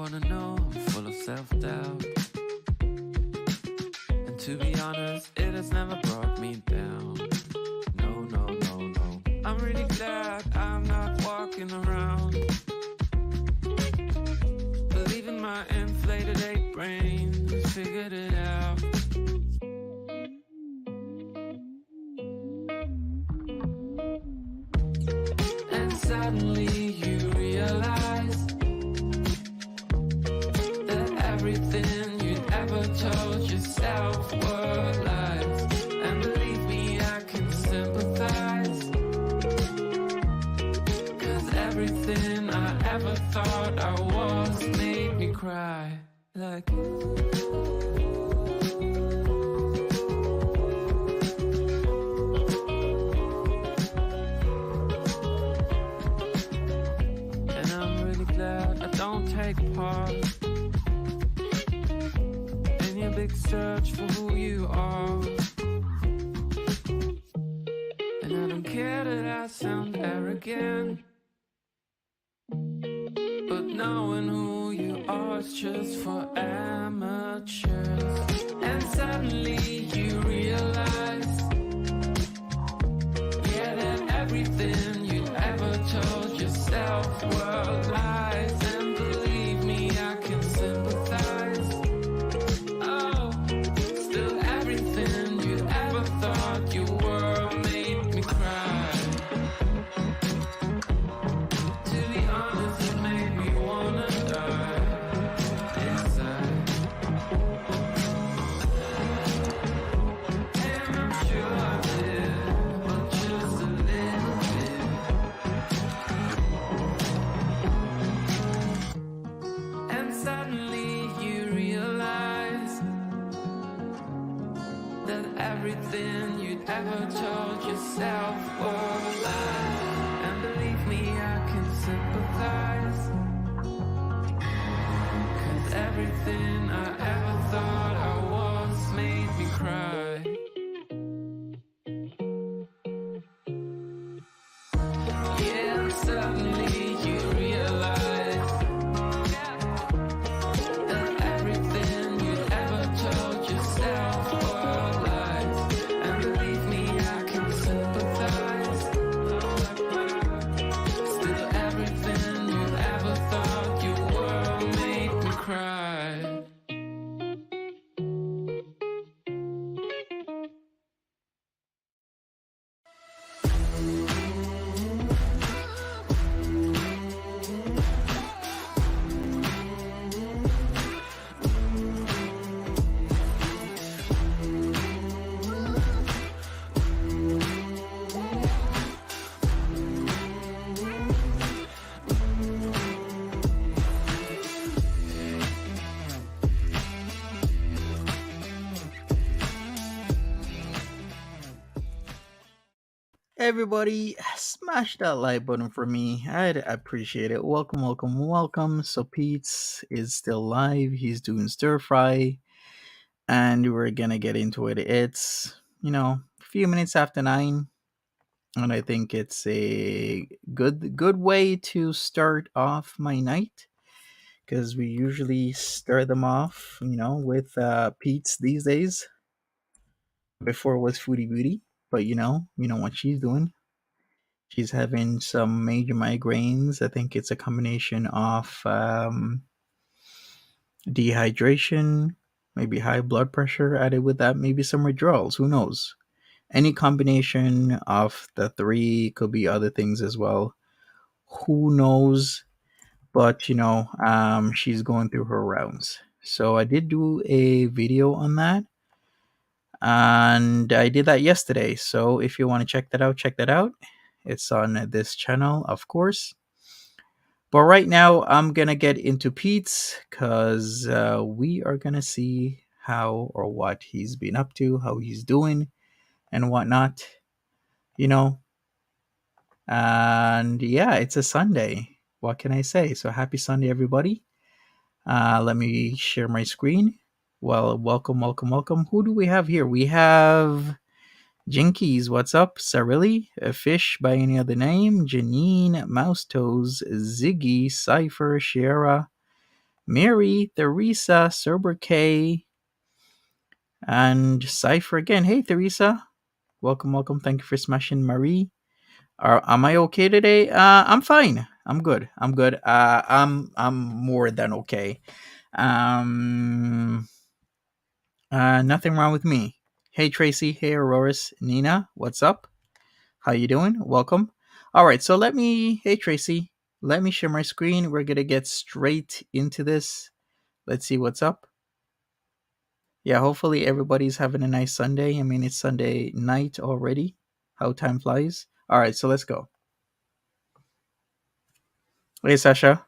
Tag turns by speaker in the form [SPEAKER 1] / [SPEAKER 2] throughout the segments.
[SPEAKER 1] wanna know, I'm full of self-doubt. And to be honest, it has never brought me down. No, no, no, no. I'm really glad I'm not walking around believing my inflated ape brain figured it out. And suddenly you realize that everything you'd ever told yourself were lies. And believe me, I can sympathize, 'cause everything I ever thought I was made me cry. Like and I'm really glad I don't take part in your big search for who you are. And I don't care that I sound arrogant, but knowing who you are is just for amateurs. And suddenly you realize, yeah, that everything you ever told yourself were lies. And believe me, I can sympathize. Oh, still everything you ever thought you were made me cry. To be honest, it made me wanna die inside. And I'm sure I did, but just a little bit. And suddenly you realize that everything you'd ever told yourself were lies. And believe me, I can sympathize, 'cause everything I ever thought I was made me cry. Yeah, and suddenly you realize that everything you'd ever told yourself were lies. And believe me, I can sympathize. Still everything you ever thought you were made me cry.
[SPEAKER 2] Everybody, smash that like button for me. I'd appreciate it. Welcome, welcome, welcome. So Peetz is still live. He's doing stir fry, and we're gonna get into it. It's a few minutes after 9, and I think it's a good way to start off my night, because we usually start them off, with Peetz these days. Before it was Foodie Beauty, but you know what she's doing. She's having some major migraines. I think it's a combination of dehydration, maybe high blood pressure added with that, maybe some withdrawals. Who knows? Any combination of the three, could be other things as well. Who knows? But she's going through her rounds. So I did do a video on that, and I did that yesterday. So if you want to check that out, check that out. It's on this channel, of course. But right now, I'm gonna get into Peetz, because we are gonna see how or what he's been up to, how he's doing, and whatnot. You know, and yeah, it's a Sunday. What can I say? So happy Sunday, everybody. Let me share my screen. Well, welcome, welcome, welcome. Who do we have here? We have Jinkies, what's up? Sarili, a fish by any other name, Janine, Mouse Toes, Ziggy, Cypher, Shiera, Mary, Theresa, Cerber K, and Cypher again. Hey, Theresa. Welcome, welcome. Thank you for smashing Marie. Am I okay today? I'm fine. I'm good. I'm good. I'm more than okay. Um, Nothing wrong with me. Hey, Tracy. Hey, Auroras. Nina, what's up? How you doing? Welcome. All right, so hey, Tracy, let me share my screen. We're gonna get straight into this. Let's see what's up. Yeah, hopefully everybody's having a nice Sunday. I mean, it's Sunday night already. How time flies. All right, so let's go. Hey, Sasha.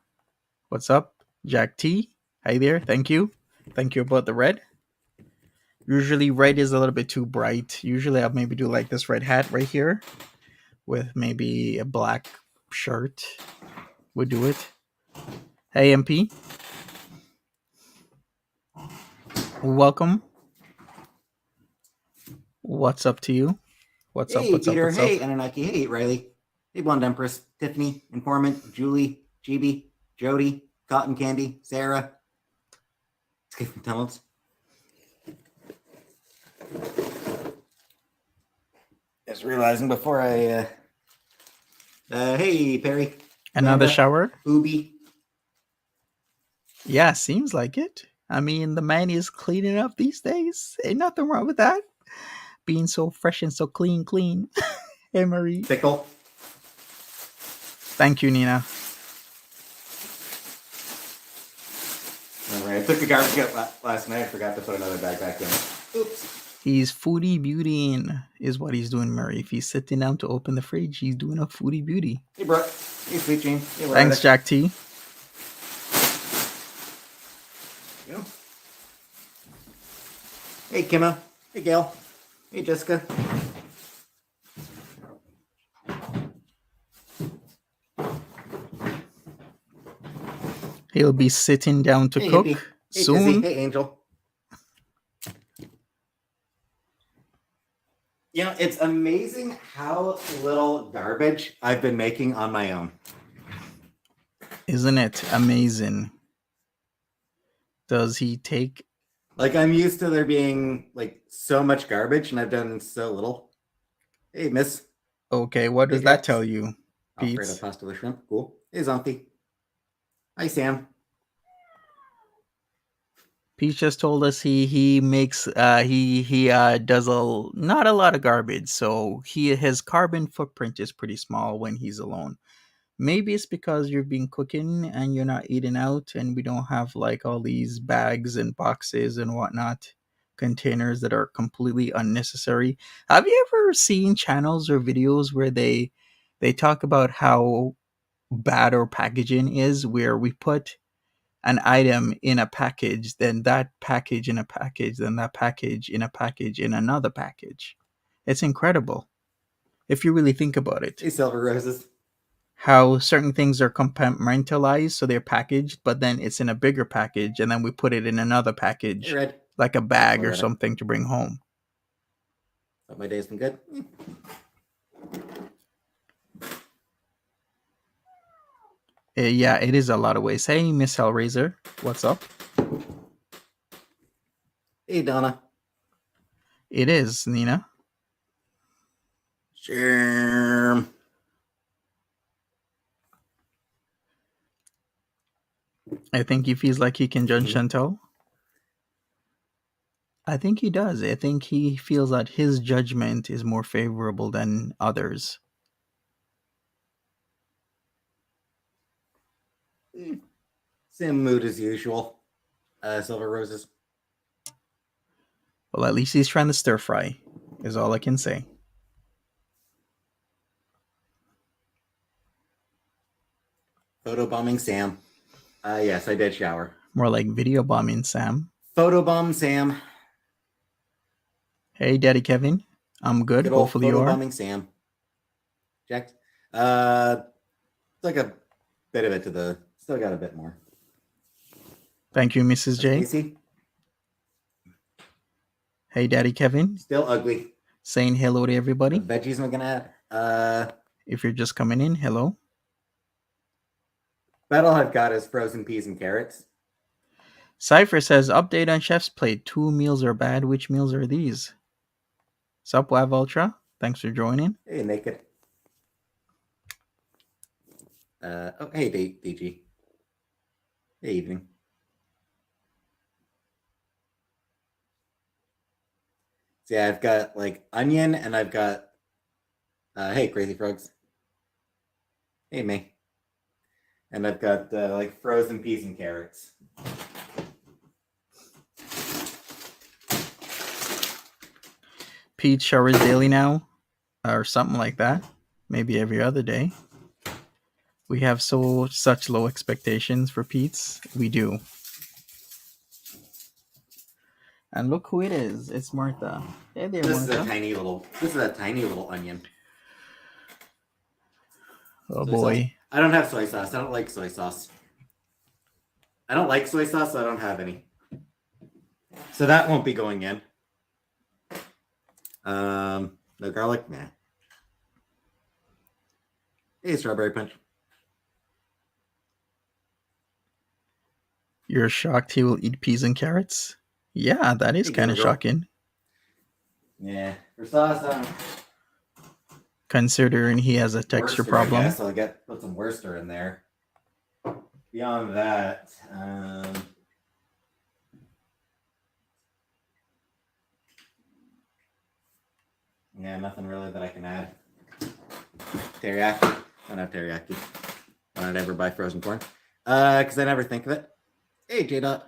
[SPEAKER 2] What's up? Jack T. Hi there. Thank you. Thank you about the red. Usually red is a little bit too bright. Usually I'll maybe do like this red hat right here with maybe a black shirt. Would do it. Hey, MP. Welcome. What's up to you? What's up? What's
[SPEAKER 3] Peter.
[SPEAKER 2] up? What's
[SPEAKER 3] hey,
[SPEAKER 2] up?
[SPEAKER 3] Anunnaki. Hey, Riley. Hey, Blonde Empress. Tiffany, Informant, Julie, GB, Jody, Cotton Candy, Sarah. Escape from tunnels. Just realizing before I. Hey, Perry.
[SPEAKER 2] Another
[SPEAKER 3] Amanda,
[SPEAKER 2] shower?
[SPEAKER 3] Booby.
[SPEAKER 2] Yeah, seems like it. I mean, the man is cleaning up these days. Ain't nothing wrong with that. Being so fresh and so clean. Hey, Marie.
[SPEAKER 3] Pickle.
[SPEAKER 2] Thank you, Nina.
[SPEAKER 3] All right, I took the garbage out last night. I forgot to put another bag back in. Oops.
[SPEAKER 2] He's foodie beautying is what he's doing, Murray. If he's sitting down to open the fridge, he's doing a foodie beauty.
[SPEAKER 3] Hey, bro. Hey, Sweet Jean. Hey,
[SPEAKER 2] Thanks, Jack T.
[SPEAKER 3] Yeah. Hey, Kimma. Hey, Gail. Hey, Jessica.
[SPEAKER 2] He'll be sitting down to cook
[SPEAKER 3] Hippie. Hey,
[SPEAKER 2] soon.
[SPEAKER 3] Tizzy. Hey, Angel. You know, it's amazing how little garbage I've been making on my own.
[SPEAKER 2] Isn't it amazing? Does he take...
[SPEAKER 3] Like, I'm used to there being, like, so much garbage, and I've done so little. Hey, Miss.
[SPEAKER 2] Okay, what does that tell you,
[SPEAKER 3] Alfredo
[SPEAKER 2] Peetz?
[SPEAKER 3] pasta with shrimp. Cool. Hey, Zombie. Hi, Sam.
[SPEAKER 2] Peach just told us he makes he does not a lot of garbage, so his carbon footprint is pretty small when he's alone. Maybe it's because you've been cooking and you're not eating out, and we don't have like all these bags and boxes and whatnot, containers that are completely unnecessary. Have you ever seen channels or videos where they talk about how bad our packaging is, where we put an item in a package, then that package in a package, then that package in a package in another package? It's incredible if you really think about it.
[SPEAKER 3] Hey, Silver Roses.
[SPEAKER 2] How certain things are compartmentalized, so they're packaged, but then it's in a bigger package, and then we put it in another package,
[SPEAKER 3] Hey, Red.
[SPEAKER 2] like a bag or
[SPEAKER 3] Loretta.
[SPEAKER 2] something to bring home.
[SPEAKER 3] Hope my day's been good.
[SPEAKER 2] Yeah, it is a lot of ways. Hey, Miss Hellraiser, what's up?
[SPEAKER 3] Hey, Donna.
[SPEAKER 2] It is, Nina.
[SPEAKER 3] Sure.
[SPEAKER 2] I think he feels like he can judge Chantel. I think he does. I think he feels that his judgment is more favorable than others.
[SPEAKER 3] Same mood as usual. Silver Roses.
[SPEAKER 2] Well, at least he's trying to stir fry, is all I can say.
[SPEAKER 3] Photobombing Sam. Yes, I did shower.
[SPEAKER 2] More like video bombing, Sam.
[SPEAKER 3] Photobomb Sam.
[SPEAKER 2] Hey, Daddy Kevin. I'm good.
[SPEAKER 3] Good old
[SPEAKER 2] Hopefully you are.
[SPEAKER 3] photobombing Sam. Jack. Still got a bit of it to the. Still got a bit more.
[SPEAKER 2] Thank you, Mrs. J.
[SPEAKER 3] Casey.
[SPEAKER 2] Hey, Daddy Kevin.
[SPEAKER 3] Still ugly.
[SPEAKER 2] Saying hello to everybody.
[SPEAKER 3] What veggies am I gonna add?
[SPEAKER 2] If you're just coming in, hello.
[SPEAKER 3] About all I've got is frozen peas and carrots.
[SPEAKER 2] Cypher says, update on Chef's Plate. 2 meals are bad. Which meals are these? Sup, Wav Ultra? Thanks for joining.
[SPEAKER 3] Hey, Naked. Hey, DG. Hey, evening. So yeah, I've got like onion, and I've got hey, Crazy Frogs. Hey, May. And I've got like frozen peas and carrots.
[SPEAKER 2] Peetz showers daily now, or something like that. Maybe every other day. We have such low expectations for Peetz. We do. And look who it is. It's Martha. Hey there,
[SPEAKER 3] This
[SPEAKER 2] Martha.
[SPEAKER 3] is a tiny little onion.
[SPEAKER 2] Oh
[SPEAKER 3] Soy
[SPEAKER 2] boy.
[SPEAKER 3] sauce. I don't have soy sauce. I don't like soy sauce. I don't like soy sauce, so I don't have any. So that won't be going in. No garlic? Nah. Hey, strawberry punch.
[SPEAKER 2] You're shocked he will eat peas and carrots? Yeah, that is
[SPEAKER 3] Hey,
[SPEAKER 2] kind of
[SPEAKER 3] girl.
[SPEAKER 2] shocking.
[SPEAKER 3] Yeah. For sauce,
[SPEAKER 2] Considering he has a texture
[SPEAKER 3] Worcester,
[SPEAKER 2] problem.
[SPEAKER 3] I guess I'll put some Worcester in there. Beyond that, yeah, nothing really that I can add. Teriyaki. I don't have teriyaki. I don't ever buy frozen corn. Because I never think of it. Hey, J-Dot.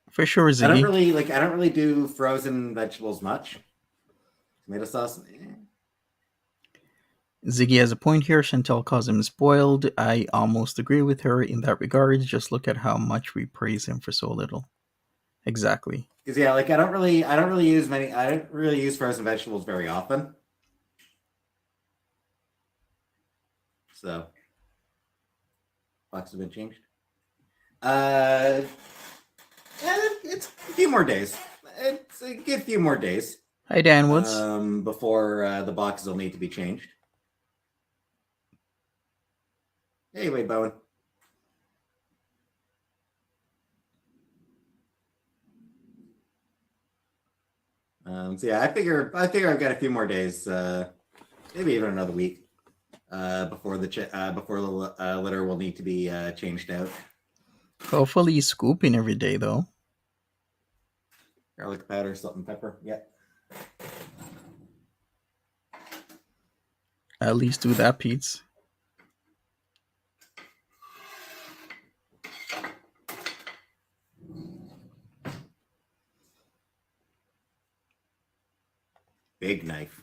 [SPEAKER 2] For sure, Ziggy.
[SPEAKER 3] I don't really do frozen vegetables much. Tomato sauce.
[SPEAKER 2] Ziggy has a point here. Chantel calls him spoiled. I almost agree with her in that regard. Just look at how much we praise him for so little. Exactly.
[SPEAKER 3] Because yeah, like I don't really use frozen vegetables very often. So box has been changed. Yeah, it's a few more days. It's a good few more days.
[SPEAKER 2] Hi, Dan Woods.
[SPEAKER 3] Before the boxes will need to be changed. Hey, Wade Bowen. So yeah, I figure I've got a few more days, maybe even another week, before the litter will need to be changed out.
[SPEAKER 2] Hopefully he's scooping every day, though.
[SPEAKER 3] Garlic powder, salt and pepper. Yeah.
[SPEAKER 2] At least do that, Peetz.
[SPEAKER 3] Big knife.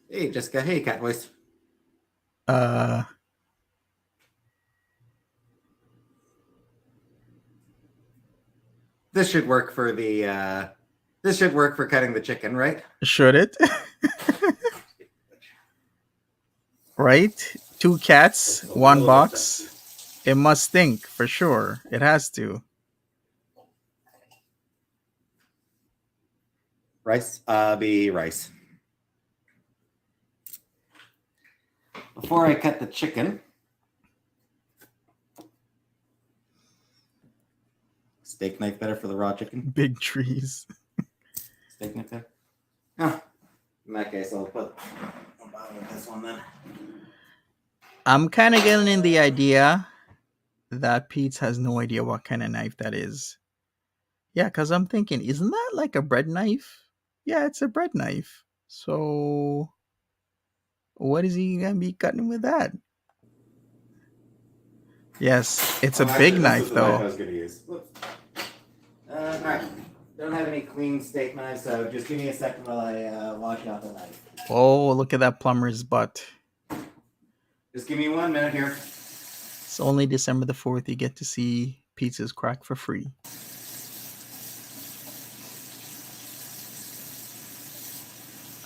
[SPEAKER 3] Hey, Jessica. Hey, cat voice. This should work for the. This should work for cutting the chicken, right?
[SPEAKER 2] Should it? Right? 2 cats, 1 box. It must stink for sure. It has to.
[SPEAKER 3] Rice? Be rice. Before I cut the chicken, steak knife better for the raw chicken?
[SPEAKER 2] Big trees.
[SPEAKER 3] Steak knife better? Oh, in that case, I'll put this one then.
[SPEAKER 2] I'm kind of getting in the idea that Peetz has no idea what kind of knife that is. Yeah, because I'm thinking, isn't that like a bread knife? Yeah, it's a bread knife. So, what is he going to be cutting with that? Yes, it's a big knife, though.
[SPEAKER 3] I was going to use. All right. Don't have any clean steak knives, so just give me a second while I wash out the knife.
[SPEAKER 2] Oh, look at that plumber's butt.
[SPEAKER 3] Just give me 1 minute here.
[SPEAKER 2] It's only December the 4th you get to see Pizza's Crack for free.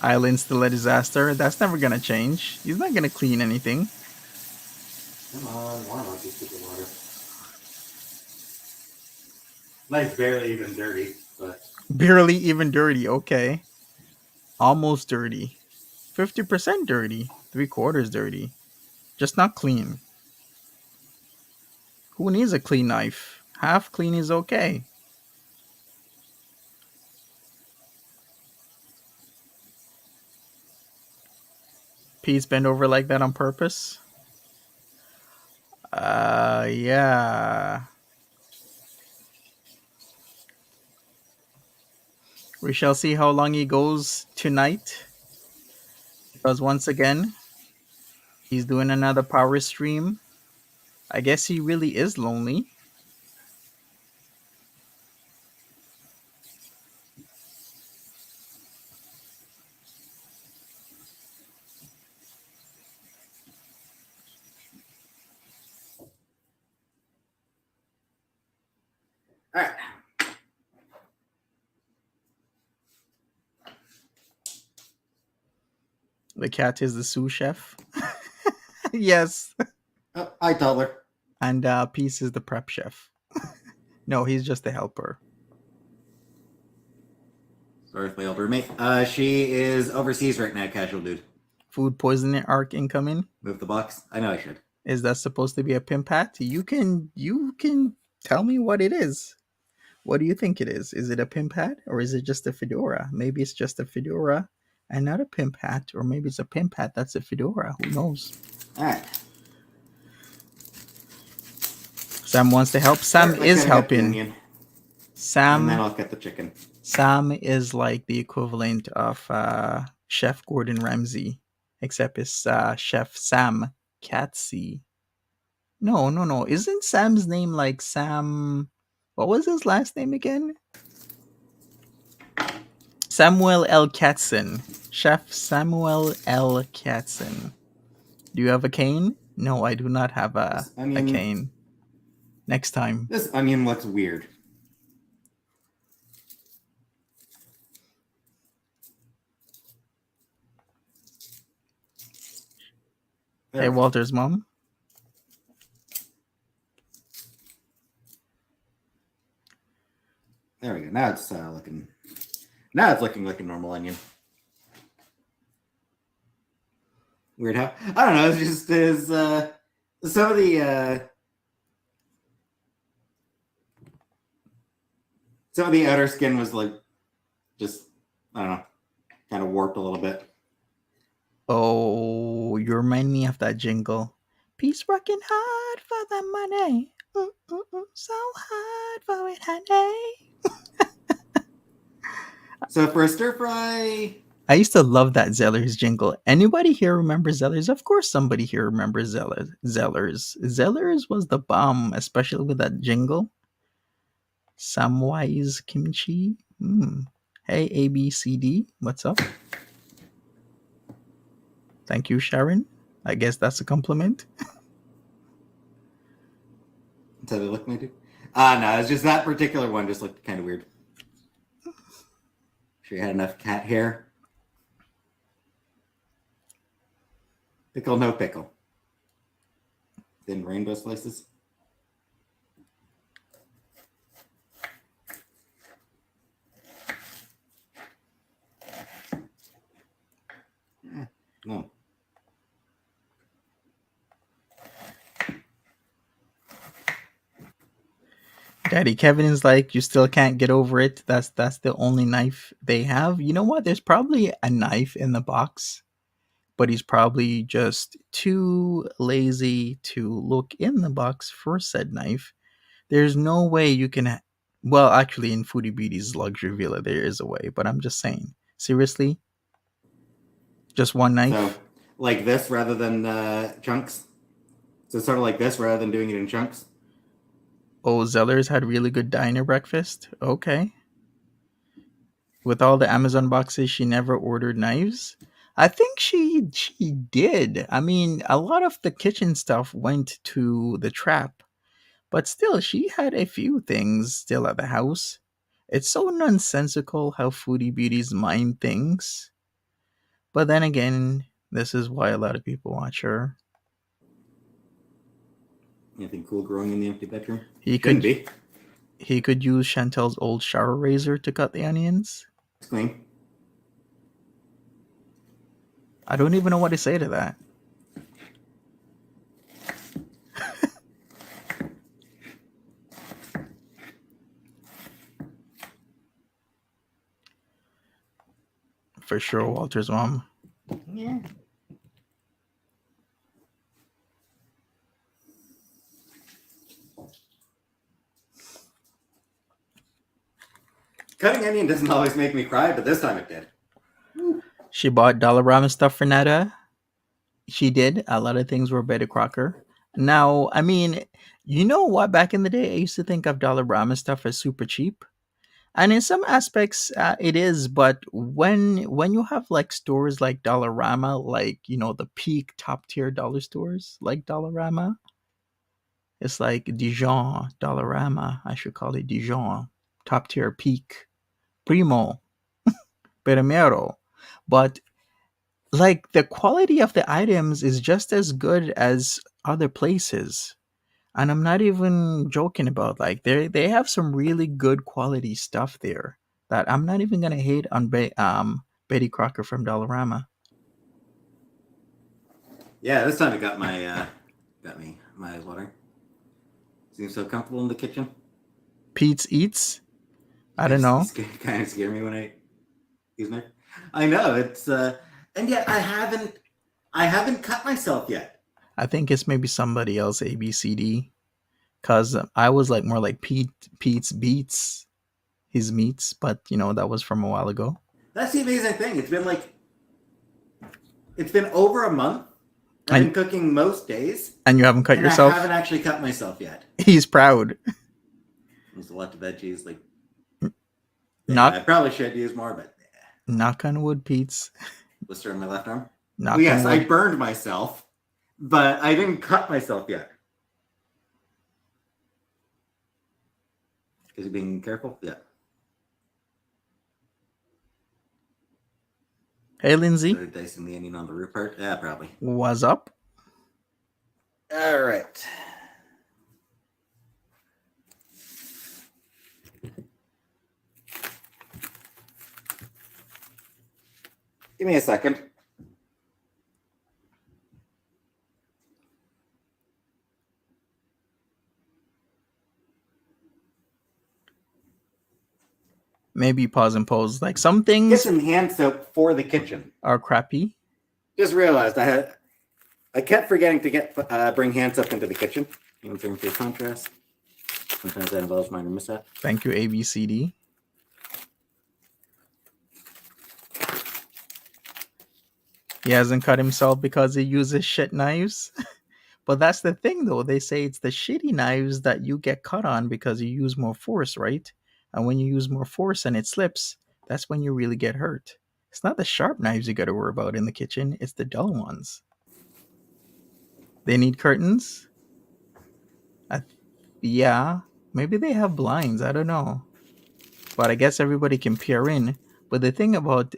[SPEAKER 2] Island still a disaster. That's never going to change. He's not going to clean anything.
[SPEAKER 3] Come on, why not just keep the water? Knife's barely even dirty, but...
[SPEAKER 2] Barely even dirty, okay. Almost dirty. 50% dirty. 3/4 dirty. Just not clean. Who needs a clean knife? Half clean is okay. Pete's bend over like that on purpose? Yeah. We shall see how long he goes tonight. Because once again, he's doing another power stream. I guess he really is lonely.
[SPEAKER 3] All right.
[SPEAKER 2] The cat is the sous chef. Yes.
[SPEAKER 3] Oh, hi, toddler.
[SPEAKER 2] And Peace is the prep chef. No, he's just a helper.
[SPEAKER 3] Sorry if my older mate. She is overseas right now, casual dude.
[SPEAKER 2] Food poisoning arc incoming.
[SPEAKER 3] Move the box. I know I should.
[SPEAKER 2] Is that supposed to be a pimp hat? You can tell me what it is. What do you think it is? Is it a pimp hat or is it just a fedora? Maybe it's just a fedora and not a pimp hat, or maybe it's a pimp hat that's a fedora. Who knows?
[SPEAKER 3] All right.
[SPEAKER 2] Sam wants to help. Sam
[SPEAKER 3] Sure,
[SPEAKER 2] is
[SPEAKER 3] I can get the
[SPEAKER 2] helping.
[SPEAKER 3] onion, and
[SPEAKER 2] Sam
[SPEAKER 3] then I'll get the chicken.
[SPEAKER 2] Sam is like the equivalent of Chef Gordon Ramsay, except it's Chef Sam Catsy. No. Isn't Sam's name like Sam? What was his last name again? Samuel L. Katzen. Chef Samuel L. Katzen. Do you have a cane? No, I do not have a cane. Next time.
[SPEAKER 3] This onion looks weird.
[SPEAKER 2] Hey, Walter's mom.
[SPEAKER 3] There we go. Now it's looking. Now it's looking like a normal onion. Weird how I don't know. It's just some of the outer skin was like just I don't know, kind of warped a little bit.
[SPEAKER 2] Oh, you remind me of that jingle. Peace working hard for the money. So hard for it, honey.
[SPEAKER 3] So for a stir fry,
[SPEAKER 2] I used to love that Zellers jingle. Anybody here remember Zellers? Of course somebody here remembers Zellers. Zellers was the bomb, especially with that jingle. Samwise kimchi. Hey, ABCD, what's up? Thank you, Sharon. I guess that's a compliment.
[SPEAKER 3] until they look like it. No, it's just that particular one just looked kind of weird. She had enough cat hair. Pickle, no pickle. Thin rainbow slices. No.
[SPEAKER 2] Daddy Kevin is like, you still can't get over it. That's the only knife they have. You know what? There's probably a knife in the box, but he's probably just too lazy to look in the box for said knife. There's no way you can. Well, actually, in Foodie Beauty's luxury villa, there is a way, but I'm just saying. Seriously? Just one knife?
[SPEAKER 3] So, like this rather than chunks? So, sort of like this rather than doing it in chunks?
[SPEAKER 2] Oh, Zellers had really good diner breakfast? Okay. With all the Amazon boxes, she never ordered knives? I think she did. I mean, a lot of the kitchen stuff went to the trap. But still, she had a few things still at the house. It's so nonsensical how Foodie Beauty's mind thinks. But then again, this is why a lot of people watch her.
[SPEAKER 3] Anything cool growing in the empty bedroom?
[SPEAKER 2] He could use Chantel's old shower razor to cut the onions.
[SPEAKER 3] It's clean.
[SPEAKER 2] I don't even know what to say to that. for sure, Walter's mom.
[SPEAKER 3] Yeah. Cutting onion doesn't always make me cry, but this time it did.
[SPEAKER 2] She bought Dollarama stuff for Netta. She did. A lot of things were Betty Crocker. Now, I mean, you know what? Back in the day, I used to think of Dollarama stuff as super cheap, and in some aspects, it is. But when you have like stores like Dollarama, like the peak top tier dollar stores like Dollarama, it's like Dijon Dollarama. I should call it Dijon top tier peak primo primero, but like the quality of the items is just as good as other places. And I'm not even joking about like they have some really good quality stuff there that I'm not even gonna hate on Betty Crocker from Dollarama.
[SPEAKER 3] Yeah, this time it got me my eyes watering. Seems so comfortable in the kitchen.
[SPEAKER 2] Peetz eats. I don't know.
[SPEAKER 3] It kind of scared me when I use my. I know it's and yet I haven't cut myself yet.
[SPEAKER 2] I think it's maybe somebody else ABCD, cause I was like more like Pete's beats his meats, but that was from a while ago.
[SPEAKER 3] That's the amazing thing. It's been over a month. I've been cooking most days,
[SPEAKER 2] and you haven't cut yourself.
[SPEAKER 3] I haven't actually cut myself yet.
[SPEAKER 2] He's proud.
[SPEAKER 3] There's a lot of veggies. Like,
[SPEAKER 2] I
[SPEAKER 3] probably should use more, but
[SPEAKER 2] knock on wood, Peetz.
[SPEAKER 3] Blister on my left arm.
[SPEAKER 2] Yes,
[SPEAKER 3] I burned myself, but I didn't cut myself yet. Is he being careful? Yeah.
[SPEAKER 2] Hey, Lindsay.
[SPEAKER 3] Started dicing the onion on the root part. Yeah, probably.
[SPEAKER 2] What's up?
[SPEAKER 3] All right. Give me a second.
[SPEAKER 2] Maybe pause and pose. Like some things.
[SPEAKER 3] Get some hand soap for the kitchen.
[SPEAKER 2] Are crappy.
[SPEAKER 3] Just realized I kept forgetting to bring hand soap into the kitchen. Answering for contrast. Sometimes that involves minor mishap.
[SPEAKER 2] Thank you, ABCD. He hasn't cut himself because he uses shit knives. But that's the thing, though. They say it's the shitty knives that you get cut on because you use more force, right? And when you use more force and it slips, that's when you really get hurt. It's not the sharp knives you got to worry about in the kitchen. It's the dull ones. They need curtains? Yeah. Maybe they have blinds. I don't know. But I guess everybody can peer in. But the thing about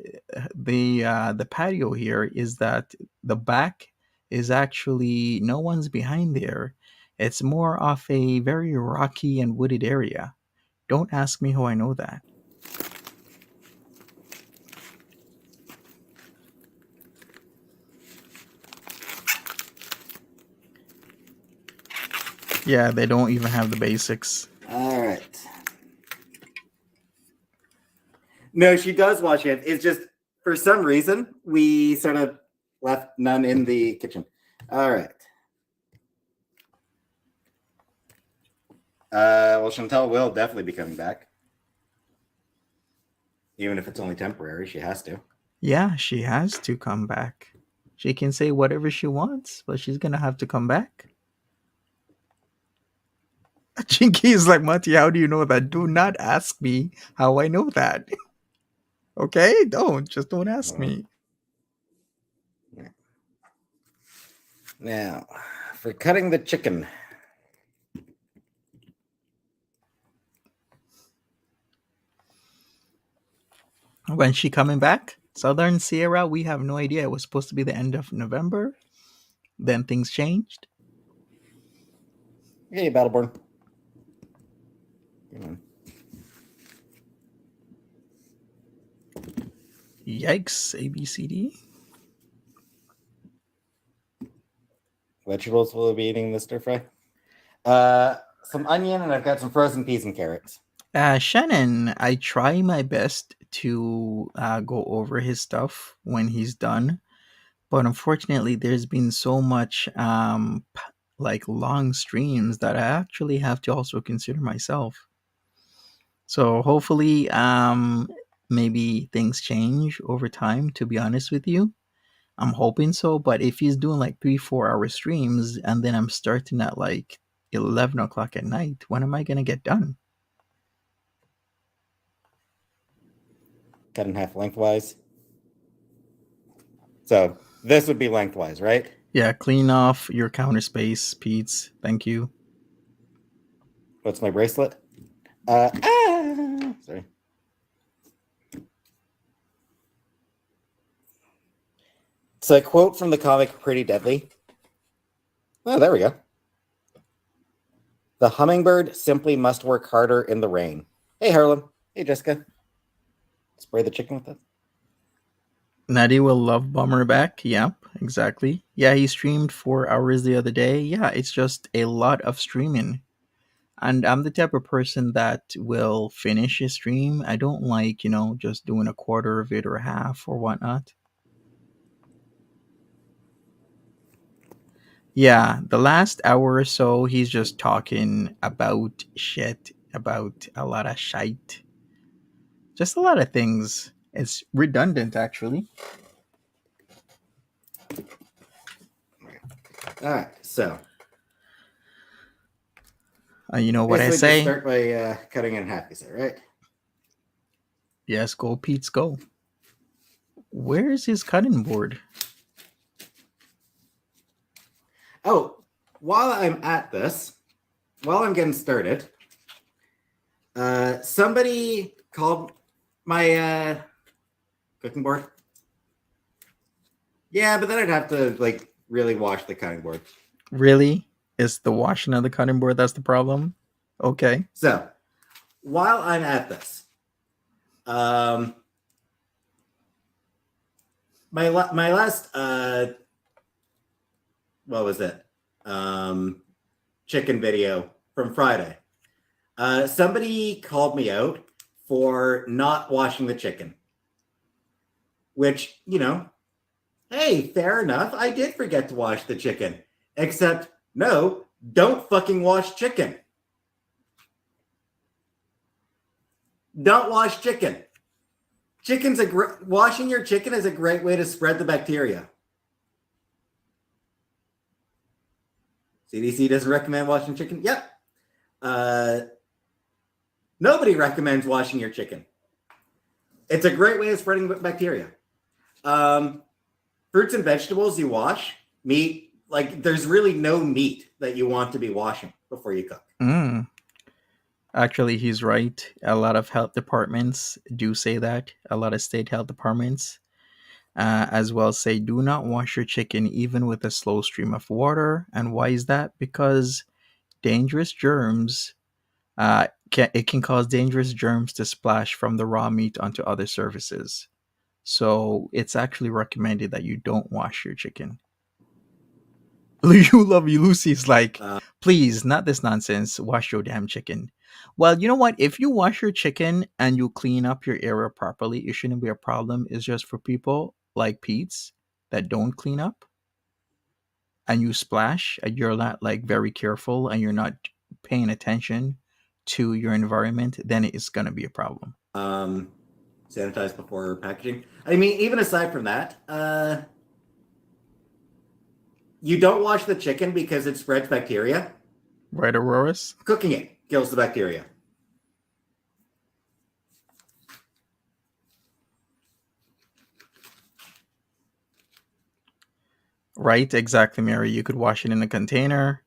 [SPEAKER 2] the patio here is that the back is actually no one's behind there. It's more of a very rocky and wooded area. Don't ask me how I know that. Yeah, they don't even have the basics.
[SPEAKER 3] All right. No, she does wash it. It's just, for some reason, we sort of left none in the kitchen. All right. Well, Chantel will definitely be coming back. Even if it's only temporary, she has to.
[SPEAKER 2] Yeah, she has to come back. She can say whatever she wants, but she's going to have to come back. Chinky is like, Monty, how do you know that? Do not ask me how I know that. Okay? Just don't ask me.
[SPEAKER 3] Now, for cutting the chicken.
[SPEAKER 2] When's she coming back? Southern Sierra, we have no idea. It was supposed to be the end of November. Then things changed.
[SPEAKER 3] Hey, Battleborn. Come on.
[SPEAKER 2] Yikes, ABCD.
[SPEAKER 3] Vegetables will be eating the stir fry. Some onion, and I've got some frozen peas and carrots.
[SPEAKER 2] Shannon, I try my best to go over his stuff when he's done. But unfortunately, there's been so much like long streams that I actually have to also consider myself. So hopefully, maybe things change over time. To be honest with you, I'm hoping so. But if he's doing like 3 4 hour streams and then I'm starting at like 11 o'clock at night, when am I gonna get done?
[SPEAKER 3] Cut in half lengthwise. So this would be lengthwise, right?
[SPEAKER 2] Yeah, clean off your counter space, Peetz. Thank you.
[SPEAKER 3] What's my bracelet? Sorry. It's a quote from the comic Pretty Deadly. Oh, there we go. The hummingbird simply must work harder in the rain. Hey, Harlem. Hey, Jessica. Spray the chicken with that.
[SPEAKER 2] Natty will love Bummer back. Yep, exactly. Yeah, he streamed 4 hours the other day. Yeah, it's just a lot of streaming. And I'm the type of person that will finish a stream. I don't like, just doing a quarter of it or half or whatnot. Yeah, the last hour or so, he's just talking about shit, about a lot of shite. Just a lot of things. It's redundant, actually.
[SPEAKER 3] All right, so
[SPEAKER 2] You know what I
[SPEAKER 3] basically
[SPEAKER 2] say?
[SPEAKER 3] just start by cutting it in half, you say, right?
[SPEAKER 2] Yes, go, Pete's, go. Where's his cutting board?
[SPEAKER 3] Oh, while I'm at this, while I'm getting started, somebody called my cooking board. Yeah, but then I'd have to like really wash the cutting board.
[SPEAKER 2] Really? Is the washing of the cutting board that's the problem? Okay.
[SPEAKER 3] So while I'm at this, my last what was it? Chicken video from Friday. Somebody called me out for not washing the chicken, which, hey, fair enough. I did forget to wash the chicken, except no, don't fucking wash chicken. Don't wash chicken. Washing your chicken is a great way to spread the bacteria. CDC doesn't recommend washing chicken. Yep. Nobody recommends washing your chicken. It's a great way of spreading bacteria. Fruits and vegetables you wash. Meat, like there's really no meat that you want to be washing before you cook.
[SPEAKER 2] Actually, he's right. A lot of health departments do say that. A lot of state health departments as well say do not wash your chicken even with a slow stream of water. And why is that? Because dangerous germs, it can cause dangerous germs to splash from the raw meat onto other surfaces. So it's actually recommended that you don't wash your chicken. You love you, Lucy's like, please, not this nonsense. Wash your damn chicken. Well, you know what? If you wash your chicken and you clean up your area properly, it shouldn't be a problem. It's just for people like Pete's that don't clean up and you splash and you're not like very careful and you're not paying attention to your environment, then it's gonna be a problem.
[SPEAKER 3] Sanitize before packaging. I mean, even aside from that, you don't wash the chicken because it spreads bacteria.
[SPEAKER 2] Right, Auroras?
[SPEAKER 3] Cooking it kills the bacteria.
[SPEAKER 2] Right, exactly, Mary. You could wash it in a container.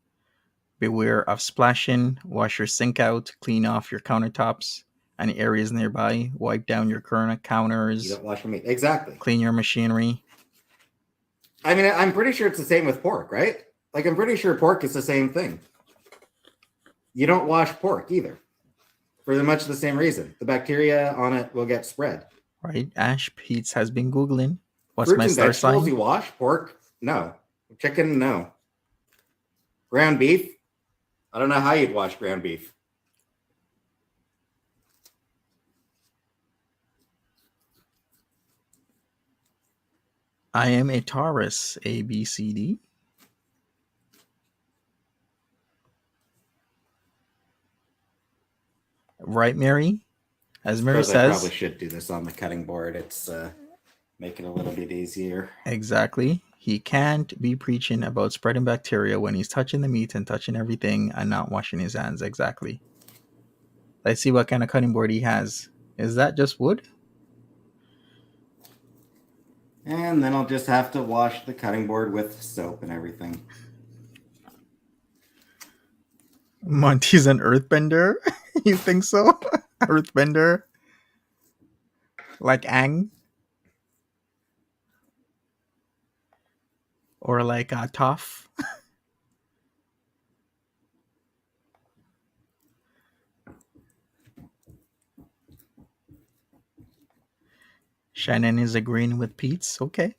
[SPEAKER 2] Beware of splashing. Wash your sink out. Clean off your countertops and areas nearby. Wipe down your current counters.
[SPEAKER 3] You don't wash your meat. Exactly.
[SPEAKER 2] Clean your machinery.
[SPEAKER 3] I mean, I'm pretty sure it's the same with pork, right? Like, I'm pretty sure pork is the same thing. You don't wash pork either. For much the same reason. The bacteria on it will get spread.
[SPEAKER 2] Right. Ash Peetz has been Googling. What's
[SPEAKER 3] Fruits
[SPEAKER 2] my
[SPEAKER 3] and
[SPEAKER 2] star
[SPEAKER 3] vegetables
[SPEAKER 2] sign?
[SPEAKER 3] you wash. Pork, no. Chicken, no. Ground beef. I don't know how you'd wash ground beef.
[SPEAKER 2] I am a Taurus, A, B, C, D. Right, Mary?
[SPEAKER 3] I
[SPEAKER 2] As Mary
[SPEAKER 3] suppose I probably
[SPEAKER 2] says,
[SPEAKER 3] should do this on the cutting board. It's make it a little bit easier.
[SPEAKER 2] exactly. He can't be preaching about spreading bacteria when he's touching the meat and touching everything and not washing his hands. Exactly. Let's see what kind of cutting board he has. Is that just wood?
[SPEAKER 3] And then I'll just have to wash the cutting board with soap and everything.
[SPEAKER 2] Monty's an earthbender? You think so? Earthbender? Like Ang? Or like Toph? Shannon is agreeing with Peetz. Okay.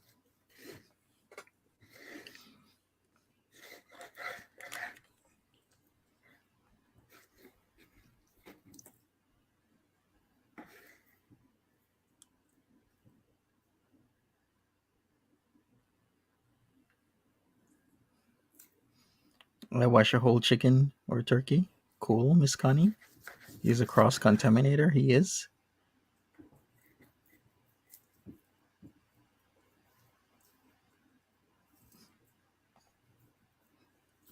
[SPEAKER 2] I wash a whole chicken or turkey. Cool, Miss Connie. He's a cross contaminator. He is.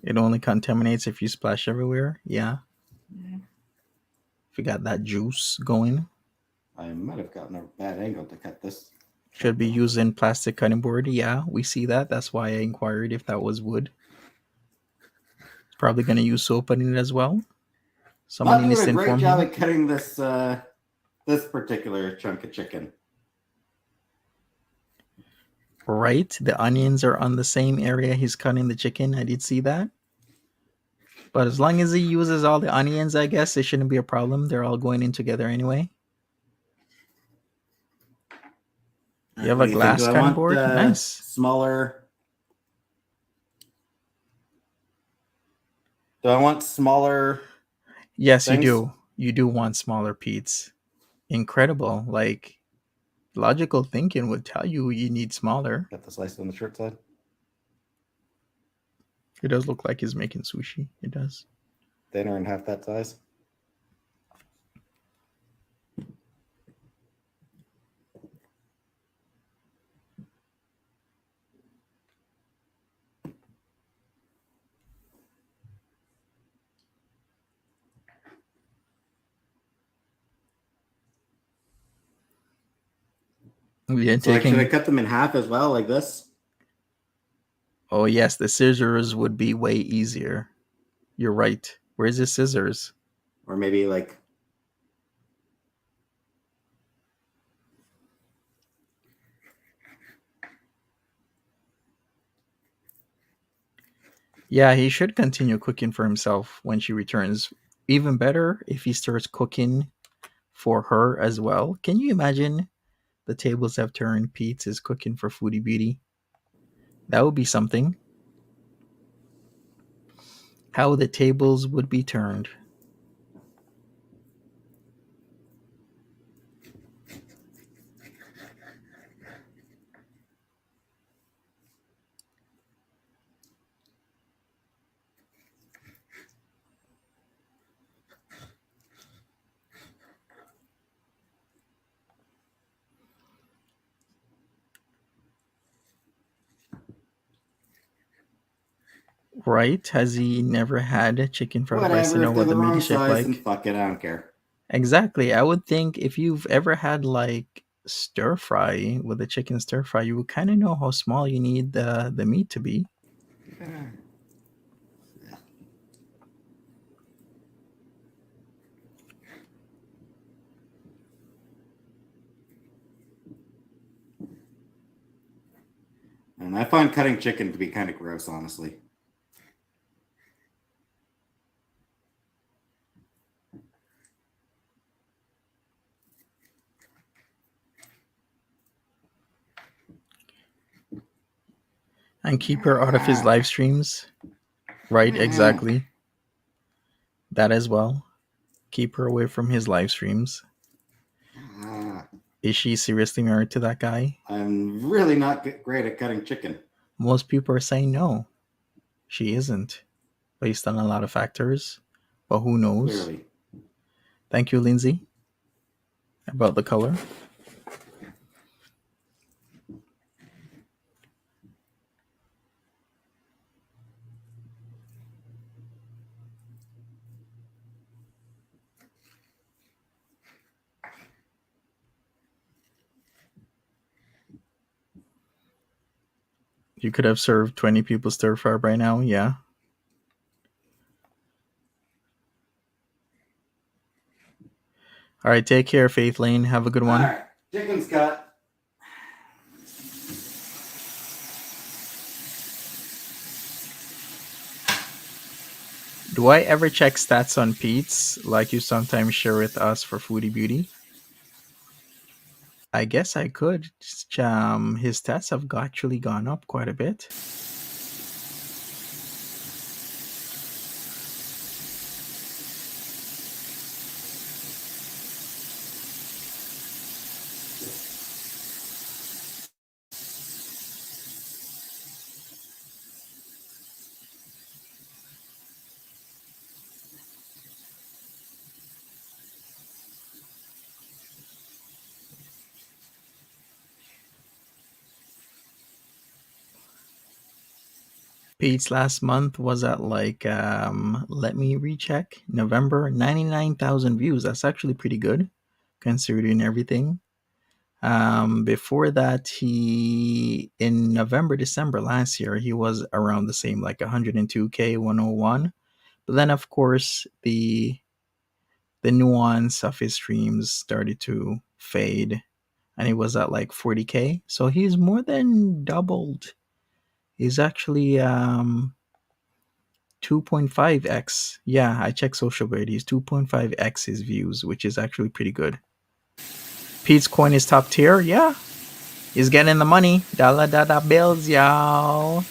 [SPEAKER 2] It only contaminates if you splash everywhere. Yeah. If you got that juice going.
[SPEAKER 3] I might have gotten a bad angle to cut this.
[SPEAKER 2] Should be using plastic cutting board. Yeah, we see that. That's why I inquired if that was wood. Probably going to use soap on it as well. Somebody
[SPEAKER 3] Not
[SPEAKER 2] needs
[SPEAKER 3] doing
[SPEAKER 2] to
[SPEAKER 3] a great
[SPEAKER 2] inform
[SPEAKER 3] job
[SPEAKER 2] him.
[SPEAKER 3] at cutting this this particular chunk of chicken.
[SPEAKER 2] Right, the onions are on the same area he's cutting the chicken. I did see that. But as long as he uses all the onions, I guess it shouldn't be a problem. They're all going in together anyway. You have
[SPEAKER 3] What
[SPEAKER 2] a
[SPEAKER 3] do you think?
[SPEAKER 2] glass
[SPEAKER 3] Do I
[SPEAKER 2] cutting
[SPEAKER 3] want
[SPEAKER 2] board? Nice.
[SPEAKER 3] smaller? Do I want smaller?
[SPEAKER 2] Yes,
[SPEAKER 3] things?
[SPEAKER 2] you do. You do want smaller Peetz. Incredible. Like, logical thinking would tell you need smaller.
[SPEAKER 3] Got the slice on the short side.
[SPEAKER 2] It does look like he's making sushi. It does.
[SPEAKER 3] Thinner and half that size.
[SPEAKER 2] Yeah,
[SPEAKER 3] So like, should I
[SPEAKER 2] taking.
[SPEAKER 3] cut them in half as well, like this?
[SPEAKER 2] Oh yes, the scissors would be way easier. You're right. Where's the scissors?
[SPEAKER 3] Or maybe like
[SPEAKER 2] Yeah, he should continue cooking for himself when she returns. Even better if he starts cooking for her as well. Can you imagine the tables have turned? Peetz is cooking for Foodie Beauty. That would be something. How the tables would be turned. Right? Has he never had chicken fried rice to
[SPEAKER 3] whatever.
[SPEAKER 2] know
[SPEAKER 3] If they're
[SPEAKER 2] what
[SPEAKER 3] the
[SPEAKER 2] the meat
[SPEAKER 3] wrong
[SPEAKER 2] is shaped
[SPEAKER 3] size, then
[SPEAKER 2] like?
[SPEAKER 3] fuck it. I don't care.
[SPEAKER 2] Exactly. I would think if you've ever had like stir fry with a chicken stir fry, you would kind of know how small you need the meat to be.
[SPEAKER 3] And I find cutting chicken to be kind of gross, honestly.
[SPEAKER 2] And keep her out of his live streams. Right, exactly. That as well. Keep her away from his live streams. Is she seriously married to that guy?
[SPEAKER 3] I'm really not great at cutting chicken.
[SPEAKER 2] Most people are saying no. She isn't, based on a lot of factors. But who knows?
[SPEAKER 3] Clearly.
[SPEAKER 2] Thank you, Lindsay, about the color. You could have served 20 people stir fry by now, yeah. All right, take care, Faith Lane. Have a good one.
[SPEAKER 3] All right, chicken's cut.
[SPEAKER 2] Do I ever check stats on Peetz like you sometimes share with us for Foodie Beauty? I guess I could. His stats have actually gone up quite a bit. Pete's last month was at like let me recheck. November, 99,000 views. That's actually pretty good considering everything. Before that, he in November, December last year, he was around the same, like 102k, 101. But then of course the nuance of his streams started to fade and he was at like 40k. So he's more than doubled. He's actually 2.5x. Yeah, I checked Social Blade. He's 2.5x his views, which is actually pretty good. Pete's coin is top tier. Yeah, he's getting the money. Dollar bills, y'all.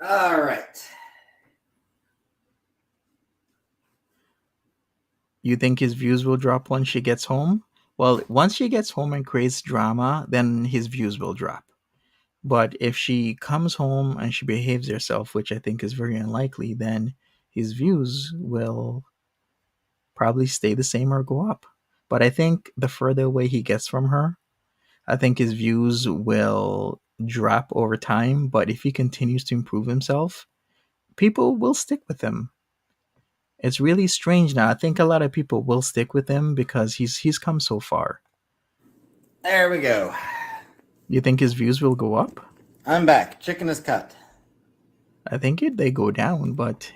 [SPEAKER 3] All right.
[SPEAKER 2] You think his views will drop once she gets home? Well, once she gets home and creates drama, then his views will drop. But if she comes home and she behaves herself, which I think is very unlikely, then his views will probably stay the same or go up. But I think the further away he gets from her, I think his views will drop over time. But if he continues to improve himself, people will stick with him. It's really strange now. I think a lot of people will stick with him because he's come so far.
[SPEAKER 3] There we go.
[SPEAKER 2] You think his views will go up?
[SPEAKER 3] I'm back. Chicken is cut.
[SPEAKER 2] I think they go down, but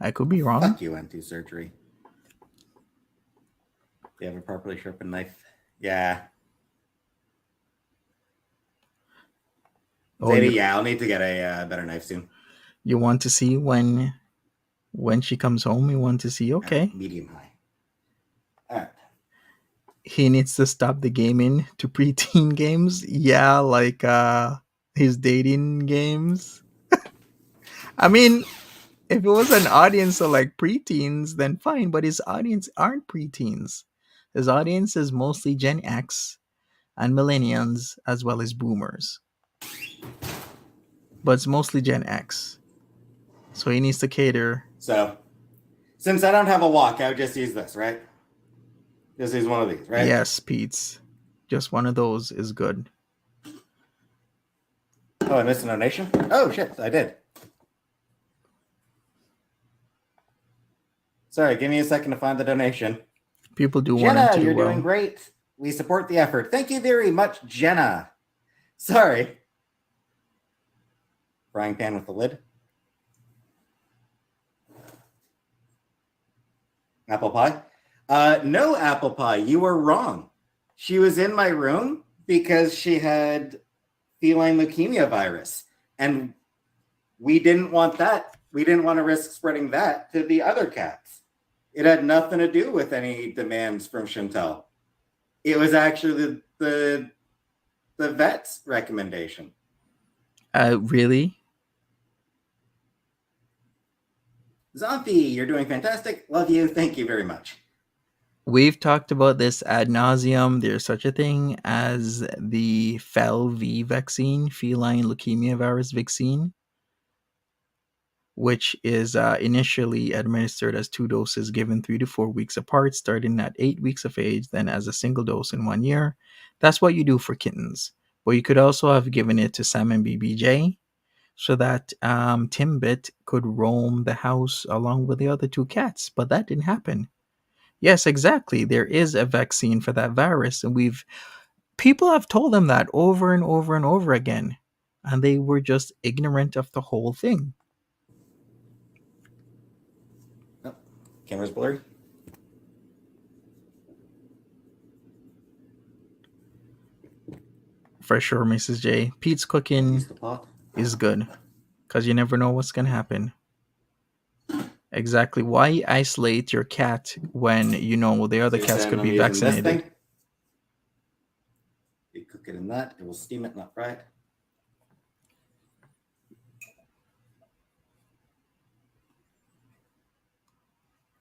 [SPEAKER 2] I could be wrong.
[SPEAKER 3] Fuck you, went through surgery. Do you have a properly sharpened knife? Yeah.
[SPEAKER 2] Oh,
[SPEAKER 3] Yeah, I'll need to get a better knife soon.
[SPEAKER 2] You want to see when she comes home? You want to see? Okay.
[SPEAKER 3] Medium high. All right.
[SPEAKER 2] He needs to stop the gaming to preteen games. Yeah, like his dating games. I mean, if it was an audience of like preteens, then fine. But his audience aren't preteens. His audience is mostly Gen X and millennials as well as boomers. But it's mostly Gen X. So he needs to cater.
[SPEAKER 3] So, since I don't have a wok, I would just use this, right? Just use one of these, right?
[SPEAKER 2] Yes, Peetz. Just one of those is good.
[SPEAKER 3] Oh, I missed a donation? Oh, shit, I did. Sorry, give me a second to find the donation.
[SPEAKER 2] People do want to
[SPEAKER 3] Jenna,
[SPEAKER 2] do
[SPEAKER 3] you're
[SPEAKER 2] well.
[SPEAKER 3] doing great. We support the effort. Thank you very much, Jenna. Sorry. Frying pan with the lid. Apple pie? No apple pie. You were wrong. She was in my room because she had feline leukemia virus. And we didn't want that. We didn't want to risk spreading that to the other cats. It had nothing to do with any demands from Chantel. It was actually the vet's recommendation.
[SPEAKER 2] Really?
[SPEAKER 3] Zombie, you're doing fantastic. Love you. Thank you very much.
[SPEAKER 2] We've talked about this ad nauseum. There's such a thing as the FELV vaccine, feline leukemia virus vaccine, which is initially administered as 2 doses given 3 to 4 weeks apart, starting at 8 weeks of age, then as a single dose in 1 year. That's what you do for kittens. But you could also have given it to Sam and BBJ so that Timbit could roam the house along with the other 2 cats. But that didn't happen. Yes, exactly. There is a vaccine for that virus, and people have told them that over and over and over again, and they were just ignorant of the whole thing.
[SPEAKER 3] Oh, camera's blurry.
[SPEAKER 2] For sure, Mrs. J. Pete's cooking is good because you never know what's gonna happen. Exactly. Why isolate your cat when you know the other cats could be vaccinated?
[SPEAKER 3] You cook it in that. It will steam it, not fry it.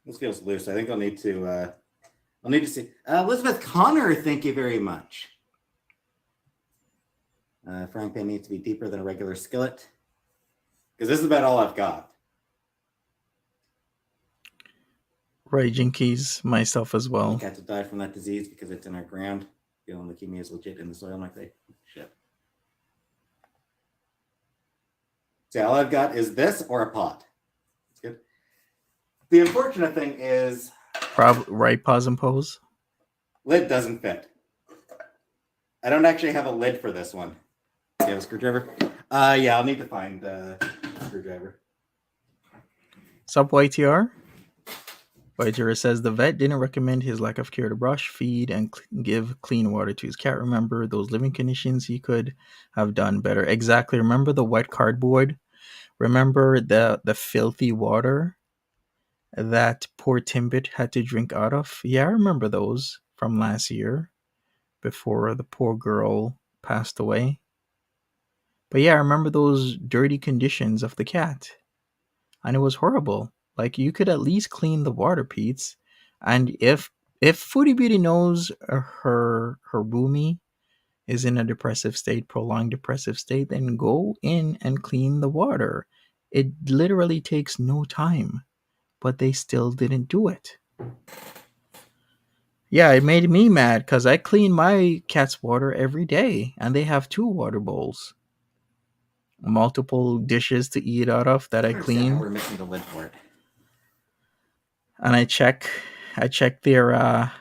[SPEAKER 3] This feels loose. I think I'll need to see. Elizabeth Connor, thank you very much. Frying pan needs to be deeper than a regular skillet because this is about all I've got.
[SPEAKER 2] Right, Jinkies, myself as well.
[SPEAKER 3] Cats have died from that disease because it's in our ground. Feeling leukemia is legit in the soil, might they? Shit. So all I've got is this or a pot. That's good. The unfortunate thing is...
[SPEAKER 2] Right, pause and pose.
[SPEAKER 3] Lid doesn't fit. I don't actually have a lid for this one. Do you have a screwdriver? Yeah, I'll need to find a screwdriver.
[SPEAKER 2] Sup, YTR? YTR says the vet didn't recommend his lack of care to brush, feed, and give clean water to his cat. Remember those living conditions? He could have done better. Exactly. Remember the wet cardboard? Remember the filthy water that poor Timbit had to drink out of? Yeah, I remember those from last year before the poor girl passed away. But yeah, I remember those dirty conditions of the cat. And it was horrible. Like, you could at least clean the water, Peetz. And if Foodie Beauty knows her Boomy is in a depressive state, prolonged depressive state, then go in and clean the water. It literally takes no time. But they still didn't do it. Yeah, it made me mad because I clean my cat's water every day. And they have 2 water bowls. Multiple dishes to eat out of that I clean.
[SPEAKER 3] We're missing the lid for it.
[SPEAKER 2] And I check their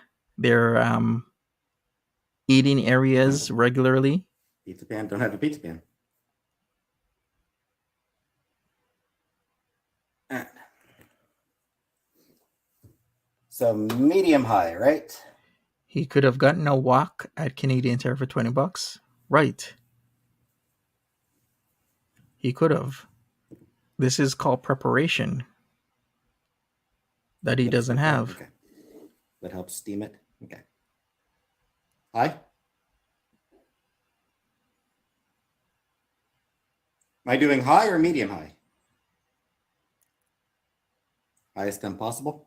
[SPEAKER 2] eating areas regularly.
[SPEAKER 3] Pizza pan, don't have a pizza pan. Right. So medium high, right?
[SPEAKER 2] He could have gotten a wok at Canadian Tire for $20. Right. He could have. This is called preparation that he doesn't have.
[SPEAKER 3] Okay. That helps steam it. Okay. High? Am I doing high or medium high? Highest time possible.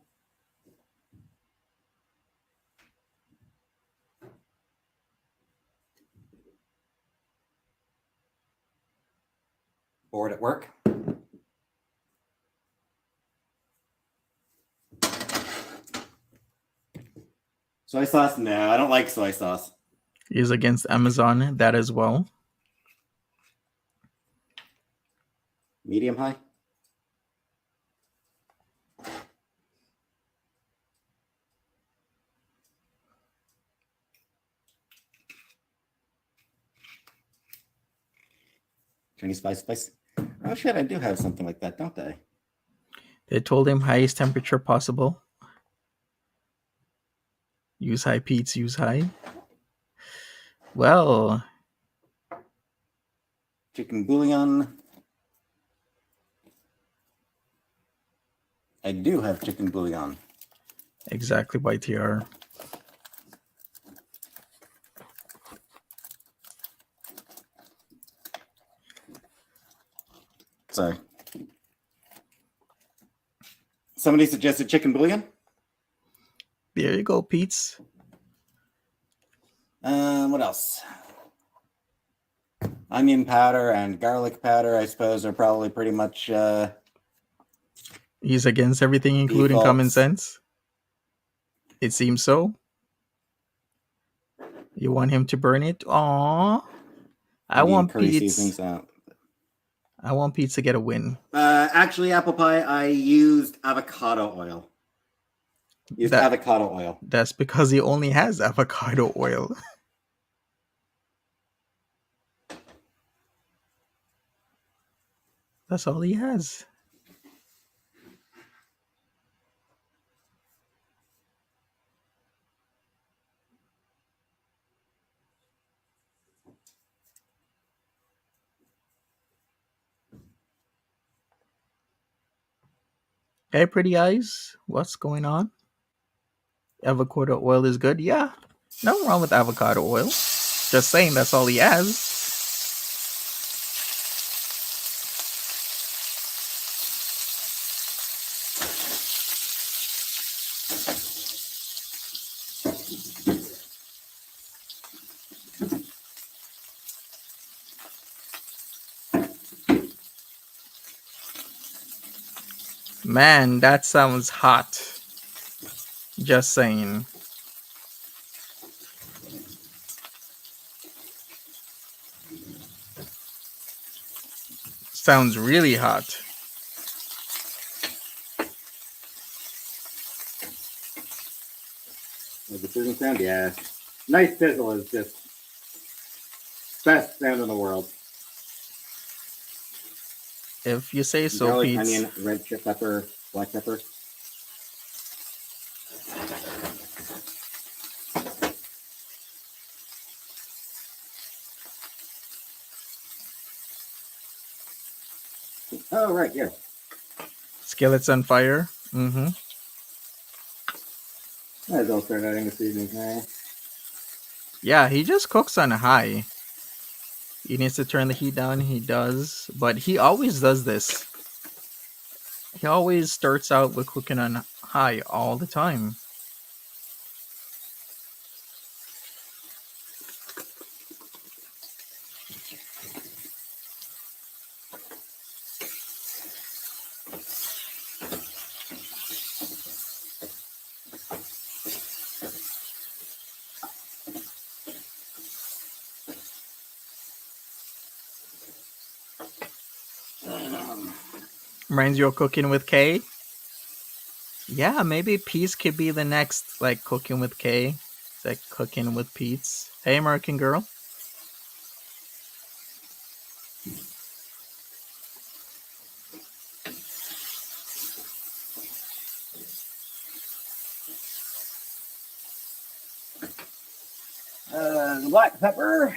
[SPEAKER 3] Bored at work. Soy sauce? No, I don't like soy sauce.
[SPEAKER 2] He's against Amazon, that as well.
[SPEAKER 3] Medium high? Chinese spice. Oh shit, I do have something like that, don't I?
[SPEAKER 2] They told him highest temperature possible. Use high, Peetz, use high. Well.
[SPEAKER 3] Chicken bouillon. I do have chicken bouillon.
[SPEAKER 2] Exactly, YTR.
[SPEAKER 3] Sorry. Somebody suggested chicken bouillon.
[SPEAKER 2] There you go, Peetz.
[SPEAKER 3] What else? Onion powder and garlic powder, I suppose, are probably pretty much
[SPEAKER 2] He's against everything, including
[SPEAKER 3] defaults.
[SPEAKER 2] common sense. It seems so. You want him to burn it? Aww. I want
[SPEAKER 3] curry
[SPEAKER 2] Peetz.
[SPEAKER 3] seasonings out.
[SPEAKER 2] I want Peetz to get a win.
[SPEAKER 3] Actually, apple pie, I used avocado oil. Avocado oil.
[SPEAKER 2] That's because he only has avocado oil. That's all he has. Hey, pretty eyes. What's going on? Avocado oil is good. Yeah, nothing wrong with avocado oil. Just saying, that's all he has. Man, that sounds hot. Just saying. Sounds really hot.
[SPEAKER 3] The sizzling sound, yeah. Nice sizzle is just best sound in the world.
[SPEAKER 2] If you say so,
[SPEAKER 3] Garlic,
[SPEAKER 2] Peetz.
[SPEAKER 3] onion, red chip pepper, black pepper. Oh, right, yeah.
[SPEAKER 2] Skillet's on fire. Mm-hmm.
[SPEAKER 3] Might as well start adding the seasonings now.
[SPEAKER 2] Yeah, he just cooks on high. He needs to turn the heat down. He does. But he always does this. He always starts out with cooking on high all the time. Reminds you of Cooking with Kay? Yeah, maybe Peetz could be the next, like, Cooking with Kay. It's like Cooking with Peetz. Hey, American Girl.
[SPEAKER 3] The black pepper.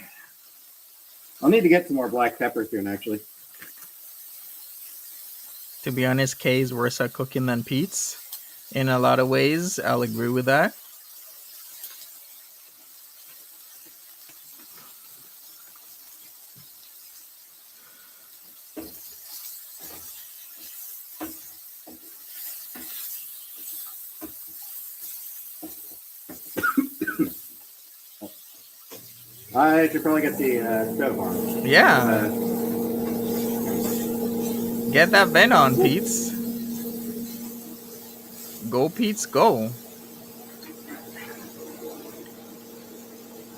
[SPEAKER 3] I'll need to get some more black pepper soon, actually.
[SPEAKER 2] To be honest, Kay's worse at cooking than Peetz. In a lot of ways, I'll agree with that.
[SPEAKER 3] I should probably get the stove on.
[SPEAKER 2] Yeah. Get that vent on, Peetz. Go, Peetz, go.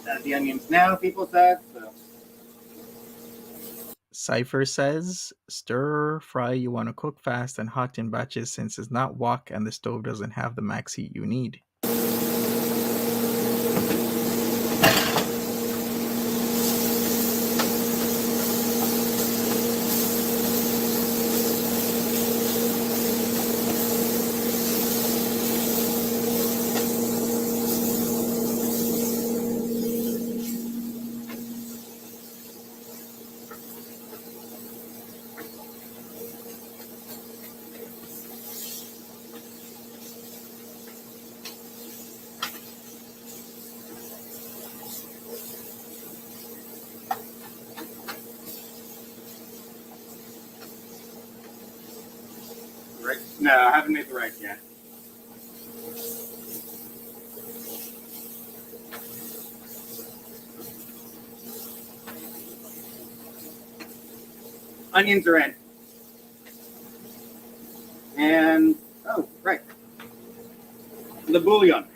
[SPEAKER 3] Add the onions now, people said. So.
[SPEAKER 2] Cypher says, stir fry you want to cook fast and hot in batches since it's not wok and the stove doesn't have the max heat you need.
[SPEAKER 3] No, I haven't made the rice yet. Onions are in. And, oh, right. The bouillon.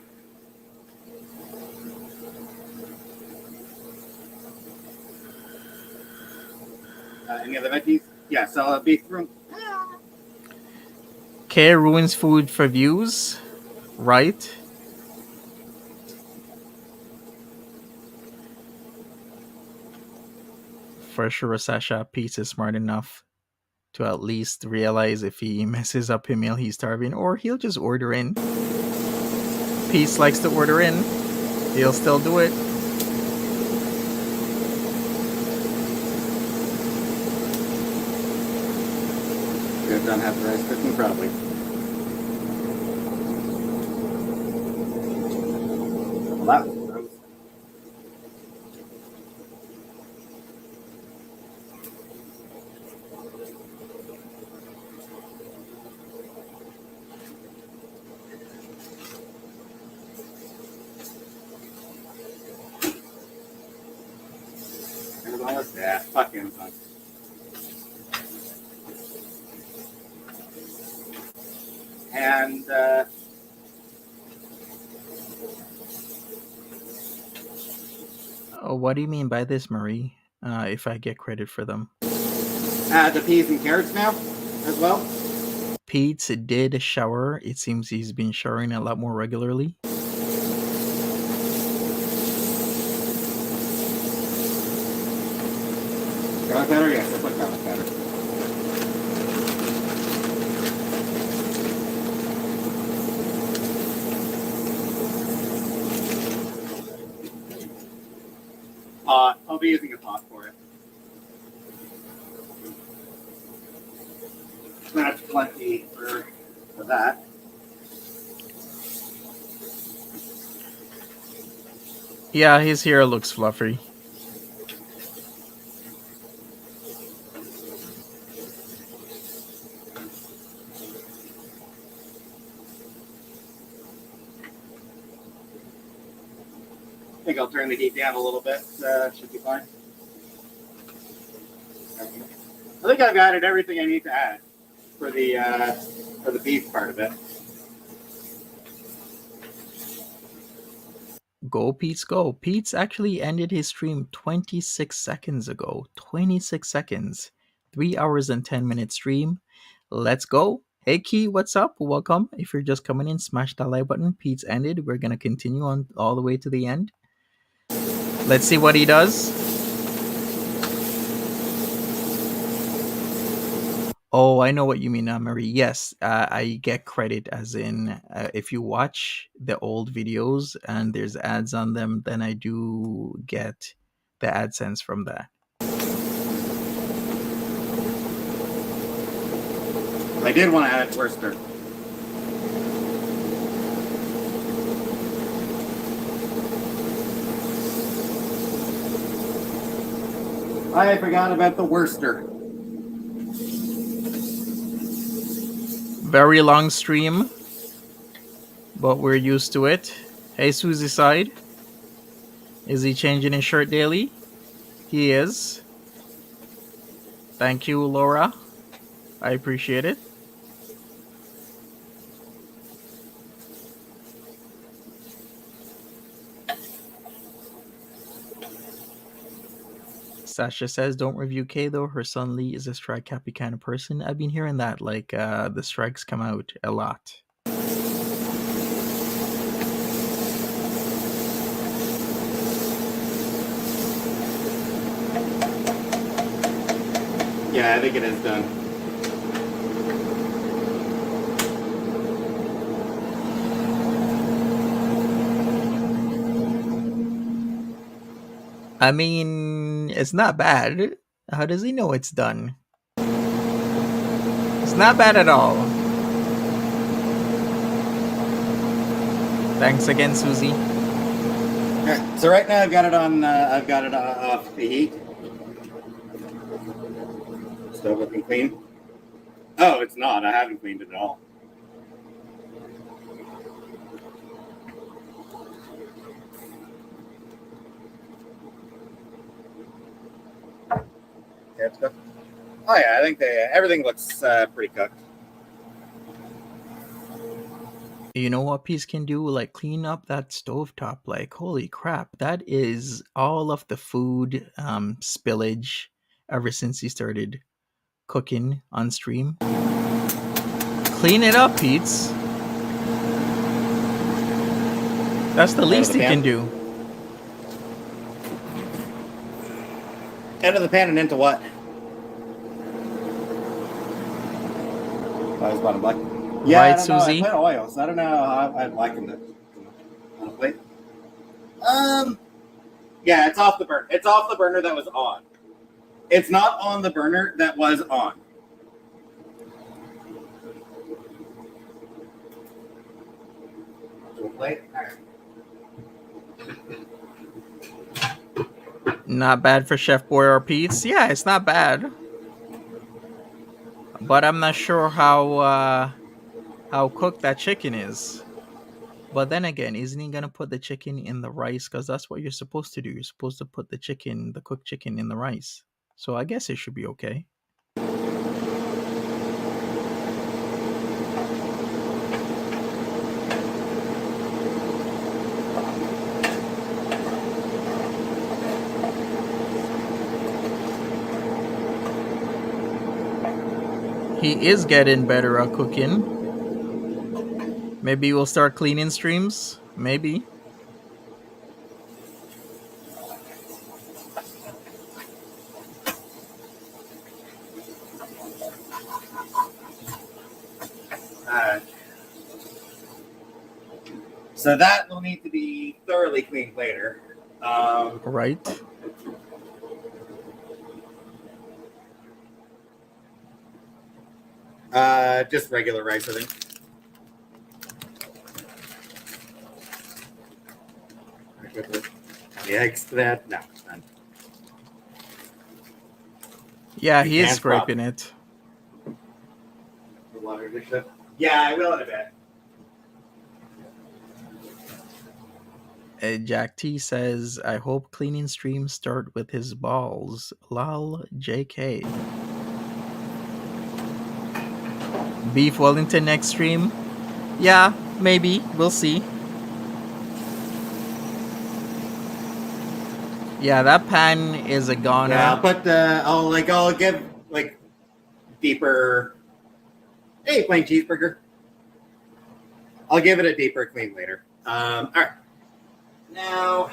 [SPEAKER 3] Any other veggies? Yeah, so beef room.
[SPEAKER 2] Care ruins food for views, right? For sure, Sasha, Peetz is smart enough to at least realize if he messes up a meal, he's starving, or he'll just order in. Peetz likes to order in. He'll still do it.
[SPEAKER 3] Good, don't have the rice cooking probably. Well, that was gross. Yeah, fuck Amazon. And
[SPEAKER 2] Oh, what do you mean by this, Marie? If I get credit for them.
[SPEAKER 3] the peas and carrots now as well.
[SPEAKER 2] Peetz did shower. It seems he's been showering a lot more regularly.
[SPEAKER 3] Garlic powder? Yes, I put garlic powder. I'll be using a pot for it. That's plenty for that.
[SPEAKER 2] Yeah, his hair looks fluffy.
[SPEAKER 3] I think I'll turn the heat down a little bit. Should be fine. I think I've added everything I need to add for the beef part of it.
[SPEAKER 2] Go, Peetz, go. Peetz actually ended his stream 26 seconds ago. 26 seconds. 3 hours and 10 minute stream. Let's go. Hey, Key, what's up? Welcome. If you're just coming in, smash that like button. Peetz ended. We're going to continue on all the way to the end. Let's see what he does. Oh, I know what you mean now, Marie. Yes, I get credit as in if you watch the old videos and there's ads on them, then I do get the AdSense from that.
[SPEAKER 3] I did want to add Worcester. I forgot about the Worcester.
[SPEAKER 2] Very long stream, but we're used to it. Hey, Susie Side. Is he changing his shirt daily? He is. Thank you, Laura. I appreciate it. Sasha says, don't review Kay though. Her son Lee is a strike happy kind of person. I've been hearing that, like, the strikes come out a lot.
[SPEAKER 3] Yeah, I think it is done.
[SPEAKER 2] I mean, it's not bad. How does he know it's done? It's not bad at all. Thanks again, Susie.
[SPEAKER 3] Alright, so right now I've got it on. I've got it off the heat. Stove looking clean. Oh, it's not. I haven't cleaned it at all. Okay, it's cooked. Oh yeah, I think everything looks pretty cooked.
[SPEAKER 2] You know what Peetz can do? Like clean up that stovetop. Like holy crap, that is all of the food spillage ever since he started cooking on stream. Clean it up, Peetz. That's the least he can do.
[SPEAKER 3] Out of the pan and into what? Oh, it's bottom black. Yeah,
[SPEAKER 2] Right,
[SPEAKER 3] I don't know.
[SPEAKER 2] Susie?
[SPEAKER 3] I put oil, so I don't know how I'd liken it on a plate. Yeah, it's off the burner. It's off the burner that was on. It's not on the burner that was on. Plate. All right.
[SPEAKER 2] Not bad for Chef Boy or Peetz. Yeah, it's not bad. But I'm not sure how cooked that chicken is. But then again, isn't he gonna put the chicken in the rice? Because that's what you're supposed to do. You're supposed to put the cooked chicken in the rice. So I guess it should be okay. He is getting better at cooking. Maybe we'll start cleaning streams. Maybe.
[SPEAKER 3] So that will need to be thoroughly cleaned later.
[SPEAKER 2] Right.
[SPEAKER 3] Just regular rice, I think. The eggs to that? No. None.
[SPEAKER 2] Yeah,
[SPEAKER 3] You
[SPEAKER 2] he is
[SPEAKER 3] can't
[SPEAKER 2] scraping it.
[SPEAKER 3] The water dish up? Yeah, I will in a bit.
[SPEAKER 2] Jack T says, I hope cleaning streams start with his balls. Lol, JK. Beef Wellington next stream? Yeah, maybe. We'll see. Yeah, that pan is a goner.
[SPEAKER 3] Yeah, I'll give like deeper. Hey, plain cheeseburger. I'll give it a deeper clean later. All right. Now,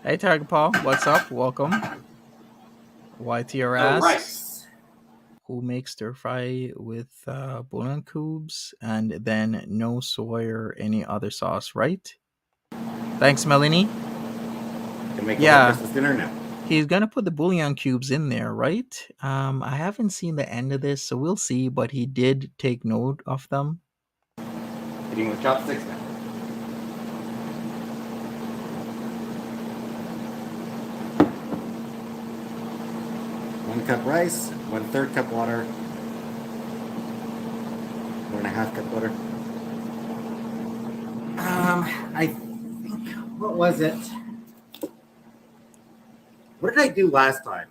[SPEAKER 2] Hey, Tiger Paw, what's up? Welcome. YTR asks,
[SPEAKER 3] rice.
[SPEAKER 2] who makes stir fry with bouillon cubes and then no soy or any other sauce, right? Thanks, Melanie.
[SPEAKER 3] Can make
[SPEAKER 2] Yeah.
[SPEAKER 3] Christmas dinner now.
[SPEAKER 2] He's gonna put the bouillon cubes in there, right? I haven't seen the end of this, so we'll see. But he did take note of them.
[SPEAKER 3] Eating with chopsticks now. One cup rice, 1/3 cup water, 1.5 cup butter. I think, what was it? What did I do last time?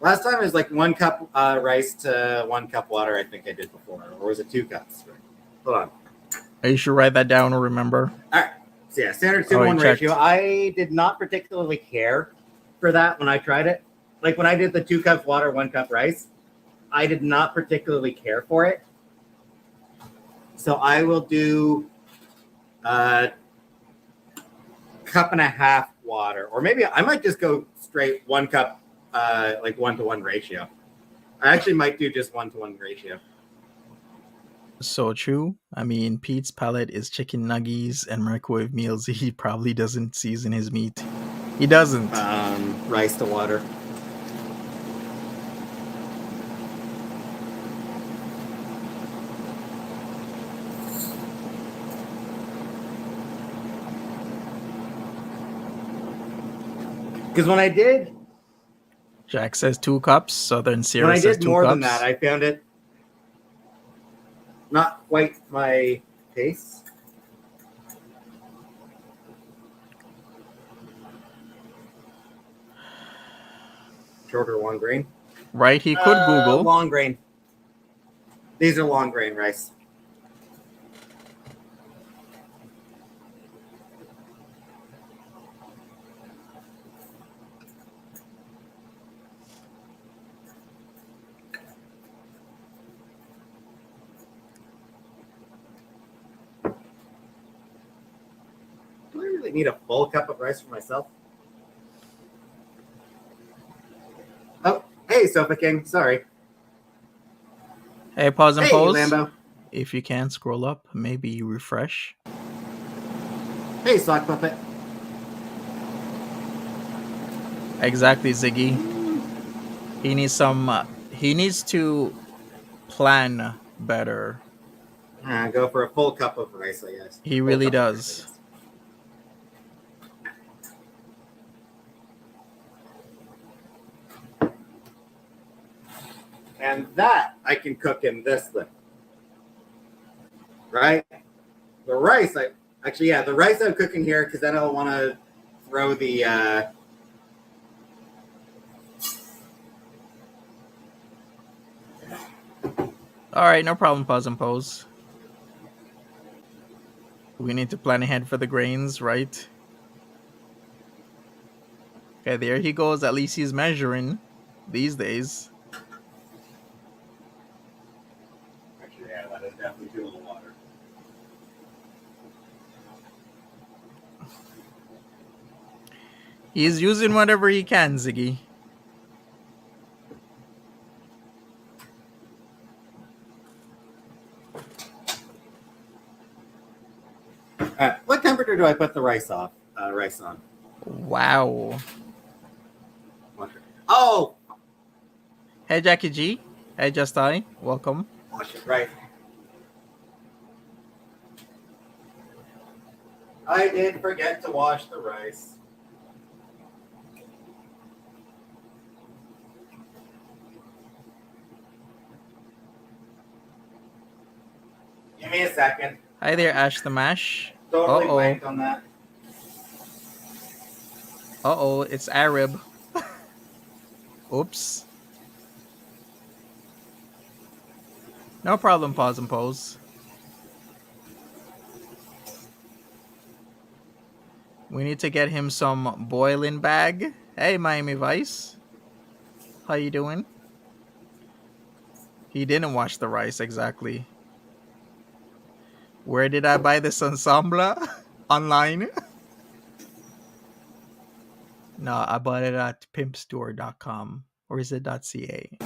[SPEAKER 3] Last time it was like 1 cup rice to 1 cup water, I think I did before. Or was it 2 cups? Hold on.
[SPEAKER 2] You should write that down or remember.
[SPEAKER 3] All right. So yeah, standard 2-1
[SPEAKER 2] checked.
[SPEAKER 3] ratio. I did not particularly care for that when I tried it. Like when I did the 2 cups water, 1 cup rice, I did not particularly care for it. So I will do 1.5 cups water, or maybe I might just go straight 1 cup, like 1-to-1 ratio. I actually might do just 1-to-1 ratio.
[SPEAKER 2] So true. I mean, Pete's palate is chicken nuggies and microwave meals. He probably doesn't season his meat. He doesn't.
[SPEAKER 3] Rice to water. Because when I did,
[SPEAKER 2] Jack says 2 cups. Southern Sierra
[SPEAKER 3] when I
[SPEAKER 2] says
[SPEAKER 3] did
[SPEAKER 2] 2
[SPEAKER 3] more
[SPEAKER 2] cups.
[SPEAKER 3] than that, I found it not quite my taste. short or long grain?
[SPEAKER 2] Right? He could Google.
[SPEAKER 3] Long grain. These are long grain rice. Do I really need a full cup of rice for myself? Oh, hey, Sofa King. Sorry.
[SPEAKER 2] Hey, pause and
[SPEAKER 3] Hey,
[SPEAKER 2] pause.
[SPEAKER 3] Lambo.
[SPEAKER 2] If you can scroll up, maybe refresh.
[SPEAKER 3] Hey, Sock Puppet.
[SPEAKER 2] Exactly, Ziggy. He needs some. He needs to plan better.
[SPEAKER 3] Go for a full cup of rice, I guess.
[SPEAKER 2] He
[SPEAKER 3] Full
[SPEAKER 2] really
[SPEAKER 3] cup of rice,
[SPEAKER 2] does.
[SPEAKER 3] I guess. And that I can cook in this thing. Right? The rice, the rice I'm cooking here because then I'll want to throw the
[SPEAKER 2] All right, no problem. Pause and pose. We need to plan ahead for the grains, right? Okay, there he goes. At least he's measuring these days.
[SPEAKER 3] Actually, yeah, that is definitely too little water.
[SPEAKER 2] He's using whatever he can, Ziggy.
[SPEAKER 3] What temperature do I put the rice on?
[SPEAKER 2] Wow.
[SPEAKER 3] Oh,
[SPEAKER 2] Hey, Jackie G. Hey, Just I. Welcome.
[SPEAKER 3] wash it right. I did forget to wash the rice. Give me a second.
[SPEAKER 2] Hi there, Ash the Mash.
[SPEAKER 3] Totally
[SPEAKER 2] Uh-oh.
[SPEAKER 3] blanked on that.
[SPEAKER 2] Uh-oh, it's Arab. Oops. No problem, pause and pose. We need to get him some boiling bag. Hey, Miami Vice. How you doing? He didn't wash the rice, exactly. Where did I buy this ensemble? Online? No, I bought it at pimpstore.com. Or is it .ca?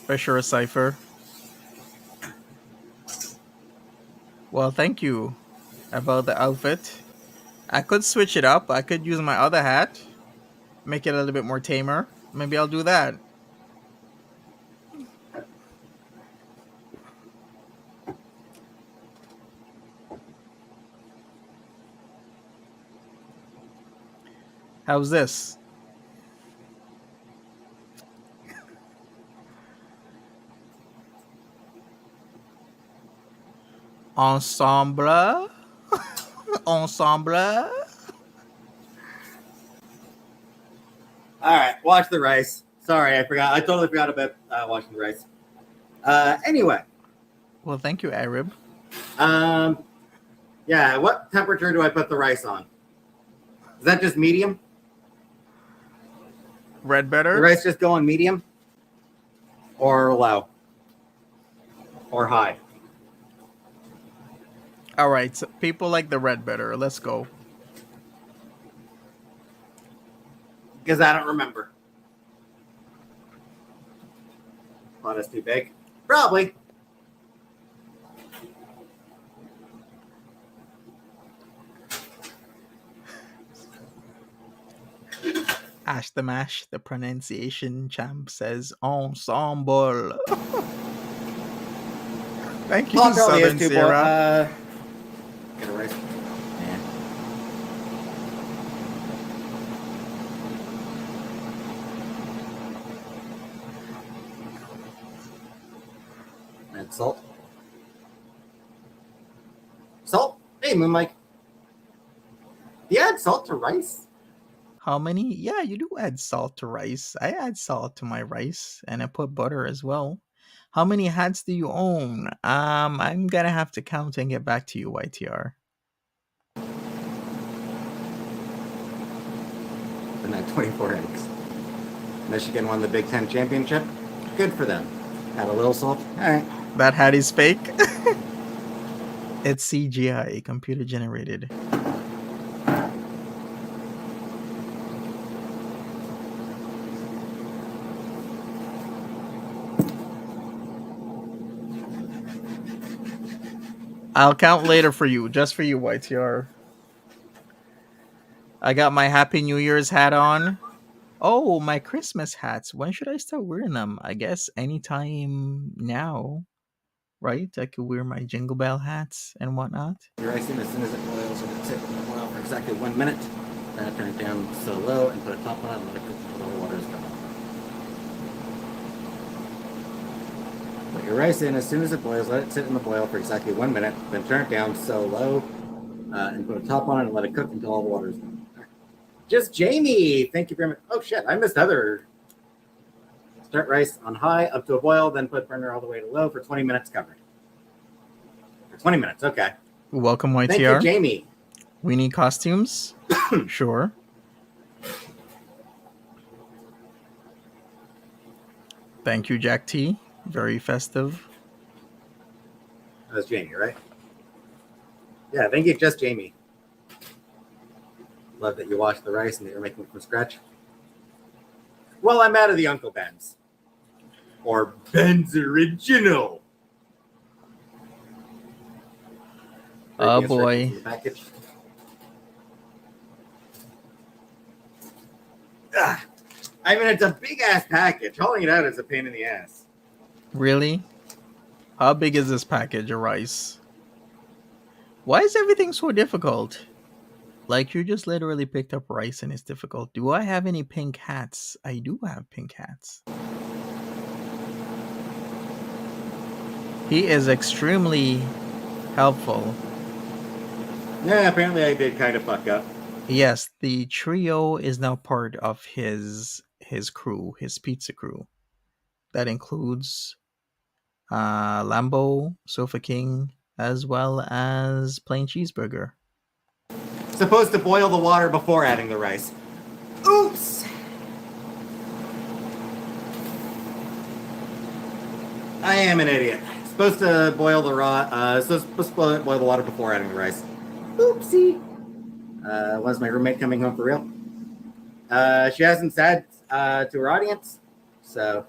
[SPEAKER 2] For sure, Cypher. Well, thank you about the outfit. I could switch it up. I could use my other hat. Make it a little bit more tamer. Maybe I'll do that. How's this? Ensemble. Ensemble.
[SPEAKER 3] All right, wash the rice. Sorry, I forgot. I totally forgot about washing the rice. Anyway.
[SPEAKER 2] Well, thank you, Arab.
[SPEAKER 3] Yeah, what temperature do I put the rice on? Is that just medium?
[SPEAKER 2] Red better?
[SPEAKER 3] The rice just going medium? Or low? Or high?
[SPEAKER 2] All right, so people like the red better. Let's go.
[SPEAKER 3] Because I don't remember. Pot is too big? Probably.
[SPEAKER 2] Ash the Mash, the pronunciation champ, says ensemble. Thank you,
[SPEAKER 3] Hot girl he is
[SPEAKER 2] Southern
[SPEAKER 3] too, boy.
[SPEAKER 2] Sarah.
[SPEAKER 3] Get a rice. Yeah. And salt. Salt? Hey, Moon Mike. Do you add salt to rice?
[SPEAKER 2] How many? Yeah, you do add salt to rice. I add salt to my rice, and I put butter as well. How many hats do you own? I'm gonna have to count and get back to you, YTR.
[SPEAKER 3] But not 24 eggs. Michigan won the Big Ten championship. Good for them. Add a little salt. All right.
[SPEAKER 2] That hat is fake. It's CGI, computer generated. I'll count later for you, just for you, YTR. I got my Happy New Year's hat on. Oh, my Christmas hats. When should I start wearing them? I guess anytime now, right? I could wear my Jingle Bell hats and whatnot.
[SPEAKER 3] Your rice in as soon as it boils, let it sit in the boil for exactly 1 minute. Then turn it down so low and put a top on it and let it cook until the water is gone. Put your rice in as soon as it boils, let it sit in the boil for exactly 1 minute. Then turn it down so low and put a top on it and let it cook until all the water is gone. Just Jamie, thank you very much. Oh shit, I missed other. Start rice on high up to a boil, then put burner all the way to low for 20 minutes covered. For 20 minutes, okay.
[SPEAKER 2] Welcome, YTR.
[SPEAKER 3] Thank you, Jamie.
[SPEAKER 2] We need costumes? Sure. Thank you, Jack T. Very festive.
[SPEAKER 3] That's Jamie, right? Yeah, thank you, just Jamie. Love that you washed the rice and that you're making it from scratch. Well, I'm out of the Uncle Ben's. Or Ben's Original.
[SPEAKER 2] Oh, boy.
[SPEAKER 3] Package. I mean, it's a big-ass package. Hauling it out is a pain in the ass.
[SPEAKER 2] Really? How big is this package of rice? Why is everything so difficult? Like, you just literally picked up rice and it's difficult. Do I have any pink hats? I do have pink hats. He is extremely helpful.
[SPEAKER 3] Yeah, apparently I did kind of fuck up.
[SPEAKER 2] Yes, the trio is now part of his crew, his pizza crew. That includes Lambo, Sofa King, as well as Plain Cheeseburger.
[SPEAKER 3] Supposed to boil the water before adding the rice. Oops! I am an idiot. Supposed to boil the supposed to boil the water before adding the rice. Oopsie. Was my roommate coming home for real? She hasn't said to her audience, so.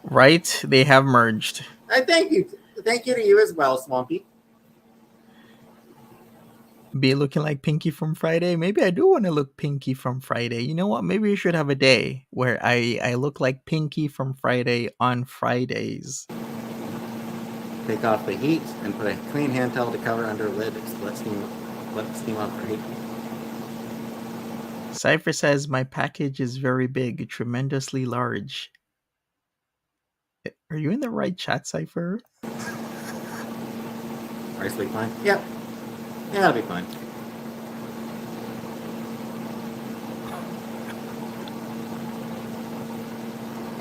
[SPEAKER 2] Right, they have merged.
[SPEAKER 3] Thank you to you as well, Swampy.
[SPEAKER 2] Be looking like Pinky from Friday. Maybe I do want to look Pinky from Friday. You know what? Maybe we should have a day where I look like Pinky from Friday on Fridays.
[SPEAKER 3] Take off the heat and put a clean hand towel to cover under lid. Let steam off for heat.
[SPEAKER 2] Cypher says my package is very big, tremendously large. Are you in the right chat, Cypher?
[SPEAKER 3] Rice will be fine. Yep. Yeah, that'll be fine.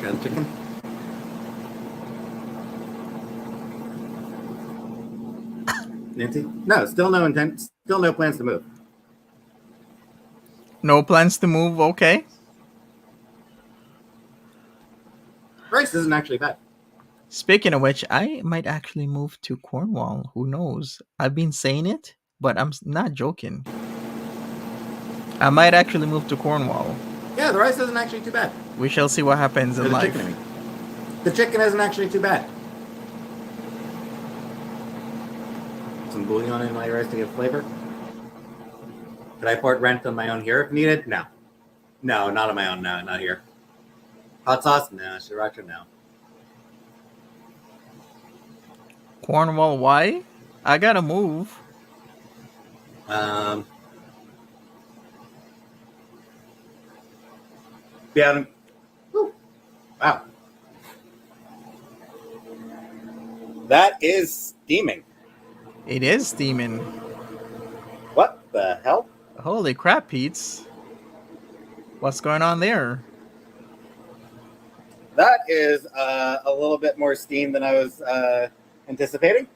[SPEAKER 3] Got the chicken? Nancy? No, still no intent. Still no plans to move.
[SPEAKER 2] No plans to move, okay.
[SPEAKER 3] Rice isn't actually bad.
[SPEAKER 2] Speaking of which, I might actually move to Cornwall. Who knows? I've been saying it, but I'm not joking. I might actually move to Cornwall.
[SPEAKER 3] Yeah, the rice isn't actually too bad.
[SPEAKER 2] We shall see what happens in life.
[SPEAKER 3] Chicken, the chicken isn't actually too bad. Some bouillon in my rice to give flavor. Could I port rent on my own here if needed? No. No, not on my own. No, not here. Hot sauce? No. Sriracha? No.
[SPEAKER 2] Cornwall, why? I gotta move.
[SPEAKER 3] Yeah. Whew. Wow. That is steaming.
[SPEAKER 2] It is steaming.
[SPEAKER 3] What the hell?
[SPEAKER 2] Holy crap, Peetz. What's going on there?
[SPEAKER 3] That is a little bit more steam than I was anticipating.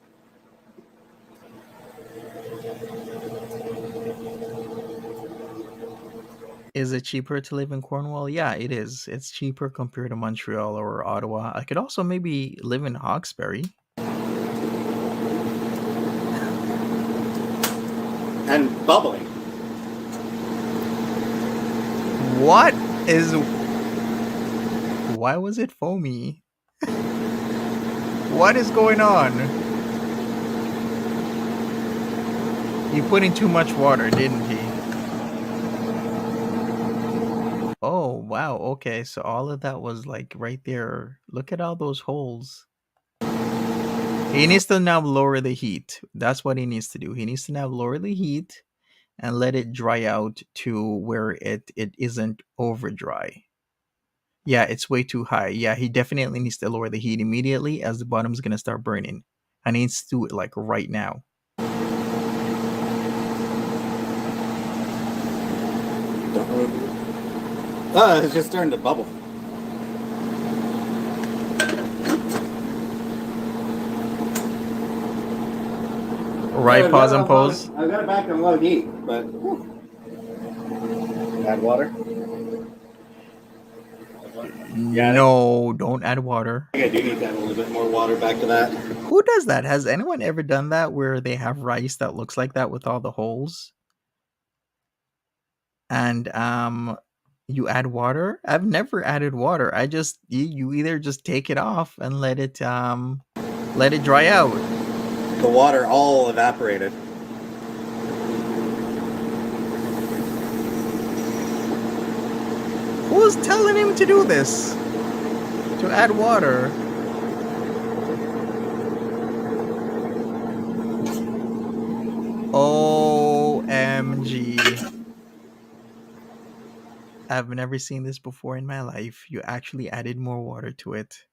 [SPEAKER 2] Is it cheaper to live in Cornwall? Yeah, it is. It's cheaper compared to Montreal or Ottawa. I could also maybe live in Hawkesbury.
[SPEAKER 3] And bubbling.
[SPEAKER 2] What is... Why was it foamy? What is going on? He put in too much water, didn't he? Oh, wow. Okay, so all of that was like right there. Look at all those holes. He needs to now lower the heat. That's what he needs to do. He needs to now lower the heat and let it dry out to where it isn't over dry. Yeah, it's way too high. Yeah, he definitely needs to lower the heat immediately as the bottom's going to start burning. And he needs to do it like right now.
[SPEAKER 3] Oh, it's just starting to bubble.
[SPEAKER 2] Right, pause and pose.
[SPEAKER 3] I've got it back on low heat, but add water. Yeah,
[SPEAKER 2] No, don't add water.
[SPEAKER 3] I think I do need to add a little bit more water back to that.
[SPEAKER 2] Who does that? Has anyone ever done that where they have rice that looks like that with all the holes? And you add water? I've never added water. I just you either just take it off and let it dry out.
[SPEAKER 3] The water all evaporated.
[SPEAKER 2] Who's telling him to do this? To add water? OMG. I've never seen this before in my life. You actually added more water to it.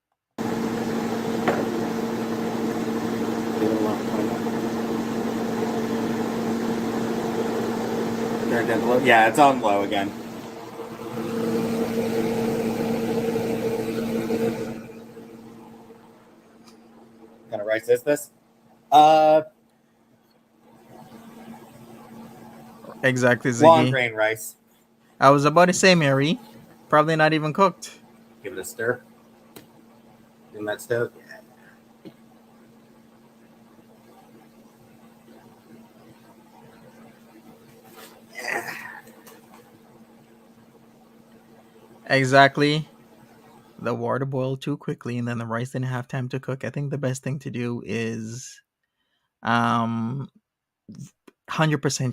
[SPEAKER 3] Yeah, it's on low again. What kind of rice is this?
[SPEAKER 2] Exactly, Ziggy.
[SPEAKER 3] Long grain rice.
[SPEAKER 2] I was about to say, Mary. Probably not even cooked.
[SPEAKER 3] Give it a stir. In that stove. Yeah.
[SPEAKER 2] Exactly. The water boiled too quickly and then the rice didn't have time to cook. I think the best thing to do is 100%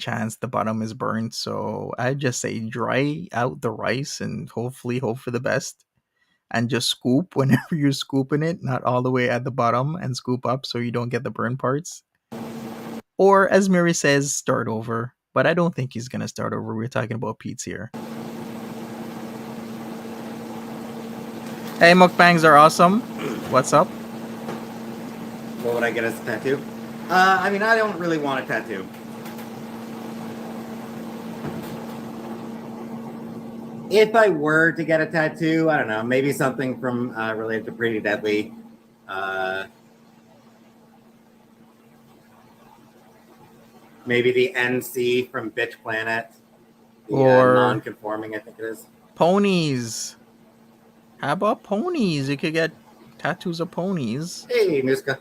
[SPEAKER 2] chance the bottom is burnt. So I just say dry out the rice and hopefully hope for the best. And just scoop whenever you're scooping it, not all the way at the bottom, and scoop up so you don't get the burn parts. Or as Mary says, start over. But I don't think he's gonna start over. We're talking about Peetz here. Hey, mukbangs are awesome. What's up?
[SPEAKER 3] What would I get as a tattoo? I mean, I don't really want a tattoo. If I were to get a tattoo, I don't know, maybe something from related to Pretty Deadly. Maybe the NC from Bitch Planet. The,
[SPEAKER 2] Or
[SPEAKER 3] non-conforming, I think it is.
[SPEAKER 2] Ponies. How about ponies? You could get tattoos of ponies.
[SPEAKER 3] Hey, Muska.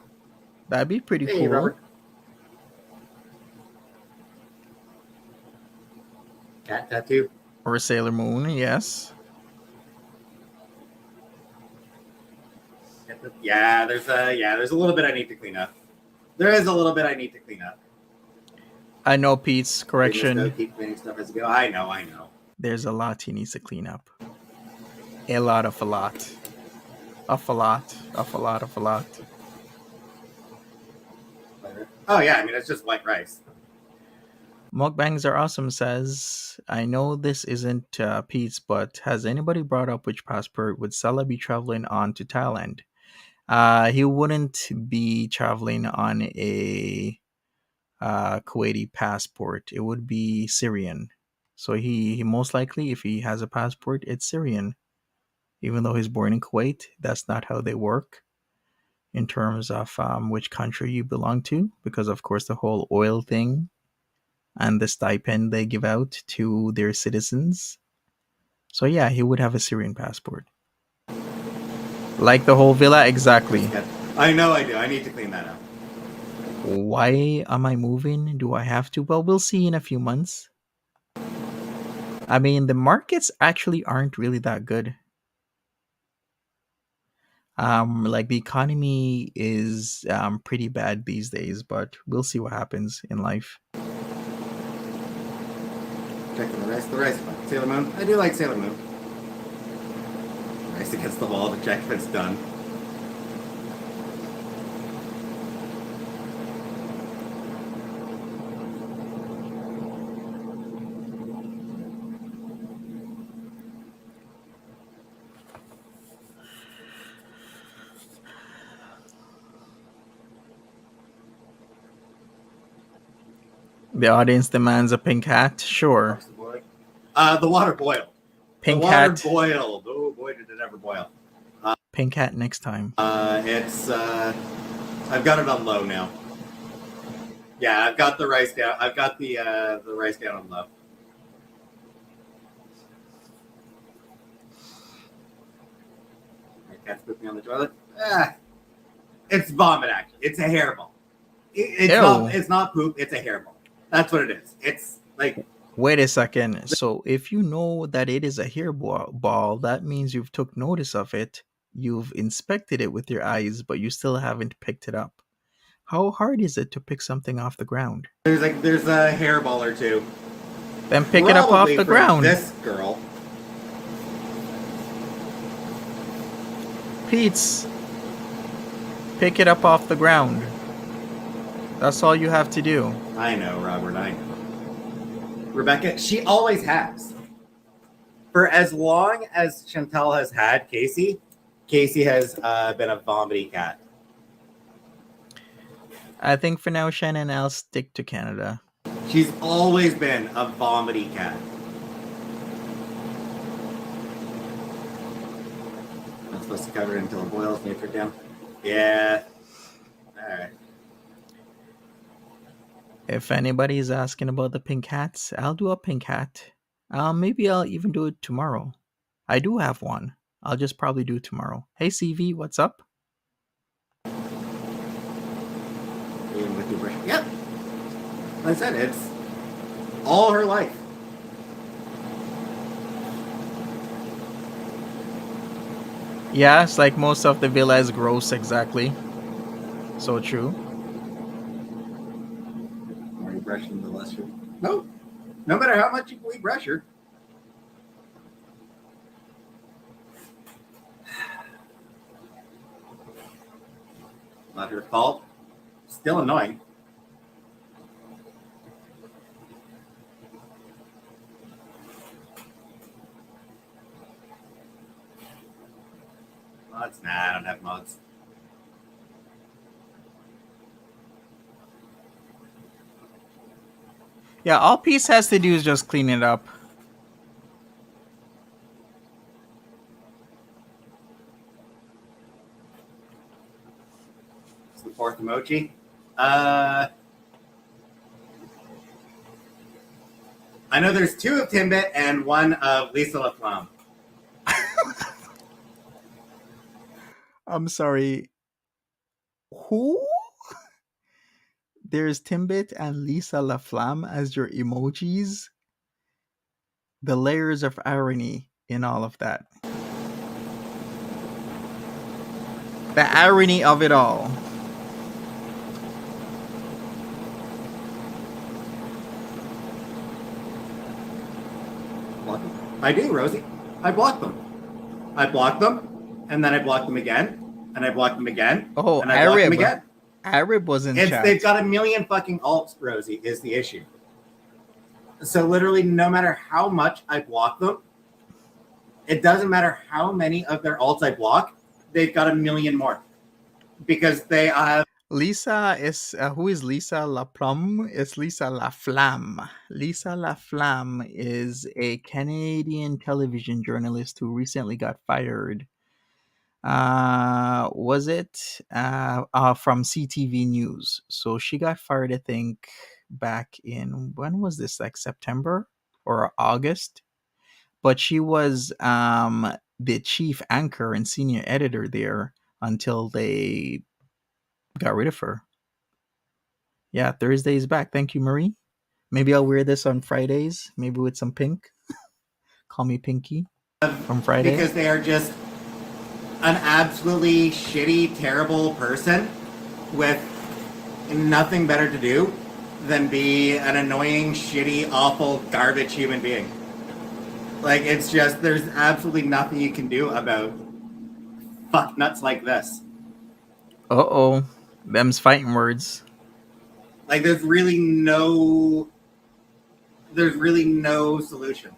[SPEAKER 2] That'd be pretty
[SPEAKER 3] Hey,
[SPEAKER 2] cool.
[SPEAKER 3] Robert. Cat tattoo.
[SPEAKER 2] Or Sailor Moon, yes.
[SPEAKER 3] Yeah, there's a little bit I need to clean up. There is a little bit I need to clean up.
[SPEAKER 2] I know, Pete's correction.
[SPEAKER 3] Keep cleaning stuff as you go. I know.
[SPEAKER 2] There's a lot he needs to clean up. A lot.
[SPEAKER 3] Oh yeah, I mean it's just white rice.
[SPEAKER 2] Mukbangs are awesome says, I know this isn't Pete's, but has anybody brought up which passport would Salah be traveling on to Thailand? He wouldn't be traveling on a Kuwaiti passport. It would be Syrian. So he most likely, if he has a passport, it's Syrian. Even though he's born in Kuwait, that's not how they work in terms of which country you belong to, because of course the whole oil thing and the stipend they give out to their citizens. So yeah, he would have a Syrian passport. Like the whole villa, exactly.
[SPEAKER 3] I know I do. I need to clean that up.
[SPEAKER 2] Why am I moving? Do I have to? Well, we'll see in a few months. I mean, the markets actually aren't really that good. Like the economy is pretty bad these days, but we'll see what happens in life.
[SPEAKER 3] Checking the rice. Sailor Moon. I do like Sailor Moon. Rice against the wall to check if it's done.
[SPEAKER 2] The audience demands a pink hat. Sure.
[SPEAKER 3] The water boiled.
[SPEAKER 2] Pink
[SPEAKER 3] the
[SPEAKER 2] hat.
[SPEAKER 3] water boiled. Oh boy, did it ever boil.
[SPEAKER 2] Pink hat next time.
[SPEAKER 3] It's I've got it on low now. Yeah, I've got the rice down. I've got the rice down on low. My cat's pooping on the toilet. It's vomit. Actually, it's a hairball. It's not poop. It's a hairball. That's what it is. It's like.
[SPEAKER 2] Wait a second. So if you know that it is a hairball, that means you've took notice of it. You've inspected it with your eyes, but you still haven't picked it up. How hard is it to pick something off the ground?
[SPEAKER 3] There's a hairball or two.
[SPEAKER 2] Then pick it up off the ground.
[SPEAKER 3] This girl.
[SPEAKER 2] Peetz, pick it up off the ground. That's all you have to do.
[SPEAKER 3] I know, Robert. I know. Rebecca, she always has. For as long as Chantel has had Casey has been a vomity cat.
[SPEAKER 2] I think for now, Shannon, I'll stick to Canada.
[SPEAKER 3] She's always been a vomity cat. I'm supposed to cover it until it boils, make her down. Yeah. All right.
[SPEAKER 2] If anybody is asking about the pink hats, I'll do a pink hat. Maybe I'll even do it tomorrow. I do have one. I'll just probably do it tomorrow. Hey CV, what's up?
[SPEAKER 3] Yep. Like I said, it's all her life.
[SPEAKER 2] Yeah, it's like most of the villa is gross, exactly. So true.
[SPEAKER 3] Brushing the lesser. No. No matter how much we brush her. Not her fault. Still annoying. Mods? Nah, I don't have mods.
[SPEAKER 2] Yeah, all Peetz has to do is just clean it up.
[SPEAKER 3] It's the fourth emoji. I know there's two of Timbit and one of Lisa LaFlamme.
[SPEAKER 2] I'm sorry. Who? There's Timbit and Lisa LaFlamme as your emojis. The layers of irony in all of that. The irony of it all.
[SPEAKER 3] I do, Rosie. I blocked them. I blocked them, and then I blocked them again, and I blocked them again,
[SPEAKER 2] Oh,
[SPEAKER 3] and I blocked them
[SPEAKER 2] Arab.
[SPEAKER 3] again.
[SPEAKER 2] Arab was in chat.
[SPEAKER 3] They've got a million fucking alts, Rosie, is the issue. So literally, no matter how much I block them, it doesn't matter how many of their alts I block, they've got a million more. Because they have...
[SPEAKER 2] Lisa is who is Lisa La Plum? It's Lisa La Flamme. Lisa La Flamme is a Canadian television journalist who recently got fired. Was it from CTV News? So she got fired, I think, back in, when was this? Like September or August? But she was the chief anchor and senior editor there until they got rid of her. Yeah, Thursday is back. Thank you, Marie. Maybe I'll wear this on Fridays, maybe with some pink. Call me Pinky from Friday.
[SPEAKER 3] Because they are just an absolutely shitty, terrible person with nothing better to do than be an annoying, shitty, awful, garbage human being. Like, it's just, there's absolutely nothing you can do about fuck nuts like this.
[SPEAKER 2] Uh-oh. Them's fighting words.
[SPEAKER 3] Like, there's really no solution.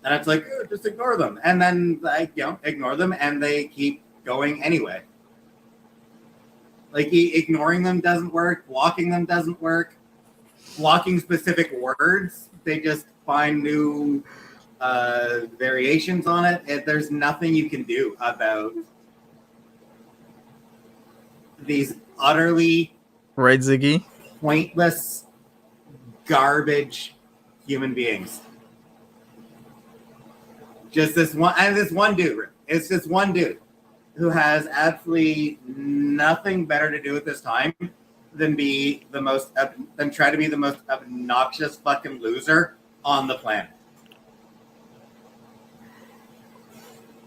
[SPEAKER 3] And it's like, oh, just ignore them. And then, like, ignore them, and they keep going anyway. Like, ignoring them doesn't work. Blocking them doesn't work. Blocking specific words, they just find new variations on it. There's nothing you can do about these utterly
[SPEAKER 2] right, Ziggy?
[SPEAKER 3] Pointless, garbage human beings. Just this one dude. It's just one dude who has absolutely nothing better to do at this time than try to be the most obnoxious fucking loser on the planet.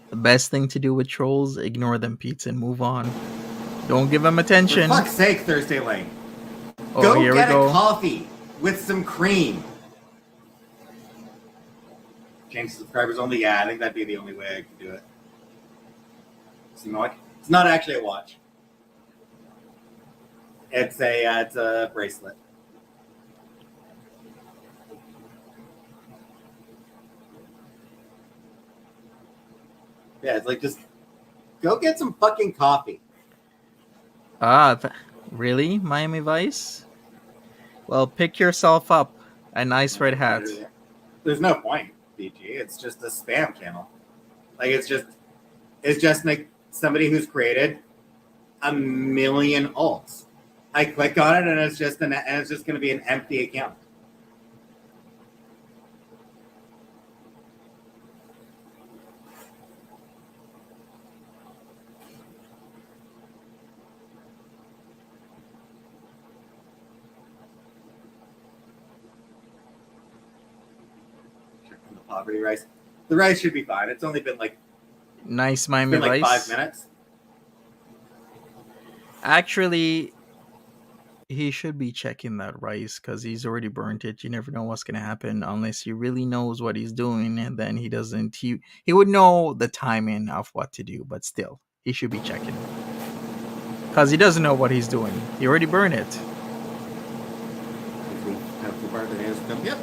[SPEAKER 2] The best thing to do with trolls, ignore them, Peetz, and move on. Don't give them attention.
[SPEAKER 3] For fuck's sake, Thursday Lane.
[SPEAKER 2] Oh,
[SPEAKER 3] Go
[SPEAKER 2] here
[SPEAKER 3] get
[SPEAKER 2] we go.
[SPEAKER 3] a coffee with some cream. Change subscribers only? Yeah, I think that'd be the only way I could do it. See, it's not actually a watch. It's a bracelet. Yeah, it's like, just go get some fucking coffee.
[SPEAKER 2] Really? Miami Vice? Well, pick yourself up a nice red hat.
[SPEAKER 3] There's no point, BG. It's just a spam channel. Like, it's just like somebody who's created a million alts. I click on it, and it's just going to be an empty account. Checking the poverty rice. The rice should be fine. It's only been like
[SPEAKER 2] nice Miami Vice.
[SPEAKER 3] 5 minutes.
[SPEAKER 2] Actually, he should be checking that rice because he's already burnt it. You never know what's going to happen unless he really knows what he's doing, and then he doesn't. He would know the timing of what to do, but still, he should be checking because he doesn't know what he's doing. He already burned it.
[SPEAKER 3] Yep.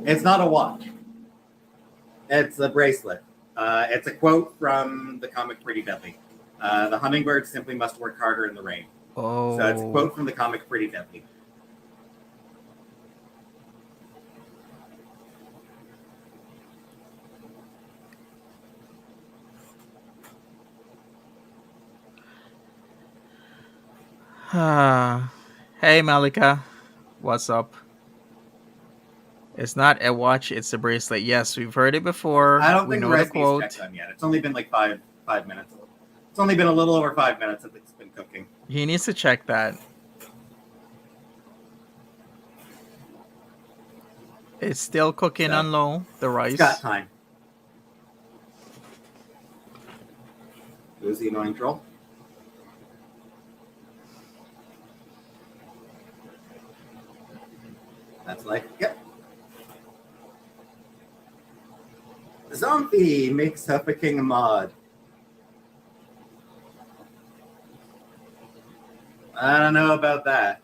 [SPEAKER 3] It's not a watch. It's a bracelet. It's a quote from the comic Pretty Deadly. The hummingbird simply must work harder in the rain.
[SPEAKER 2] Oh.
[SPEAKER 3] So it's a quote from the comic Pretty Deadly.
[SPEAKER 2] Hey, Malika. What's up? It's not a watch, it's a bracelet. Yes, we've heard it before.
[SPEAKER 3] I don't
[SPEAKER 2] we
[SPEAKER 3] think
[SPEAKER 2] know
[SPEAKER 3] the
[SPEAKER 2] the
[SPEAKER 3] recipe's
[SPEAKER 2] quote.
[SPEAKER 3] checked on yet. It's only been like five minutes. It's only been a little over 5 minutes that it's been cooking.
[SPEAKER 2] He needs to check that. It's still cooking on low, the rice.
[SPEAKER 3] It's got time. Who's the annoying troll? That's like, yep. Zombie makes Suffocating a mod. I don't know about that.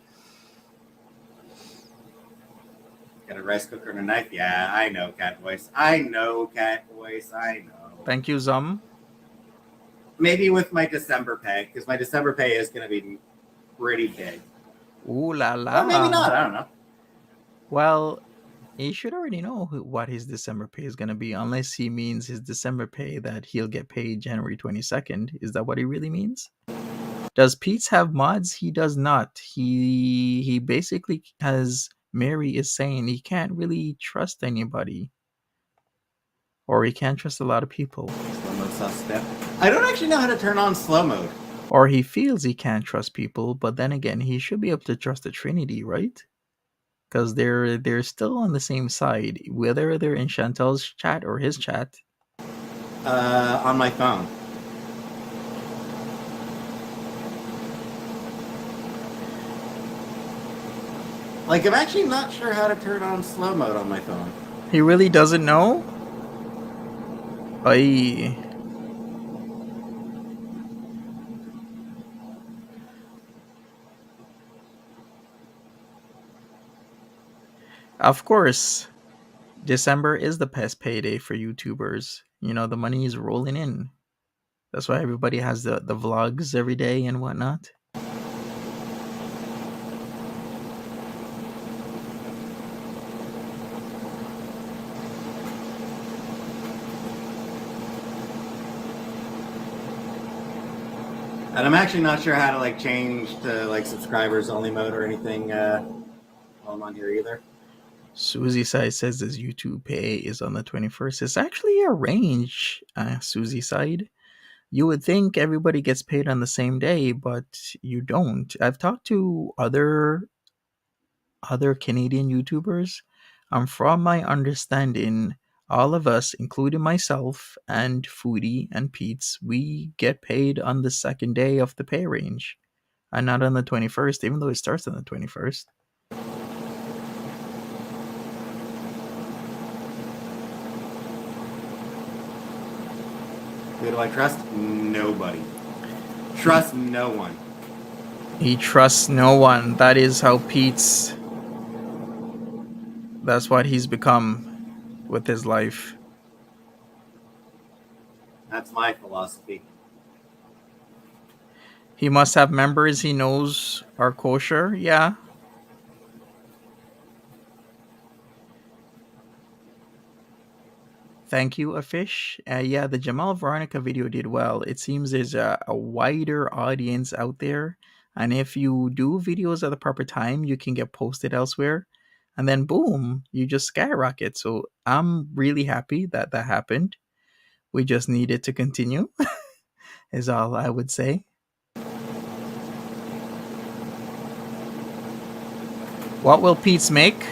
[SPEAKER 3] Got a rice cooker and a knife? Yeah, I know, cat voice. I know, cat voice. I know.
[SPEAKER 2] Thank you, Zum.
[SPEAKER 3] Maybe with my December pay, because my December pay is going to be pretty big.
[SPEAKER 2] Ooh la la.
[SPEAKER 3] Or maybe not. I don't know.
[SPEAKER 2] Well, he should already know what his December pay is going to be, unless he means his December pay that he'll get paid January 22nd. Is that what he really means? Does Peetz have mods? He does not. He basically, as Mary is saying, he can't really trust anybody. Or he can't trust a lot of people.
[SPEAKER 3] Slow mode suspect. I don't actually know how to turn on slow mode.
[SPEAKER 2] Or he feels he can't trust people, but then again, he should be able to trust the Trinity, right? Because they're still on the same side, whether they're in Chantel's chat or his chat.
[SPEAKER 3] On my phone. Like, I'm actually not sure how to turn on slow mode on my phone.
[SPEAKER 2] He really doesn't know? Aye. Of course, December is the best payday for YouTubers. You know, the money is rolling in. That's why everybody has the vlogs every day and whatnot.
[SPEAKER 3] And I'm actually not sure how to like change to like subscribers only mode or anything while I'm on here either.
[SPEAKER 2] Susie Side says his YouTube pay is on the 21st. It's actually a range, Susie Side. You would think everybody gets paid on the same day, but you don't. I've talked to other Canadian YouTubers. From my understanding, all of us, including myself and Foodie and Peetz, we get paid on the second day of the pay range, and not on the 21st, even though it starts on the 21st.
[SPEAKER 3] Who do I trust? Nobody. Trust no one.
[SPEAKER 2] He trusts no one. That is how Peetz. That's what he's become with his life.
[SPEAKER 3] That's my philosophy.
[SPEAKER 2] He must have members he knows are kosher. Yeah. Thank you, Afish. Yeah, the Jamal Veronica video did well. It seems there's a wider audience out there. And if you do videos at the proper time, you can get posted elsewhere. And then boom, you just skyrocket. So I'm really happy that that happened. We just need it to continue, is all I would say. What will Peetz make?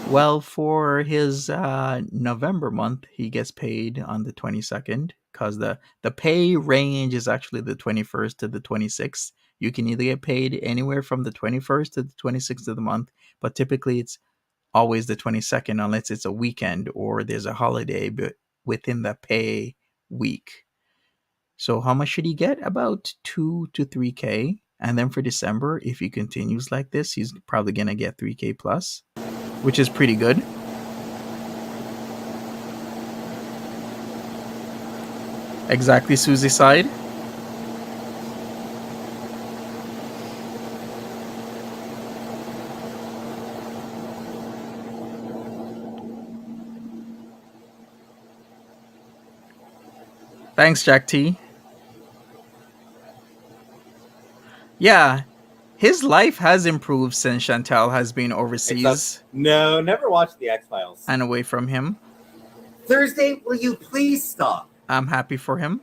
[SPEAKER 2] Well, for his November month, he gets paid on the 22nd because the pay range is actually the 21st to the 26th. You can either get paid anywhere from the 21st to the 26th of the month, but typically it's always the 22nd unless it's a weekend or there's a holiday but within the pay week. So how much should he get? About 2 to 3K. And then for December, if he continues like this, he's probably going to get 3K plus, which is pretty good. Exactly, Susie side. Thanks, Jack T. Yeah, his life has improved since Chantel has been overseas.
[SPEAKER 3] No, never watched the X-Files.
[SPEAKER 2] And away from him.
[SPEAKER 3] Thursday, will you please stop?
[SPEAKER 2] I'm happy for him.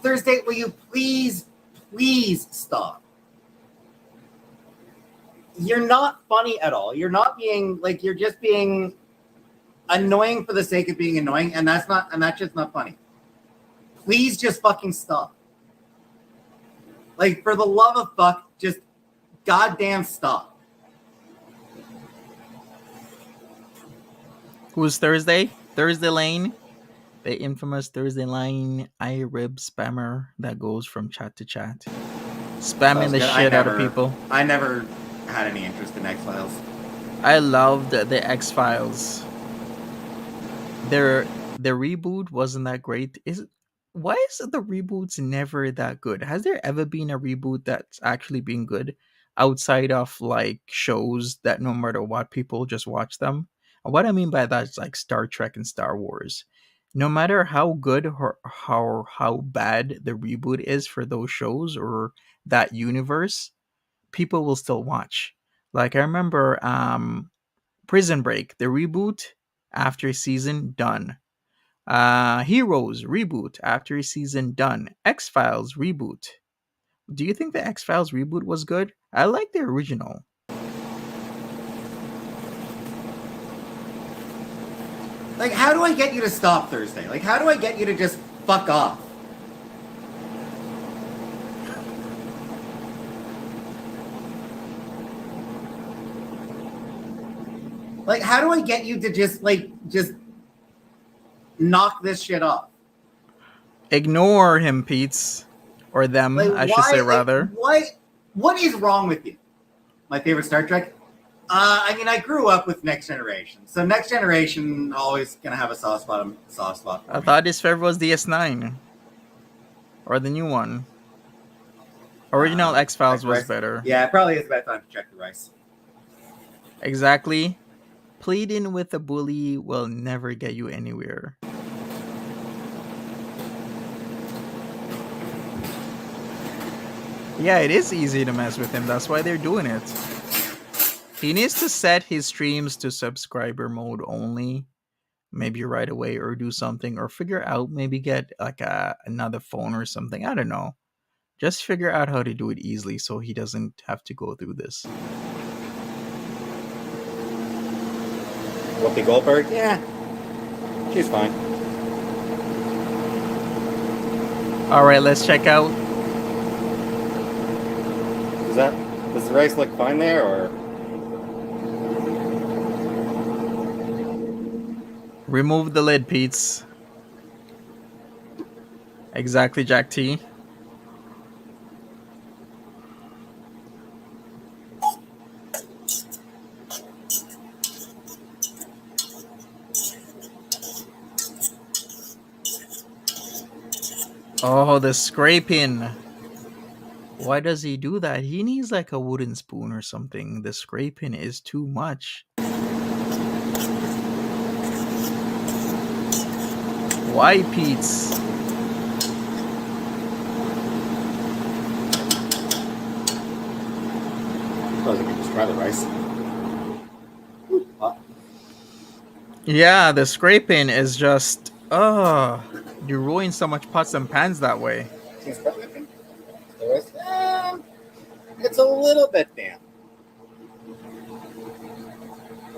[SPEAKER 3] Thursday, will you please stop? You're not funny at all. You're not being like, you're just being annoying for the sake of being annoying, and that's just not funny. Please just fucking stop. Like, for the love of fuck, just goddamn stop.
[SPEAKER 2] Who's Thursday? Thursday Lane. The infamous Thursday Lane iRib spammer that goes from chat to chat. Spamming the shit out of people.
[SPEAKER 3] I never had any interest in X-Files.
[SPEAKER 2] I loved the X-Files. The reboot wasn't that great. Why is the reboots never that good? Has there ever been a reboot that's actually been good outside of like shows that no matter what people just watch them? And what I mean by that is like Star Trek and Star Wars. No matter how good or how bad the reboot is for those shows or that universe, people will still watch. Like I remember Prison Break, the reboot after season done. Heroes reboot after season done. X Files reboot. Do you think the X Files reboot was good? I like the original.
[SPEAKER 3] Like, how do I get you to stop Thursday? Like, how do I get you to just fuck off? Like, how do I get you to just knock this shit off?
[SPEAKER 2] Ignore him, Peetz. Or them,
[SPEAKER 3] Like,
[SPEAKER 2] I should say rather.
[SPEAKER 3] What is wrong with you? My favorite Star Trek? I mean, I grew up with Next Generation. So Next Generation always gonna have a soft spot.
[SPEAKER 2] I thought his favorite was DS9. Or the new one. Original X Files was better.
[SPEAKER 3] Yeah, it probably is about time to check the rice.
[SPEAKER 2] Exactly. Pleading with a bully will never get you anywhere. Yeah, it is easy to mess with him. That's why they're doing it. He needs to set his streams to subscriber mode only. Maybe right away or do something or figure out maybe get like another phone or something. I don't know. Just figure out how to do it easily so he doesn't have to go through this.
[SPEAKER 3] Whoopi Goldberg? Yeah. She's fine.
[SPEAKER 2] Alright, let's check out.
[SPEAKER 3] Does the rice look fine there or?
[SPEAKER 2] Remove the lid, Peetz. Exactly, Jack T. Oh, the scraping. Why does he do that? He needs like a wooden spoon or something. The scraping is too much. Why, Peetz?
[SPEAKER 3] I can just try the rice.
[SPEAKER 2] Yeah, the scraping is just... you ruin so much pots and pans that way.
[SPEAKER 3] It's a little bit damp.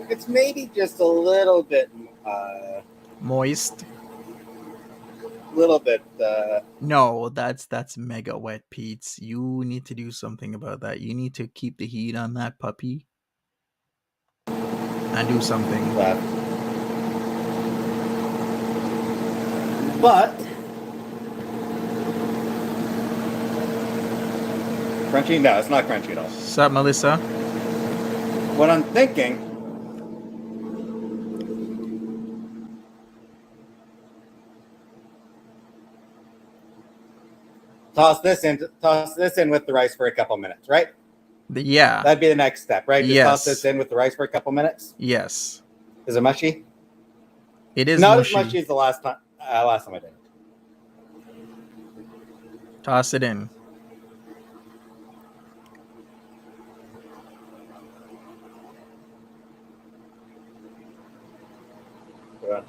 [SPEAKER 3] It's maybe just a little bit
[SPEAKER 2] Moist.
[SPEAKER 3] Little bit
[SPEAKER 2] No, that's mega wet, Peetz. You need to do something about that. You need to keep the heat on that puppy and do something.
[SPEAKER 3] left. But crunchy? No, it's not crunchy at all.
[SPEAKER 2] What's up, Melissa?
[SPEAKER 3] What I'm thinking, toss this in with the rice for a couple minutes, right?
[SPEAKER 2] Yeah.
[SPEAKER 3] That'd be the next step, right? Just
[SPEAKER 2] Yes.
[SPEAKER 3] toss this in with the rice for a couple minutes.
[SPEAKER 2] Yes.
[SPEAKER 3] Is it mushy?
[SPEAKER 2] It is
[SPEAKER 3] Not
[SPEAKER 2] mushy.
[SPEAKER 3] as mushy as the last time I did it.
[SPEAKER 2] Toss it in.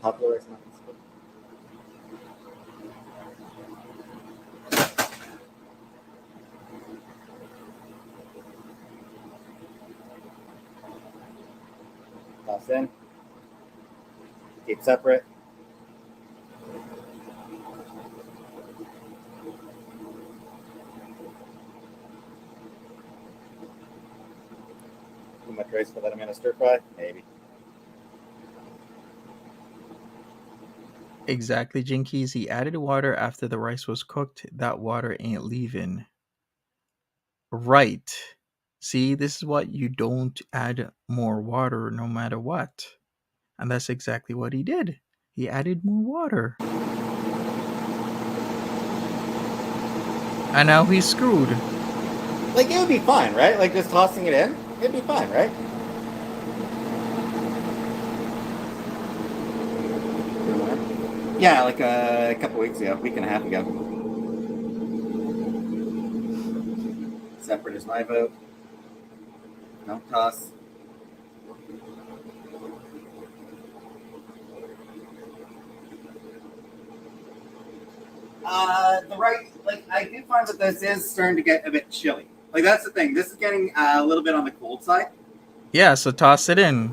[SPEAKER 3] Hot rice, not toss in. Keep separate. Too much rice for that amount of stir fry? Maybe.
[SPEAKER 2] Exactly, Jinkies. He added water after the rice was cooked. That water ain't leaving. Right. See, this is what you don't add more water no matter what. And that's exactly what he did. He added more water. And now he's screwed.
[SPEAKER 3] Like, it would be fine, right? Like, just tossing it in? It'd be fine, right? Yeah, like a couple weeks ago, a week and a half ago. Separate is my vote. Don't toss. The right, like, I do find that this is starting to get a bit chilly. Like, that's the thing. This is getting a little bit on the cold side.
[SPEAKER 2] Yeah, so toss it in.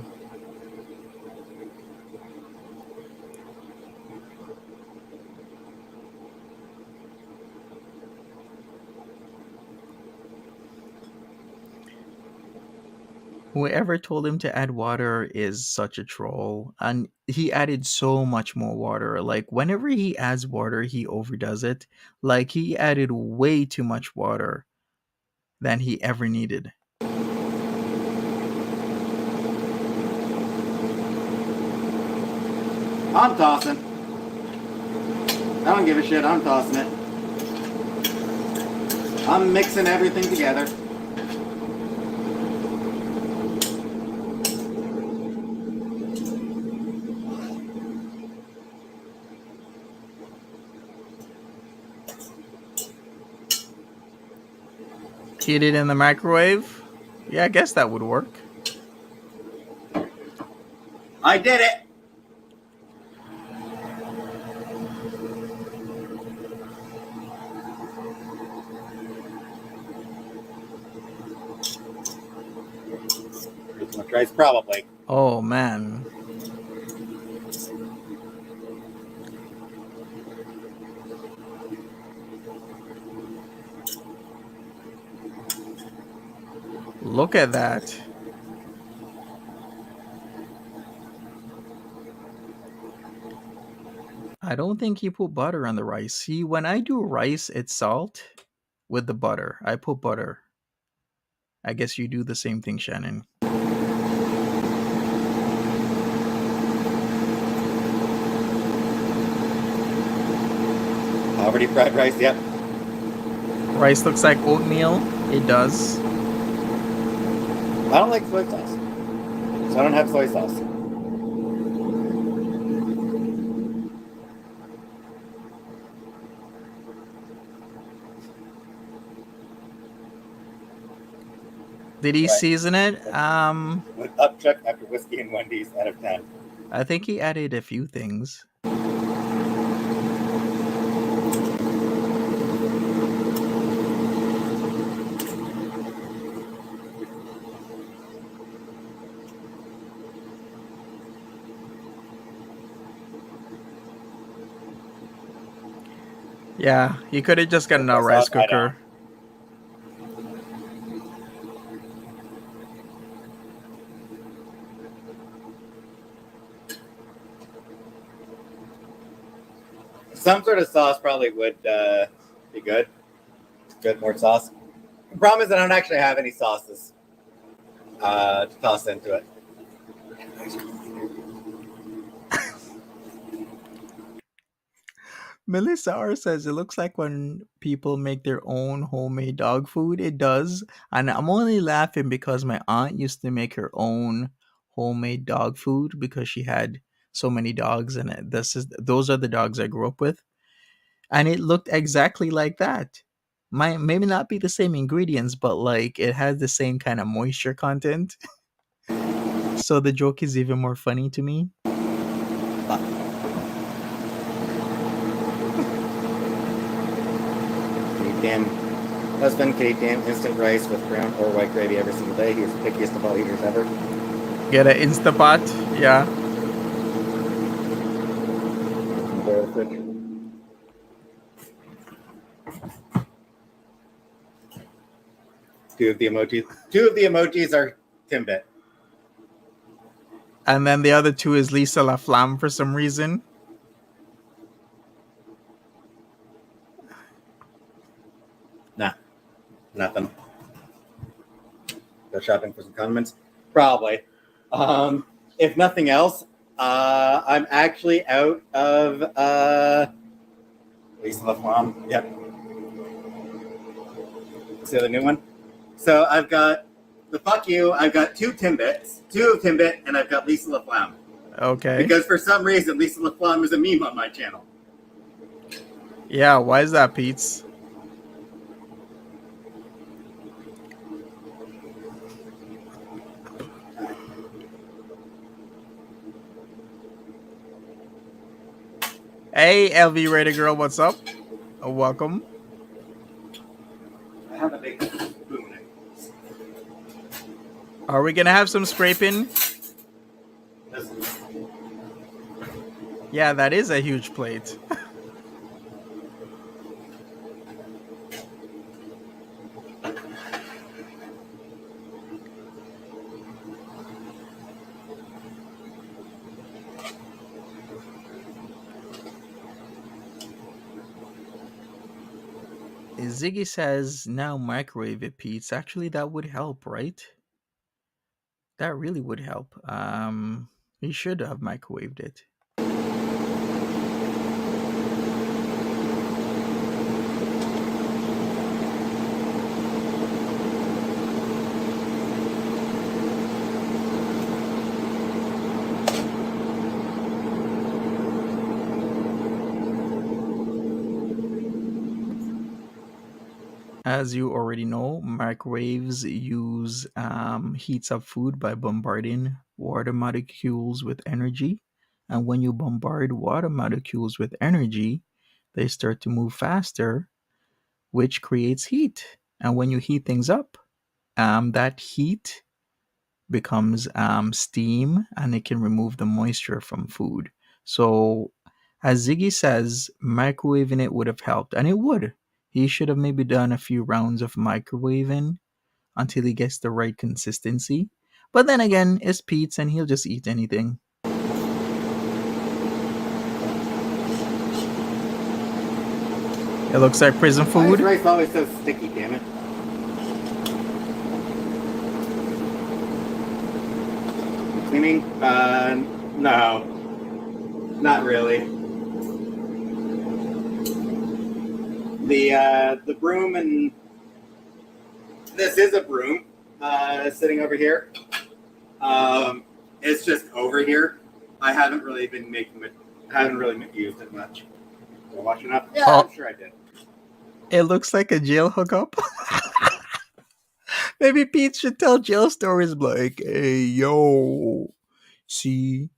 [SPEAKER 2] Whoever told him to add water is such a troll. And he added so much more water. Like, whenever he adds water, he overdoes it. Like, he added way too much water than he ever needed.
[SPEAKER 3] I'm tossing. I don't give a shit. I'm tossing it. I'm mixing everything together.
[SPEAKER 2] Heat it in the microwave? Yeah, I guess that would work.
[SPEAKER 3] I did it. Rice, probably.
[SPEAKER 2] Oh, man. Look at that. I don't think he put butter on the rice. See, when I do rice, it's salt with the butter. I put butter. I guess you do the same thing, Shannon.
[SPEAKER 3] Already fried rice, yep.
[SPEAKER 2] Rice looks like oatmeal. It does.
[SPEAKER 3] I don't like soy sauce, so I don't have soy sauce.
[SPEAKER 2] Did he season it?
[SPEAKER 3] With upchuck after whiskey and Wendy's out of 10.
[SPEAKER 2] I think he added a few things. Yeah, you could have just gotten a rice cooker.
[SPEAKER 3] Some sort of sauce probably would be good. Good, more sauce. The problem is I don't actually have any sauces to toss into it.
[SPEAKER 2] Melissa R says it looks like when people make their own homemade dog food. It does. And I'm only laughing because my aunt used to make her own homemade dog food because she had so many dogs, and those are the dogs I grew up with. And it looked exactly like that. Maybe not be the same ingredients, but like it has the same kind of moisture content. So the joke is even more funny to me.
[SPEAKER 3] Damn husband can eat damn instant rice with brown or white gravy every single day. He's the pickiest of all eaters ever.
[SPEAKER 2] Get an Instapot, yeah.
[SPEAKER 3] Two of the emojis are Timbit.
[SPEAKER 2] And then the other two is Lisa La Flamme for some reason.
[SPEAKER 3] Nothing. Go shopping for some condiments? Probably. If nothing else, I'm actually out of Lisa LaFlamme. Yep. See the new one? So I've got the fuck you, I've got two of Timbit, and I've got Lisa LaFlamme.
[SPEAKER 2] Okay.
[SPEAKER 3] Because for some reason, Lisa LaFlamme is a meme on my channel.
[SPEAKER 2] Yeah, why is that, Peetz? Hey, LV Raider Girl, what's up? Welcome.
[SPEAKER 3] I have a big spoon.
[SPEAKER 2] Are we gonna have some scraping? Yeah, that is a huge plate. Ziggy says now microwave it, Peetz. Actually, that would help, right? That really would help. He should have microwaved it. As you already know, microwaves use heats up food by bombarding water molecules with energy. And when you bombard water molecules with energy, they start to move faster, which creates heat. And when you heat things up, that heat becomes steam and it can remove the moisture from food. So, as Ziggy says, microwaving it would have helped, and it would. He should have maybe done a few rounds of microwaving until he gets the right consistency. But then again, it's Peetz and he'll just eat anything. It looks like prison
[SPEAKER 3] Why is
[SPEAKER 2] food.
[SPEAKER 3] rice always so sticky, damn it? Cleaning? No. Not really. The broom, and this is a broom sitting over here. It's just over here. I haven't really been used it much. Am I watching up? Yeah, I'm sure I did.
[SPEAKER 2] It looks like a jail hookup. Maybe Pete should tell jail stories like, hey, yo, see,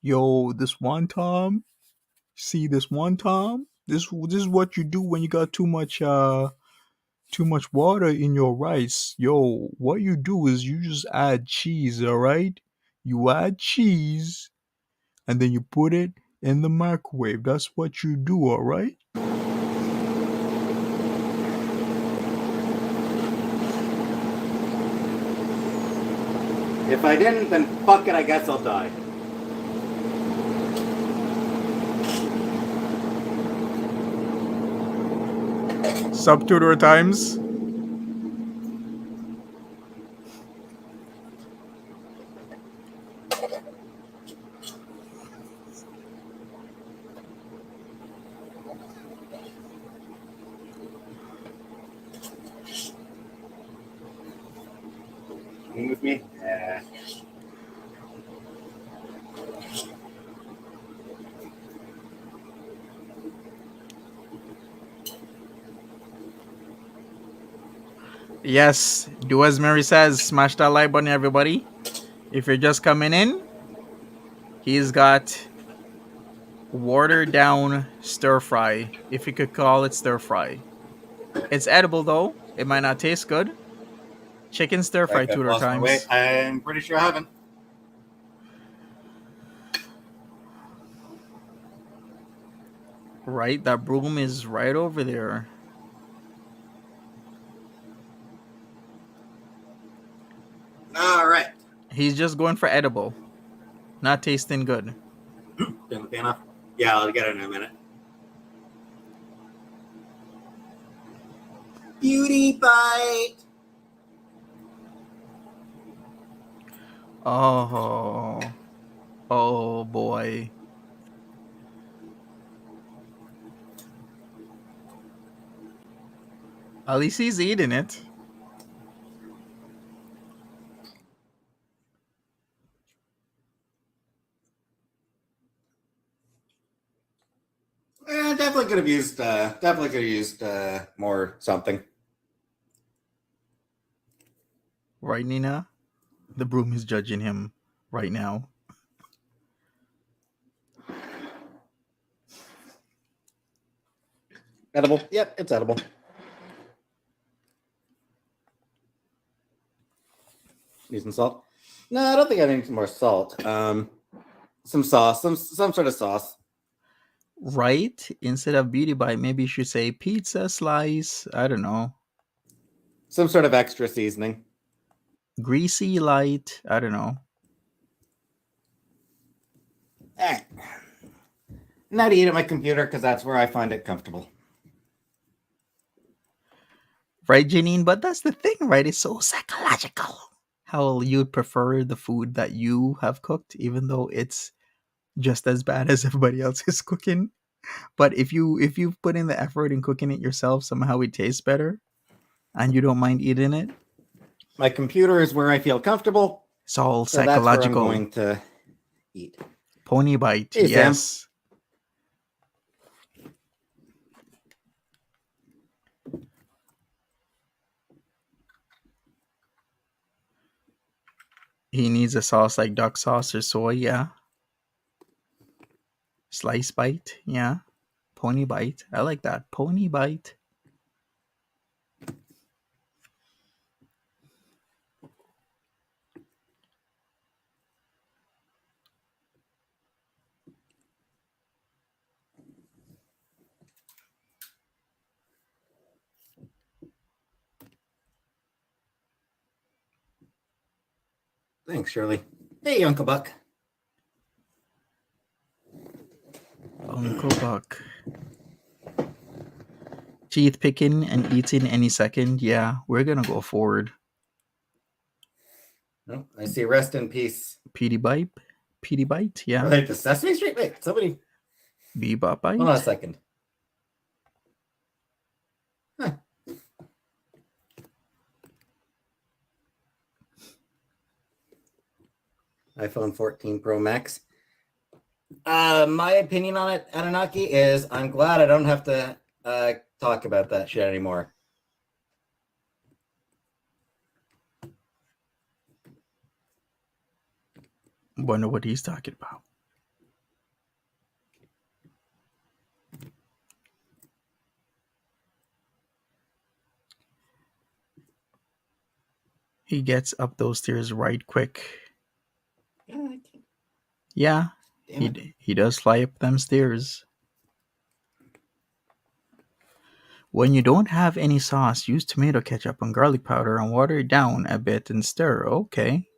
[SPEAKER 2] yo, this one time, this is what you do when you got too much water in your rice. Yo, what you do is you just add cheese, all right? You add cheese and then you put it in the microwave. That's what you do, all right?
[SPEAKER 3] If I didn't, then fuck it, I guess I'll die.
[SPEAKER 2] Subtutor times.
[SPEAKER 3] With me? Yeah.
[SPEAKER 2] Yes, do as Mary says, smash that like button, everybody. If you're just coming in, he's got watered down stir fry, if you could call it stir fry. It's edible though. It might not taste good. Chicken stir fry tutor times.
[SPEAKER 3] I'm pretty sure I haven't.
[SPEAKER 2] Right, that broom is right over there.
[SPEAKER 3] All right.
[SPEAKER 2] He's just going for edible, not tasting good.
[SPEAKER 3] Turn the pan off. Yeah, I'll get it in a minute. Beauty bite.
[SPEAKER 2] Oh boy. At least he's eating it.
[SPEAKER 3] Definitely could have used. More something.
[SPEAKER 2] Right, Nina? The broom is judging him right now.
[SPEAKER 3] Edible. Yep, it's edible. Need some salt? No, I don't think I need some more salt. Some sauce, some sort of sauce.
[SPEAKER 2] Right? Instead of beauty bite, maybe you should say pizza slice. I don't know.
[SPEAKER 3] Some sort of extra seasoning.
[SPEAKER 2] Greasy light. I don't know.
[SPEAKER 3] All right. Now to eat at my computer because that's where I find it comfortable.
[SPEAKER 2] Right, Janine? But that's the thing, right? It's so psychological. How you'd prefer the food that you have cooked, even though it's just as bad as everybody else is cooking. But if you put in the effort in cooking it yourself, somehow it tastes better, and you don't mind eating it.
[SPEAKER 3] My computer is where I feel comfortable.
[SPEAKER 2] It's all
[SPEAKER 3] So
[SPEAKER 2] psychological.
[SPEAKER 3] that's where I'm going to eat.
[SPEAKER 2] Pony bite,
[SPEAKER 3] Hey,
[SPEAKER 2] yes.
[SPEAKER 3] Sam.
[SPEAKER 2] He needs a sauce like duck sauce or soy, yeah. Slice bite, yeah. Pony bite, I like that. Pony bite.
[SPEAKER 3] Thanks, Shirley. Hey, Uncle Buck.
[SPEAKER 2] Uncle Buck. Teeth picking and eating any second. Yeah, we're gonna go forward.
[SPEAKER 3] Oh, I see. Rest in peace.
[SPEAKER 2] Petey bite. Petey bite, yeah.
[SPEAKER 3] Wait, the Sesame Street? Wait, somebody.
[SPEAKER 2] Bebop bite.
[SPEAKER 3] Hold on a second. Huh. iPhone 14 Pro Max. My opinion on it, Anunnaki, is I'm glad I don't have to talk about that shit anymore.
[SPEAKER 2] Wonder what he's talking about. He gets up those stairs right quick. Yeah, he does fly up them stairs. When you don't have any sauce, use tomato ketchup and garlic powder and water it down a bit and stir. Okay.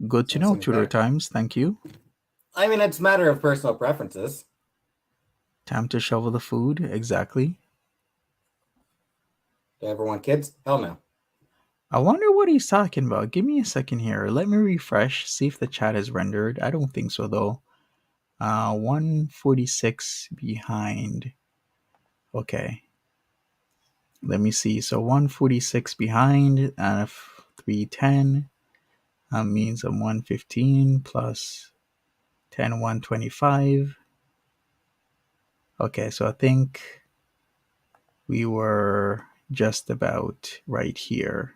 [SPEAKER 2] Good to know, Tudor Times. Thank you.
[SPEAKER 3] I mean, it's a matter of personal preferences.
[SPEAKER 2] Time to shovel the food. Exactly.
[SPEAKER 3] Do I ever want kids? Hell no.
[SPEAKER 2] I wonder what he's talking about. Give me a second here. Let me refresh, see if the chat is rendered. I don't think so, though. 146 behind. Okay. Let me see. So 146 behind and 310 means I'm 115 plus 10, 125. Okay, so I think we were just about right here.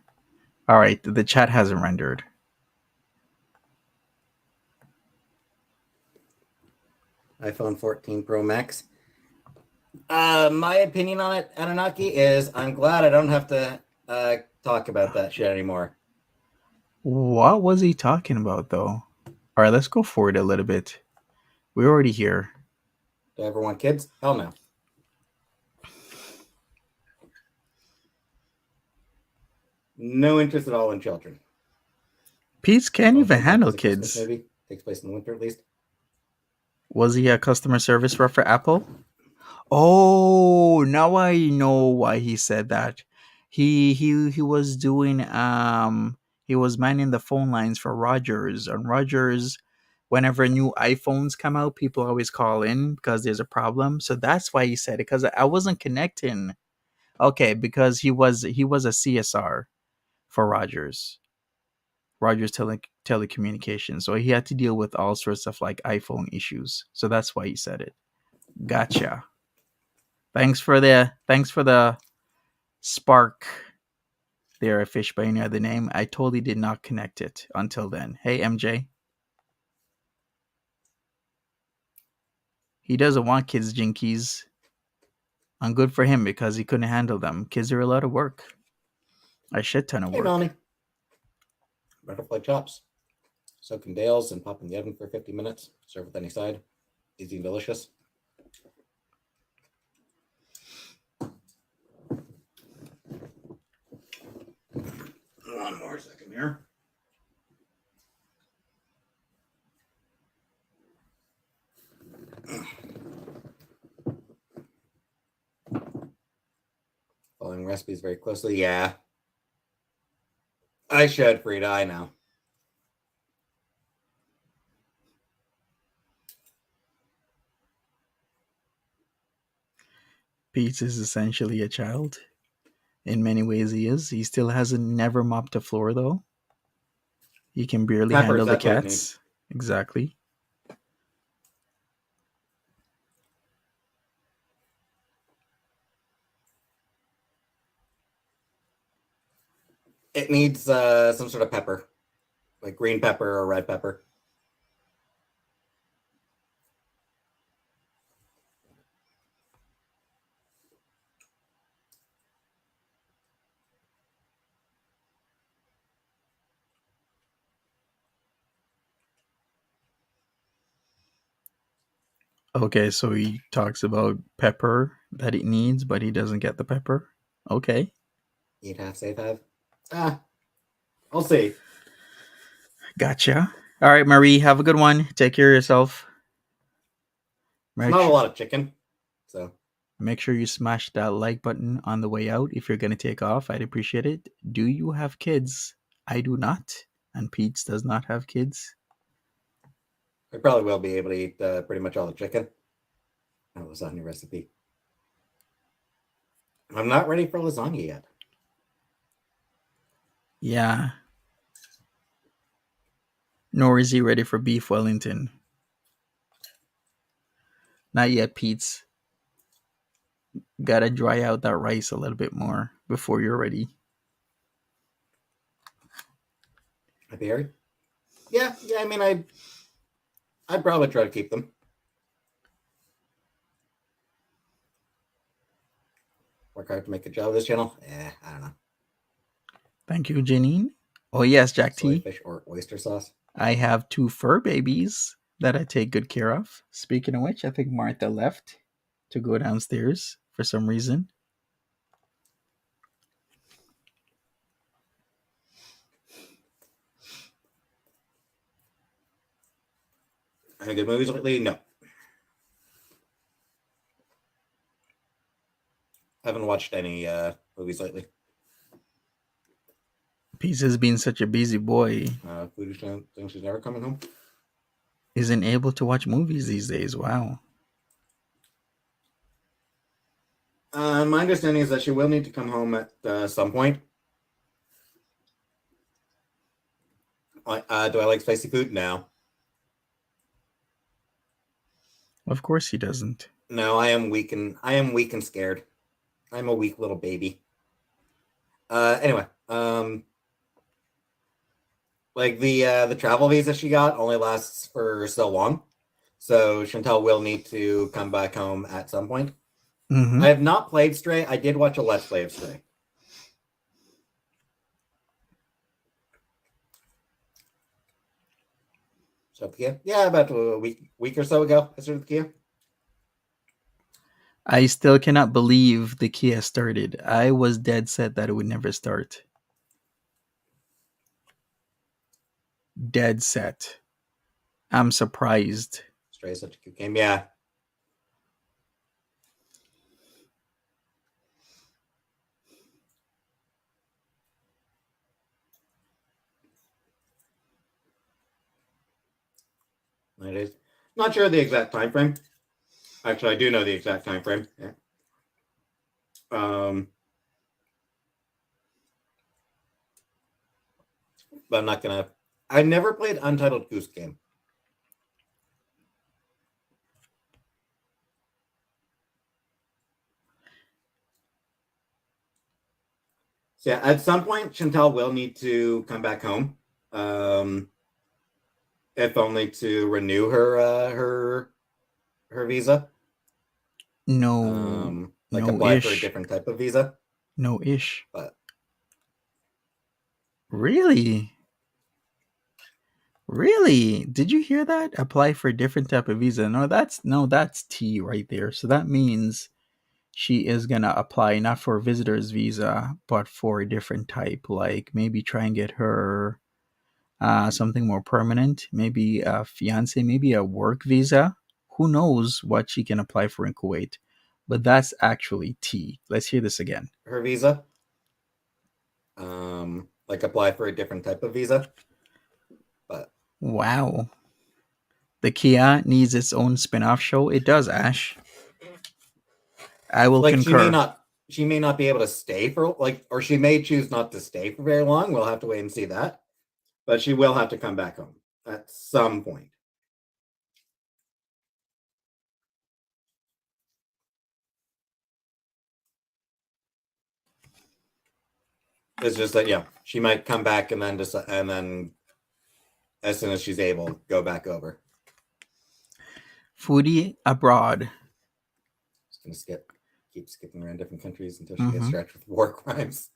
[SPEAKER 2] All right, the chat hasn't rendered.
[SPEAKER 3] iPhone 14 Pro Max. My opinion on it, Anunnaki, is I'm glad I don't have to talk about that shit anymore.
[SPEAKER 2] What was he talking about, though? All right, let's go forward a little bit. We're already here.
[SPEAKER 3] Do I ever want kids? Hell no. No interest at all in children.
[SPEAKER 2] Peetz can't even handle kids.
[SPEAKER 3] Maybe takes place in the winter at least.
[SPEAKER 2] Was he a customer service rep for Apple? Oh, now I know why he said that. He was doing he was manning the phone lines for Rogers. And Rogers, whenever new iPhones come out, people always call in because there's a problem. So that's why he said it, because I wasn't connecting. Okay, because he was a CSR for Rogers telecommunications. So he had to deal with all sorts of like iPhone issues. So that's why he said it. Gotcha. Thanks for the spark there, a fish by any other name. I totally did not connect it until then. Hey MJ. He doesn't want kids jinkies. And good for him because he couldn't handle them. Kids are a lot of work. A shit ton of
[SPEAKER 3] Hey,
[SPEAKER 2] work.
[SPEAKER 3] Melanie. Butterfly chops. Soak in Dales and pop in the oven for 50 minutes. Serve with any side. Easy and delicious. One more second here. Following recipes very closely. Yeah. I should, Frida. I know.
[SPEAKER 2] Peetz is essentially a child. In many ways he is. He still hasn't never mopped the floor though. He can barely
[SPEAKER 3] Peppers,
[SPEAKER 2] handle the
[SPEAKER 3] that's what it
[SPEAKER 2] cats. Exactly.
[SPEAKER 3] It needs some sort of pepper. Like green pepper or red pepper.
[SPEAKER 2] Okay, so he talks about pepper that it needs, but he doesn't get the pepper. Okay.
[SPEAKER 3] Eat half, save half. I'll see.
[SPEAKER 2] Gotcha. All right, Marie, have a good one. Take care of yourself.
[SPEAKER 3] It's not a lot of chicken, so
[SPEAKER 2] Make sure you smash that like button on the way out if you're going to take off. I'd appreciate it. Do you have kids? I do not. And Pete's does not have kids.
[SPEAKER 3] I probably will be able to eat pretty much all the chicken. Oh, lasagna recipe. I'm not ready for lasagna yet.
[SPEAKER 2] Yeah. Nor is he ready for beef Wellington. Not yet, Pete's. Gotta dry out that rice a little bit more before you're ready.
[SPEAKER 3] Apiary? Yeah. I mean, I'd probably try to keep them. Work hard to make a job of this channel. I don't know.
[SPEAKER 2] Thank you, Janine. Oh yes, Jack
[SPEAKER 3] Soy
[SPEAKER 2] T.
[SPEAKER 3] fish or oyster sauce.
[SPEAKER 2] I have 2 fur babies that I take good care of. Speaking of which, I think Martha left to go downstairs for some reason.
[SPEAKER 3] Any good movies lately? No. I haven't watched any movies lately.
[SPEAKER 2] Peace has been such a busy boy.
[SPEAKER 3] Food thinks she's never coming home.
[SPEAKER 2] Isn't able to watch movies these days. Wow.
[SPEAKER 3] My understanding is that she will need to come home at some point. Do I like spicy food? No.
[SPEAKER 2] Of course he doesn't.
[SPEAKER 3] No, I am weak and scared. I'm a weak little baby. Anyway, like the travel visa she got only lasts for so long, so Chantel will need to come back home at some point.
[SPEAKER 2] Mm-hmm.
[SPEAKER 3] I have not played Stray. I did watch a Let's Play of Stray. So Kia, yeah, about a week or so ago, I started the Kia.
[SPEAKER 2] I still cannot believe the Kia started. I was dead set that it would never start. Dead set. I'm surprised.
[SPEAKER 3] Stray is such a cute game. Yeah. 9 days. Not sure the exact time frame. Actually, I do know the exact time frame. Yeah. But I'm not gonna. I never played Untitled Goose Game. So yeah, at some point, Chantel will need to come back home, if only to renew her visa.
[SPEAKER 2] No,
[SPEAKER 3] like
[SPEAKER 2] no
[SPEAKER 3] apply for a
[SPEAKER 2] ish.
[SPEAKER 3] different type of visa.
[SPEAKER 2] No ish.
[SPEAKER 3] But
[SPEAKER 2] really? Really? Did you hear that? Apply for a different type of visa. No, that's T right there. So that means she is gonna apply not for a visitor's visa, but for a different type. Like maybe try and get her something more permanent. Maybe a fiance, maybe a work visa. Who knows what she can apply for in Kuwait? But that's actually T. Let's hear this again.
[SPEAKER 3] her visa. Like apply for a different type of visa. But
[SPEAKER 2] Wow. The Kia needs its own spin-off show. It does, Ash. I will
[SPEAKER 3] like
[SPEAKER 2] concur.
[SPEAKER 3] she may not be able to stay for or she may choose not to stay for very long. We'll have to wait and see that. But she will have to come back home at some point. It's just that she might come back and then as soon as she's able, go back over.
[SPEAKER 2] Foodie abroad.
[SPEAKER 3] Just gonna keep skipping around different countries until she gets stretched with war crimes.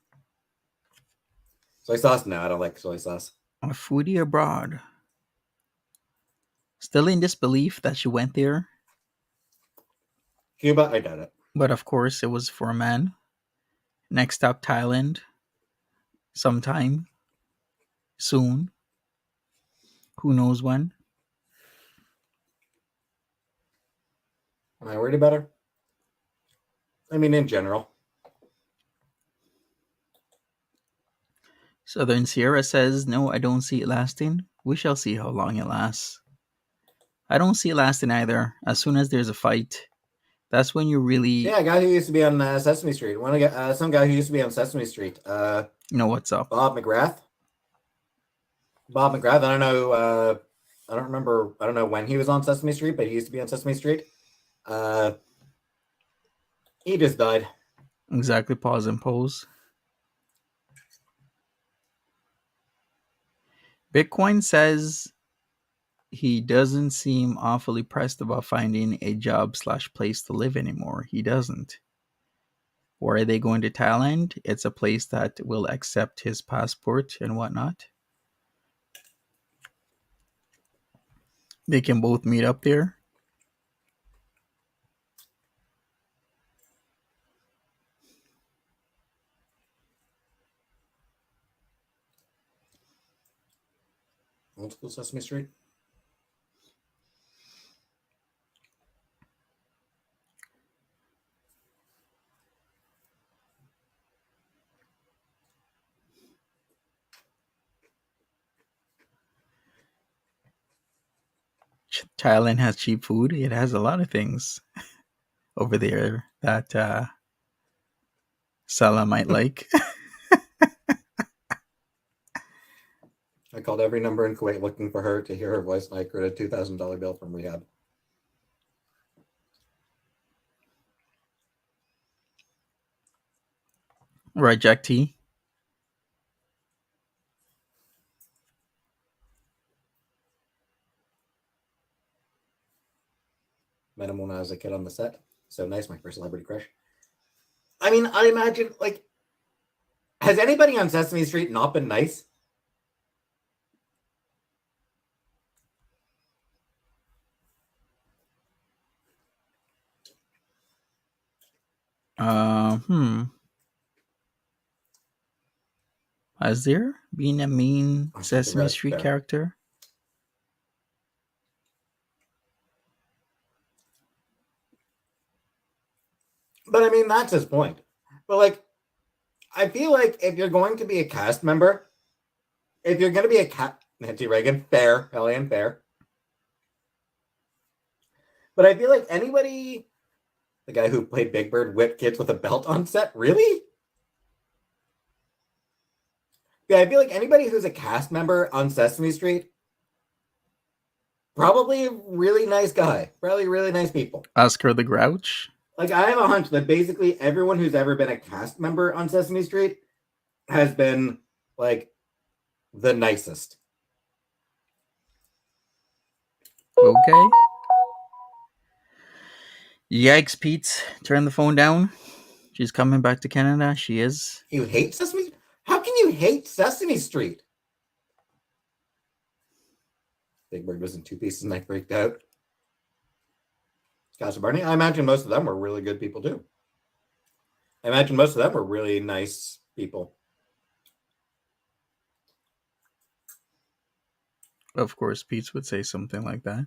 [SPEAKER 3] Soy sauce? No, I don't like soy sauce.
[SPEAKER 2] A foodie abroad. Still in disbelief that she went there.
[SPEAKER 3] Cuba, I doubt it.
[SPEAKER 2] But of course, it was for a man. Next up, Thailand. Sometime. Soon. Who knows when?
[SPEAKER 3] Am I worried about her? I mean, in general.
[SPEAKER 2] Southern Sierra says, no, I don't see it lasting. We shall see how long it lasts. I don't see it lasting either. As soon as there's a fight, that's when you really...
[SPEAKER 3] Yeah, a guy who used to be on Sesame Street. Some guy who used to be on Sesame Street.
[SPEAKER 2] what's up?
[SPEAKER 3] Bob McGrath. I don't know. I don't remember. I don't know when he was on Sesame Street, but he used to be on Sesame Street. He just died.
[SPEAKER 2] Exactly. Pause and pose. Bitcoin says he doesn't seem awfully pressed about finding a job/place to live anymore. He doesn't. Or are they going to Thailand? It's a place that will accept his passport and whatnot. They can both meet up there.
[SPEAKER 3] Old school Sesame Street.
[SPEAKER 2] Thailand has cheap food. It has a lot of things over there that Salah might like.
[SPEAKER 3] I called every number in Kuwait looking for her to hear her voice, and I got a $2,000 bill from rehab.
[SPEAKER 2] Right, Jack T?
[SPEAKER 3] Met him when I was a kid on the set. So nice, my first celebrity crush. I mean, I imagine, has anybody on Sesame Street not been nice?
[SPEAKER 2] Has there been a mean Sesame Street
[SPEAKER 3] fair.
[SPEAKER 2] character?
[SPEAKER 3] But I mean, that's his point. But I feel like if you're going to be a cast member, if you're going to be Nancy Reagan, fair, Hellion, fair. But I feel like anybody, the guy who played Big Bird whipped kids with a belt on set, really? Yeah, I feel like anybody who's a cast member on Sesame Street, probably a really nice guy, probably really nice people.
[SPEAKER 2] Oscar the Grouch.
[SPEAKER 3] Like, I have a hunch that basically everyone who's ever been a cast member on Sesame Street has been, like, the nicest.
[SPEAKER 2] Okay. Yikes, Pete. Turn the phone down. She's coming back to Canada. She is.
[SPEAKER 3] You hate Sesame Street? How can you hate Sesame Street? Big Bird was in two pieces and I freaked out. Scott and Barney, I imagine most of them were really good people too. I imagine most of them were really nice people.
[SPEAKER 2] Of course, Pete would say something like that.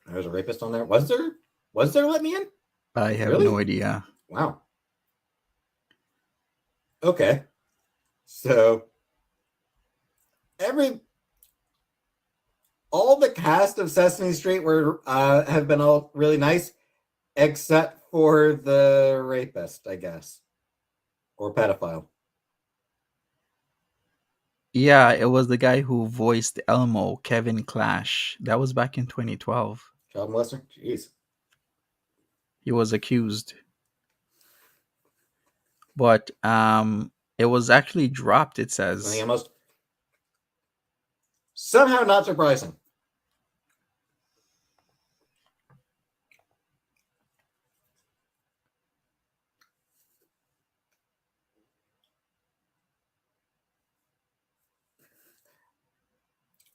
[SPEAKER 3] There's a rapist on there. Was there? Was there? Let me in?
[SPEAKER 2] I have
[SPEAKER 3] Really?
[SPEAKER 2] no idea.
[SPEAKER 3] Wow. Okay. So all the cast of Sesame Street were have been all really nice, except for the rapist, I guess, or pedophile.
[SPEAKER 2] Yeah, it was the guy who voiced Elmo, Kevin Clash. That was back in 2012.
[SPEAKER 3] Child molester? Jeez.
[SPEAKER 2] He was accused. But it was actually dropped, it says.
[SPEAKER 3] Something almost somehow not surprising.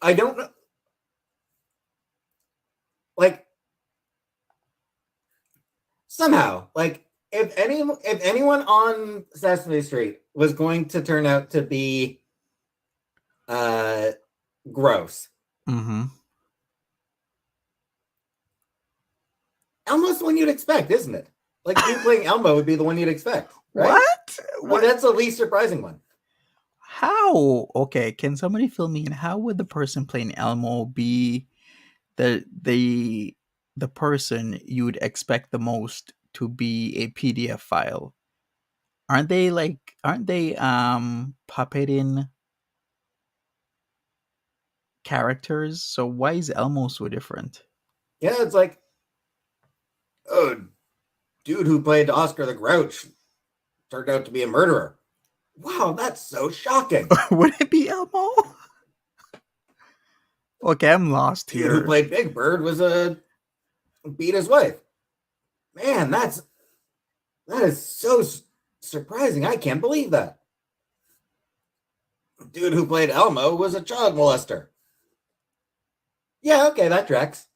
[SPEAKER 3] I don't know. Like, somehow, like, if anyone on Sesame Street was going to turn out to be gross,
[SPEAKER 2] Mm-hmm.
[SPEAKER 3] Elmo's the one you'd expect, isn't it? Like, you playing Elmo would be the one you'd expect, right?
[SPEAKER 2] What?
[SPEAKER 3] Well, that's the least surprising one.
[SPEAKER 2] How? Okay, can somebody fill me in? How would the person playing Elmo be the person you would expect the most to be a PDF file? Aren't they puppeting characters? So why is Elmo so different?
[SPEAKER 3] Yeah, it's like, oh, dude who played Oscar the Grouch turned out to be a murderer. Wow, that's so shocking.
[SPEAKER 2] Would it be Elmo? Okay, I'm lost
[SPEAKER 3] Dude
[SPEAKER 2] here.
[SPEAKER 3] who played Big Bird beat his wife. Man, that is so surprising. I can't believe that. Dude who played Elmo was a child molester. Yeah, okay, that tracks.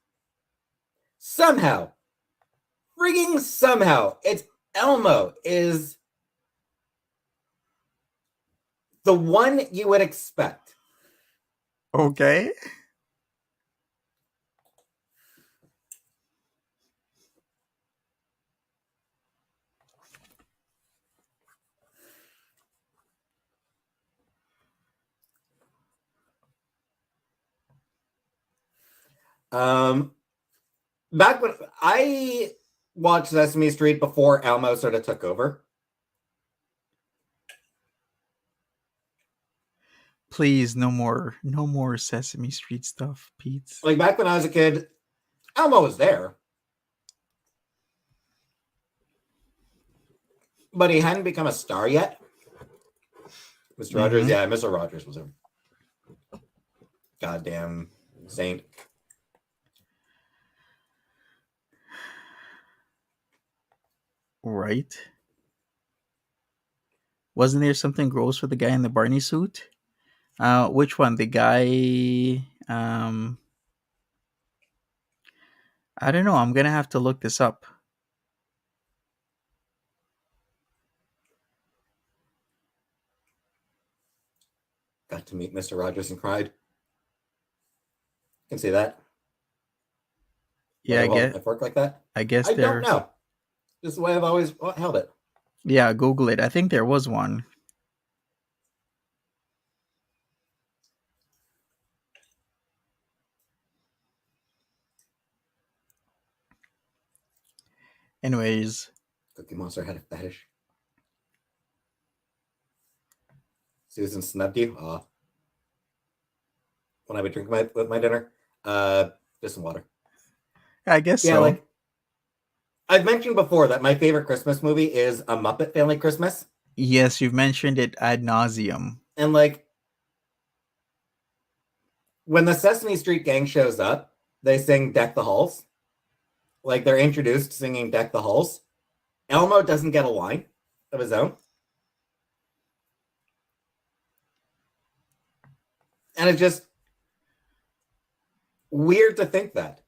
[SPEAKER 3] Somehow, frigging somehow, it's Elmo is the one you would expect.
[SPEAKER 2] Okay.
[SPEAKER 3] Back when I watched Sesame Street before Elmo sort of took over.
[SPEAKER 2] Please, no more Sesame Street stuff, Pete.
[SPEAKER 3] Like, back when I was a kid, Elmo was there. But he hadn't become a star yet. Mr. Rogers, yeah, Mr. Rogers was a goddamn saint.
[SPEAKER 2] Right. Wasn't there something gross for the guy in the Barney suit? Which one? The guy I don't know. I'm gonna have to look this up.
[SPEAKER 3] Got to meet Mr. Rogers and cried. Can see that.
[SPEAKER 2] Yeah, I guess.
[SPEAKER 3] I've worked like that.
[SPEAKER 2] I guess
[SPEAKER 3] I don't know. This is the way I've always held it.
[SPEAKER 2] Yeah, Google it. I think there was one. Anyways,
[SPEAKER 3] Cookie Monster had a fetish. Susan snubbed you? When I would drink with my dinner? Just some water.
[SPEAKER 2] I guess
[SPEAKER 3] Yeah,
[SPEAKER 2] so.
[SPEAKER 3] like, I've mentioned before that my favorite Christmas movie is A Muppet Family Christmas.
[SPEAKER 2] Yes, you've mentioned it ad nauseum.
[SPEAKER 3] And, like, when the Sesame Street gang shows up, they sing Deck the Halls. Like, they're introduced singing Deck the Halls. Elmo doesn't get a line of his own. And it's just weird to think that.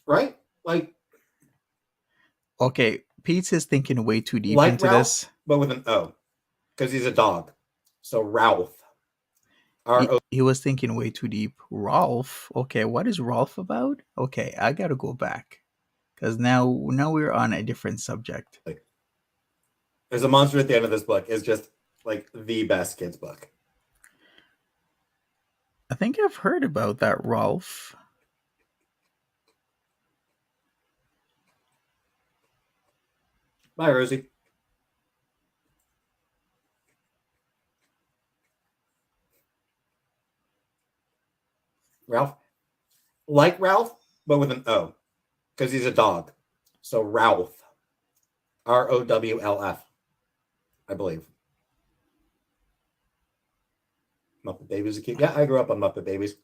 [SPEAKER 3] Right? Like,
[SPEAKER 2] Okay, Peetz is thinking way too deep
[SPEAKER 3] like
[SPEAKER 2] into
[SPEAKER 3] Ralph,
[SPEAKER 2] this.
[SPEAKER 3] but with an O. Because he's a dog. So Ralph.
[SPEAKER 2] He was thinking way too deep. Rolf? Okay, what is Rolf about? Okay, I gotta go back. Because now we're on a different subject.
[SPEAKER 3] There's a monster at the end of this book. It's just, like, the best kids book.
[SPEAKER 2] I think I've heard about that Rolf.
[SPEAKER 3] Bye, Rosie. Ralph. Like Ralph, but with an O. Because he's a dog. So Ralph. Rowlf. I believe. Muppet Babies a kid. Yeah, I grew up on Muppet Babies.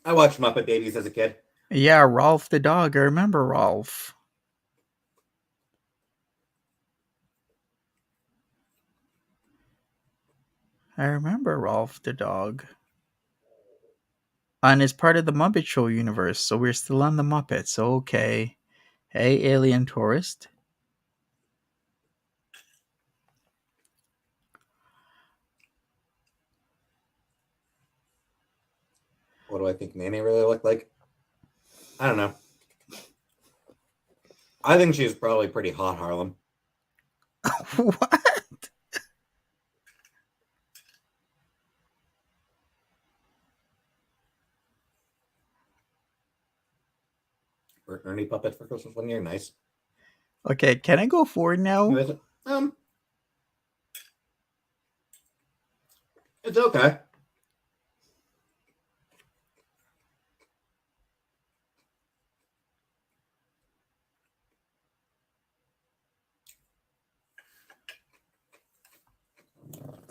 [SPEAKER 3] I watched Muppet Babies as a kid.
[SPEAKER 2] Yeah, Rolf the dog. I remember Rolf. I remember Rolf the dog. And it's part of the Muppet Show universe, so we're still on the Muppets. Okay. Hey, alien tourist.
[SPEAKER 3] What do I think Nanny really looked like? I don't know. I think she's probably pretty hot, Harlem.
[SPEAKER 2] What?
[SPEAKER 3] Bert and Ernie puppet for Christmas one year. Nice.
[SPEAKER 2] Okay, can I go forward now?
[SPEAKER 3] It's okay.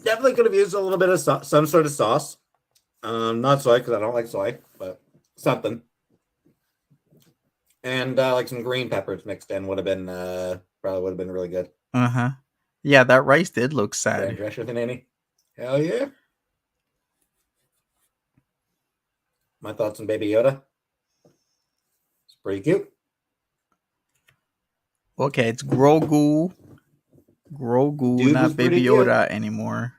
[SPEAKER 3] Definitely could have used a little bit of some sort of sauce. Not soy because I don't like soy, but something. And like some green peppers mixed in would have been probably would have been really good.
[SPEAKER 2] Uh-huh. Yeah, that rice did look
[SPEAKER 3] Grand
[SPEAKER 2] sad.
[SPEAKER 3] Drescher with an Annie. Hell yeah. My thoughts on Baby Yoda. It's pretty cute.
[SPEAKER 2] Okay, it's Grogu.
[SPEAKER 3] Dude
[SPEAKER 2] not
[SPEAKER 3] was
[SPEAKER 2] Baby
[SPEAKER 3] pretty cute.
[SPEAKER 2] Yoda anymore.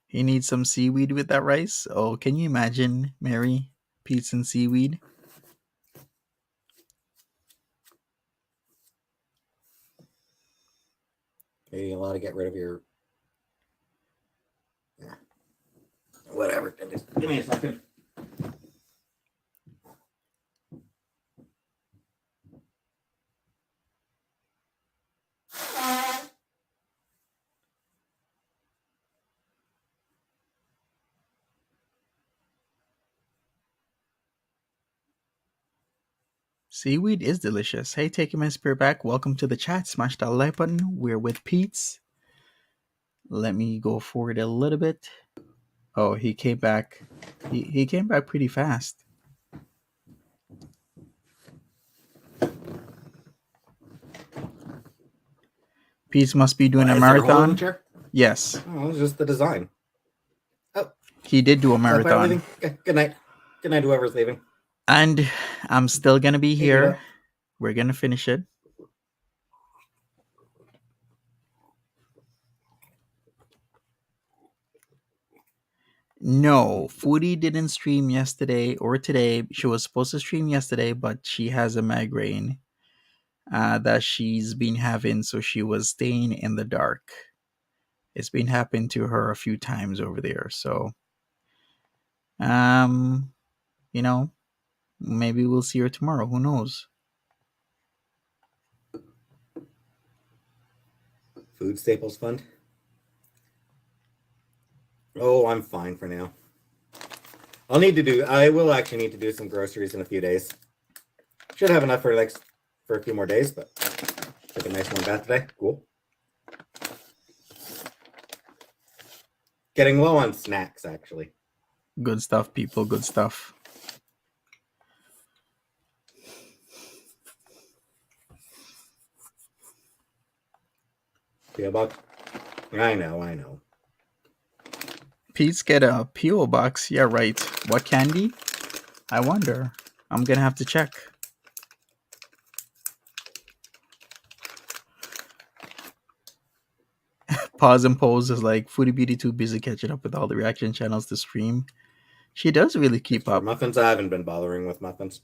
[SPEAKER 2] He needs some seaweed with that rice. Oh, can you imagine, Mary? Peetz and seaweed?
[SPEAKER 3] Maybe allow to get rid of your. Yeah. Whatever. Just give me a second.
[SPEAKER 2] Seaweed is delicious. Hey, taking my spirit back. Welcome to the chat. Smash that like button. We're with Peetz. Let me go forward a little bit. Oh, he came back. He came back pretty fast. Peetz must be doing a
[SPEAKER 3] Is there hole in the
[SPEAKER 2] marathon.
[SPEAKER 3] chair?
[SPEAKER 2] Yes,
[SPEAKER 3] Oh, it's just the design.
[SPEAKER 2] he did do a
[SPEAKER 3] Is that why we're
[SPEAKER 2] marathon.
[SPEAKER 3] leaving? Okay, good night. Good night, whoever's leaving.
[SPEAKER 2] And I'm still going to be
[SPEAKER 3] Hey,
[SPEAKER 2] here.
[SPEAKER 3] Eva.
[SPEAKER 2] We're going to finish it. No, Foodie didn't stream yesterday or today. She was supposed to stream yesterday, but she has a migraine that she's been having, so she was staying in the dark. It's been happening to her a few times over there. So, um, you know, maybe we'll see her tomorrow. Who knows?
[SPEAKER 3] Food Staples Fund. Oh, I'm fine for now. I will actually need to do some groceries in a few days. Should have enough for a few more days, but took a nice one bath today. Cool. Getting low on snacks, actually.
[SPEAKER 2] Good stuff, people. Good stuff.
[SPEAKER 3] P.O. box. I know.
[SPEAKER 2] Pete's get a P.O. box. Yeah, right. What candy? I wonder. I'm gonna have to check. Pause and Pose is like Foodie Beauty too busy catching up with all the reaction channels to stream. She does really keep
[SPEAKER 3] For
[SPEAKER 2] up.
[SPEAKER 3] muffins, I haven't been bothering with muffins.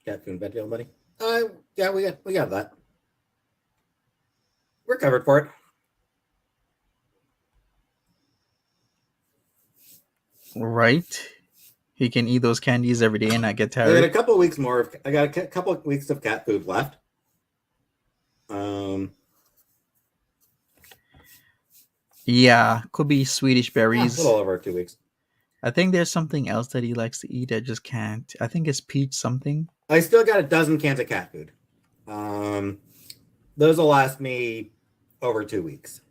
[SPEAKER 3] Cat food and bed deal, buddy. Yeah, we got that. We're covered for it.
[SPEAKER 2] Right? He can eat those candies every day and not get
[SPEAKER 3] I got
[SPEAKER 2] tired.
[SPEAKER 3] a couple of weeks more. I got a couple of weeks of cat food left.
[SPEAKER 2] Yeah, could be Swedish
[SPEAKER 3] A
[SPEAKER 2] berries.
[SPEAKER 3] little over 2 weeks.
[SPEAKER 2] I think there's something else that he likes to eat. I just can't. I think it's peach something.
[SPEAKER 3] I still got a dozen cans of cat food. Those will last me over 2 weeks.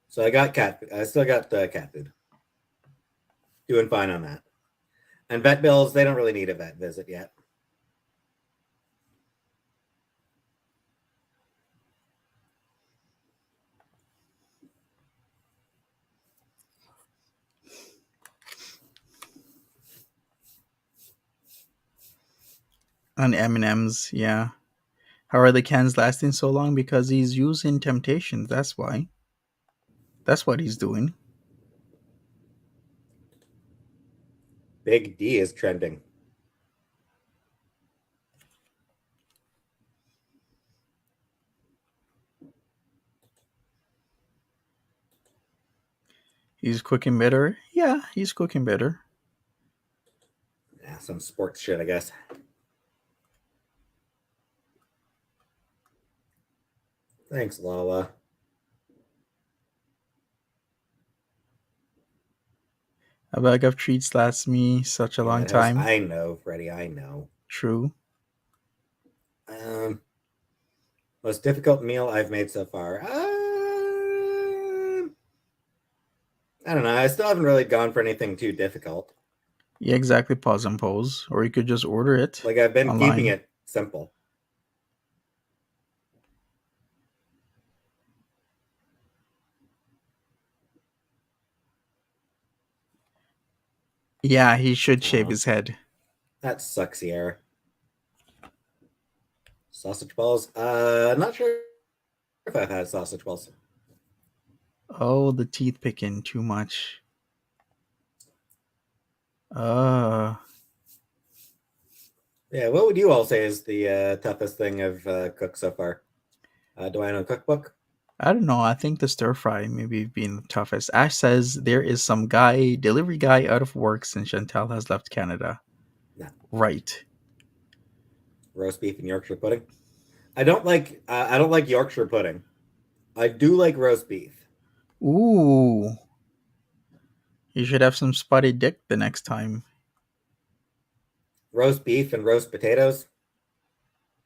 [SPEAKER 3] So I still got cat food. Doing fine on that. And vet bills, they don't really need a vet visit yet.
[SPEAKER 2] And M&M's, yeah. How are the cans lasting so long? Because he's using Temptations. That's why. That's what he's doing.
[SPEAKER 3] Big D is trending.
[SPEAKER 2] He's cooking better. Yeah, he's cooking better.
[SPEAKER 3] Yeah, some sports shit, I guess. Thanks, Lala.
[SPEAKER 2] A bag of treats lasts me such a long time.
[SPEAKER 3] I know, Freddie. I know.
[SPEAKER 2] True.
[SPEAKER 3] Most difficult meal I've made so far. I don't know. I still haven't really gone for anything too difficult.
[SPEAKER 2] Yeah, exactly. Pause and pose. Or you could just order it.
[SPEAKER 3] Like, I've been
[SPEAKER 2] online.
[SPEAKER 3] keeping it simple.
[SPEAKER 2] Yeah, he should shave his head.
[SPEAKER 3] That sucks, Sierra. Sausage balls? Not sure if I've had sausage balls.
[SPEAKER 2] Oh, the teeth picking too much.
[SPEAKER 3] Yeah, what would you all say is the toughest thing I've cooked so far? Do I know a cookbook?
[SPEAKER 2] I don't know. I think the stir fry maybe being the toughest. Ash says there is some delivery guy out of work since Chantel has left Canada.
[SPEAKER 3] No.
[SPEAKER 2] Right.
[SPEAKER 3] Roast beef and Yorkshire pudding. I don't like Yorkshire pudding. I do like roast beef.
[SPEAKER 2] Ooh. You should have some spotted dick the next time.
[SPEAKER 3] Roast beef and roast potatoes.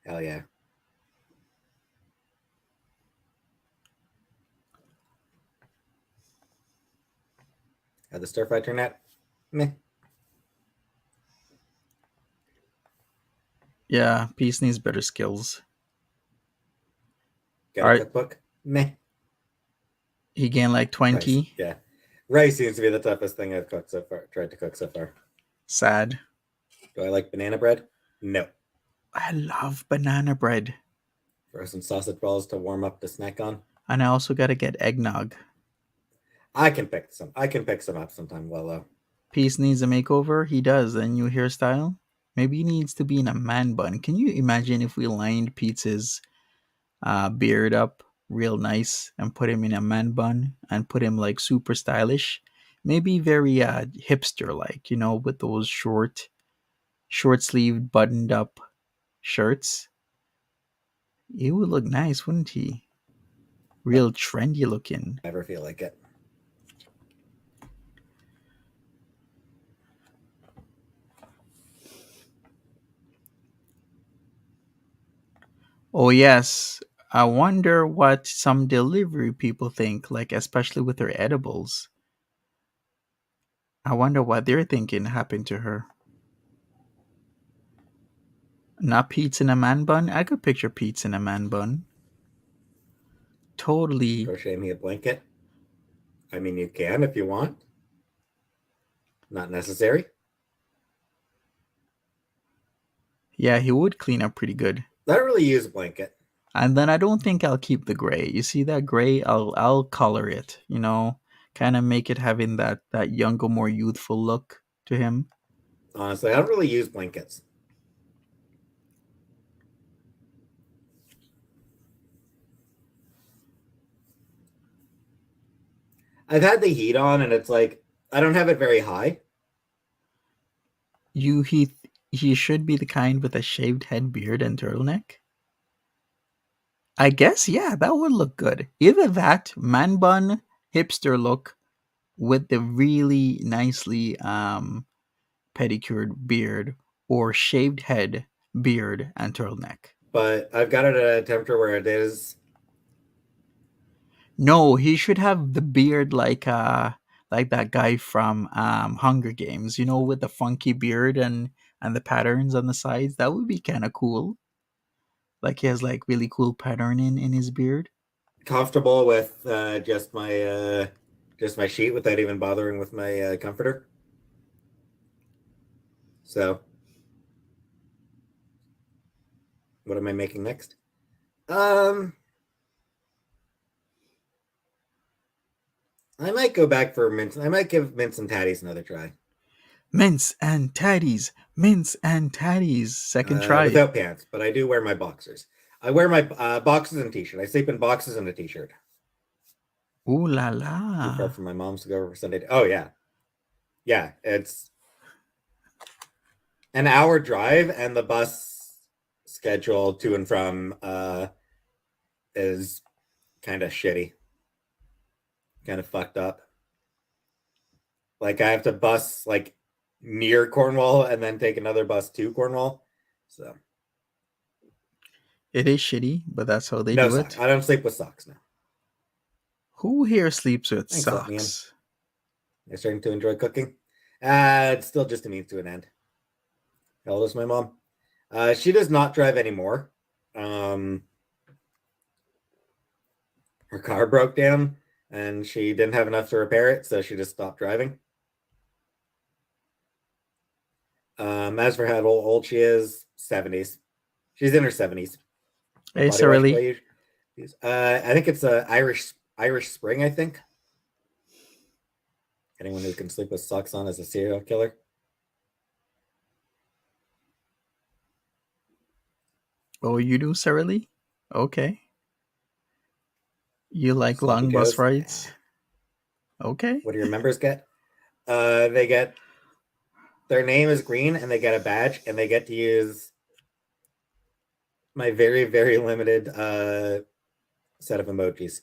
[SPEAKER 3] Hell yeah. How the stir fry turn out? Meh.
[SPEAKER 2] Yeah, Peetz needs better skills.
[SPEAKER 3] Got a
[SPEAKER 2] Alright.
[SPEAKER 3] cookbook? Meh.
[SPEAKER 2] He gained like 20.
[SPEAKER 3] Rice. Yeah. Rice seems to be the toughest thing I've cooked so far. Tried to cook so far.
[SPEAKER 2] Sad.
[SPEAKER 3] Do I like banana bread? No.
[SPEAKER 2] I love banana bread.
[SPEAKER 3] Frozen sausage balls to warm up the snack on.
[SPEAKER 2] And I also gotta get eggnog.
[SPEAKER 3] I can pick some up sometime, Lolo.
[SPEAKER 2] Peetz needs a makeover. He does. A new hairstyle. Maybe he needs to be in a man bun. Can you imagine if we lined Peetz's beard up real nice and put him in a man bun and put him like super stylish? Maybe very hipster like, with those short sleeved buttoned up shirts. He would look nice, wouldn't he? Real trendy looking.
[SPEAKER 3] Never feel like it.
[SPEAKER 2] Oh yes, I wonder what some delivery people think, like especially with their edibles. I wonder what they're thinking happened to her. Not Peetz in a man bun? I could picture Peetz in a man bun. Totally.
[SPEAKER 3] Crochet me a blanket? I mean, you can if you want. Not necessary.
[SPEAKER 2] Yeah, he would clean up pretty good.
[SPEAKER 3] I don't really use a blanket.
[SPEAKER 2] And then I don't think I'll keep the gray. You see that gray? I'll color it, kind of make it having that younger, more youthful look to him.
[SPEAKER 3] Honestly, I don't really use blankets. I've had the heat on, and it's like I don't have it very high.
[SPEAKER 2] He should be the kind with a shaved head, beard, and turtleneck. I guess, yeah, that would look good. Either that, man bun, hipster look, with the really nicely pedicured beard, or shaved head, beard, and turtleneck.
[SPEAKER 3] But I've got it at a temperature where it is.
[SPEAKER 2] No, he should have the beard like that guy from Hunger Games, with the funky beard and the patterns on the sides. That would be kind of cool. Like he has like really cool patterning in his beard.
[SPEAKER 3] Comfortable with just my sheet without even bothering with my comforter. So, what am I making next? I might go back for mince. I might give mince and tatties another try.
[SPEAKER 2] Mince and tatties. Second try.
[SPEAKER 3] Without pants, but I do wear my boxers. I wear my boxers and t-shirt. I sleep in boxes and a t-shirt.
[SPEAKER 2] Ooh la
[SPEAKER 3] Too far
[SPEAKER 2] la.
[SPEAKER 3] from my mom's to go over for Sunday. Oh yeah, yeah. It's an hour drive, and the bus schedule to and from is kind of shitty. Kind of fucked up. Like I have to bus like near Cornwall and then take another bus to Cornwall. So
[SPEAKER 2] It is shitty, but that's how they do
[SPEAKER 3] socks.
[SPEAKER 2] it.
[SPEAKER 3] I don't sleep with socks now.
[SPEAKER 2] Who here sleeps with
[SPEAKER 3] Thanks,
[SPEAKER 2] socks?
[SPEAKER 3] You're starting to enjoy cooking. It's still just a means to an end. How old is my mom? She does not drive anymore. Her car broke down and she didn't have enough to repair it, so she just stopped driving. As for how old she is, 70s. She's in her 70s.
[SPEAKER 2] Hey, Sarili.
[SPEAKER 3] I think it's a Irish Spring, I think. Anyone who can sleep with socks on is a serial killer.
[SPEAKER 2] Oh, you do, Sarili? Okay. You like
[SPEAKER 3] Sloppy
[SPEAKER 2] long bus
[SPEAKER 3] Joes.
[SPEAKER 2] rides? Okay.
[SPEAKER 3] What do your members get? They get their name is green and they get a badge and they get to use my very, very limited set of emojis.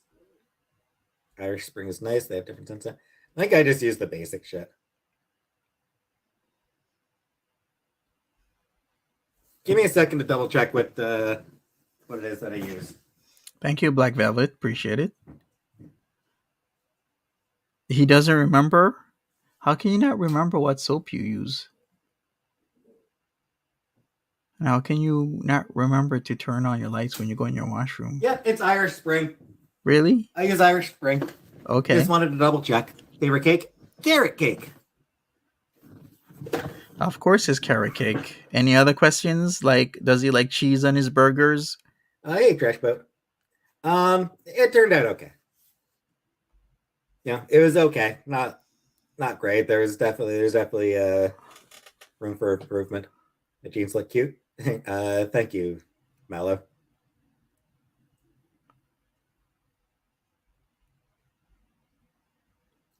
[SPEAKER 3] Irish Spring is nice. They have different sense. I think I just use the basic shit. Give me a second to double check what it is that I use.
[SPEAKER 2] Thank you, Black Velvet. Appreciate it. He doesn't remember. How can you not remember what soap you use? And how can you not remember to turn on your lights when you go in your washroom?
[SPEAKER 3] Yep, it's Irish Spring.
[SPEAKER 2] Really?
[SPEAKER 3] I use Irish Spring.
[SPEAKER 2] Okay.
[SPEAKER 3] Just wanted to double check. Favorite cake? Carrot cake.
[SPEAKER 2] Of course, it's carrot cake. Any other questions? Like, does he like cheese on his burgers?
[SPEAKER 3] I ate Crash Boat. It turned out okay. Yeah, it was okay. Not great. There's definitely room for improvement. The jeans look cute. Thank you, Mallow.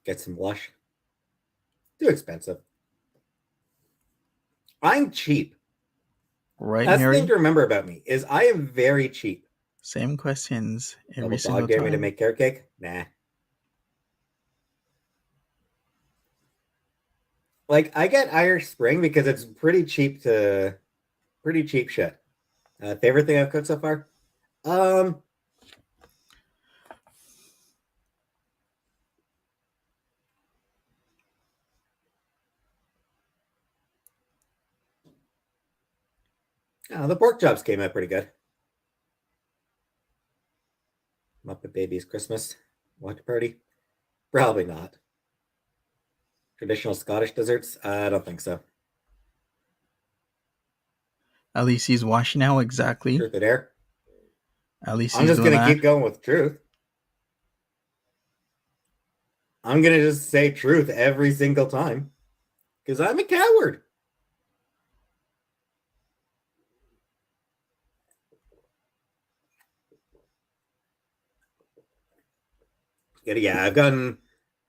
[SPEAKER 3] Get some blush. Too expensive. I'm cheap.
[SPEAKER 2] Right,
[SPEAKER 3] That's
[SPEAKER 2] Mary?
[SPEAKER 3] the thing to remember about me is I am very cheap.
[SPEAKER 2] Same questions every
[SPEAKER 3] Double
[SPEAKER 2] single
[SPEAKER 3] dog dare me to
[SPEAKER 2] time.
[SPEAKER 3] make carrot cake? Nah. Like I get Irish Spring because it's pretty cheap shit. Favorite thing I've cooked so far? The pork chops came out pretty good. Muppet Babies Christmas watch party? Probably not. Traditional Scottish desserts? I don't think so.
[SPEAKER 2] At least he's washing now, exactly.
[SPEAKER 3] Truth or dare?
[SPEAKER 2] At least
[SPEAKER 3] I'm
[SPEAKER 2] he's
[SPEAKER 3] just
[SPEAKER 2] doing
[SPEAKER 3] gonna
[SPEAKER 2] that.
[SPEAKER 3] keep going with truth. I'm gonna just say truth every single time because I'm a coward. Yeah, I've gotten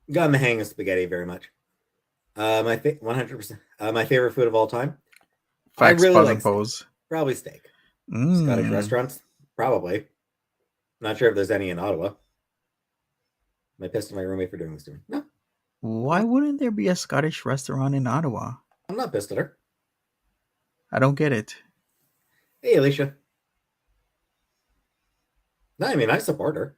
[SPEAKER 3] the hang of spaghetti very much. My 100%. My favorite food of all time.
[SPEAKER 2] Facts,
[SPEAKER 3] I really
[SPEAKER 2] pause,
[SPEAKER 3] like
[SPEAKER 2] and pose.
[SPEAKER 3] probably steak. Scottish restaurants, probably. Not sure if there's any in Ottawa. Am I pissed at my roommate for doing this to me? No,
[SPEAKER 2] Why wouldn't there be a Scottish restaurant in Ottawa?
[SPEAKER 3] I'm not pissed at her.
[SPEAKER 2] I don't get it.
[SPEAKER 3] Hey, Alicia. No, I mean, I support her.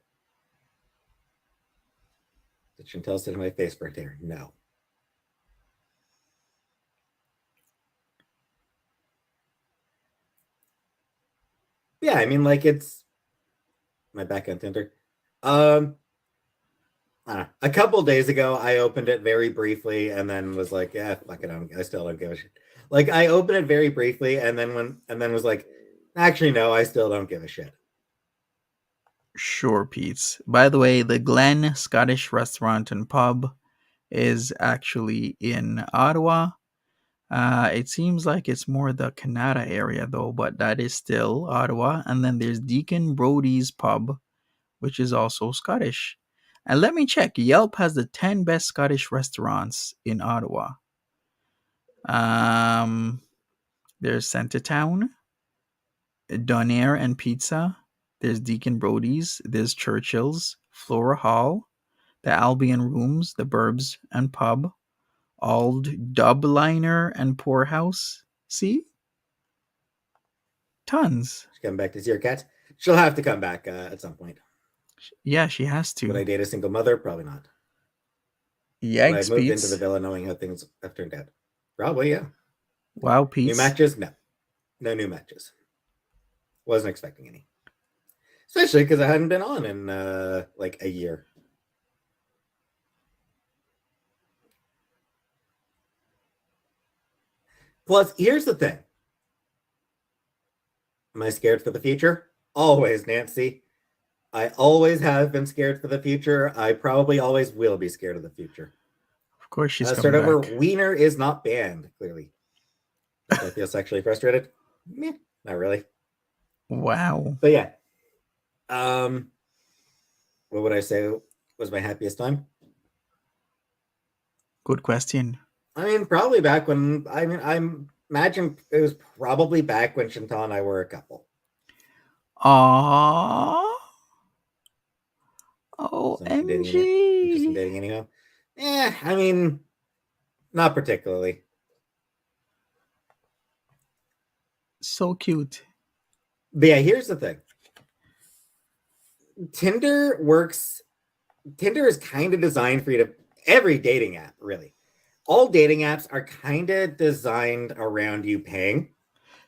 [SPEAKER 3] Did Chantel sit in my face right there? No. Yeah, I mean, like, it's my back on Tinder. A couple days ago, I opened it very briefly and then was like, yeah, fuck it, I still don't give a shit. Like, I opened it very briefly and then was like, actually, no, I still don't give a shit.
[SPEAKER 2] Sure, Peetz. By the way, the Glen Scottish Restaurant and Pub is actually in Ottawa. It seems like it's more the Canada area though, but that is still Ottawa. And then there's Deacon Brody's Pub, which is also Scottish. And let me check. Yelp has the 10 best Scottish restaurants in Ottawa. There's Centertown, Donair and Pizza. There's Deacon Brody's. There's Churchill's, Flora Hall, the Albion Rooms, the Burbs and Pub, Auld Dubliner and Poorhouse. See? Tons.
[SPEAKER 3] She's coming back to see her cats. She'll have to come back at some point.
[SPEAKER 2] Yeah, she has to.
[SPEAKER 3] Would I date a single mother? Probably not.
[SPEAKER 2] Yikes,
[SPEAKER 3] Would I moved into the
[SPEAKER 2] Peetz.
[SPEAKER 3] villa knowing how things have turned out? Probably, yeah.
[SPEAKER 2] Wow,
[SPEAKER 3] New
[SPEAKER 2] Peetz.
[SPEAKER 3] matches? No. No new matches. Wasn't expecting any. Especially because I hadn't been on in like a year. Plus, here's the thing. Am I scared for the future? Always, Nancy. I always have been scared for the future. I probably always will be scared of the future.
[SPEAKER 2] Of course she's
[SPEAKER 3] Start
[SPEAKER 2] coming
[SPEAKER 3] over.
[SPEAKER 2] back.
[SPEAKER 3] Wiener is not banned, clearly. Do I feel sexually frustrated? Meh, not really.
[SPEAKER 2] Wow.
[SPEAKER 3] But yeah. What would I say was my happiest time?
[SPEAKER 2] Good question.
[SPEAKER 3] I mean, probably back when I imagine it was probably back when Chantal and I were a couple.
[SPEAKER 2] Aww.
[SPEAKER 3] Interested in
[SPEAKER 2] OMG.
[SPEAKER 3] dating anyhow? I mean, not particularly.
[SPEAKER 2] So cute.
[SPEAKER 3] But yeah, here's the thing. Tinder is kind of designed for you to every dating app, really. all dating apps are kind of designed around you paying.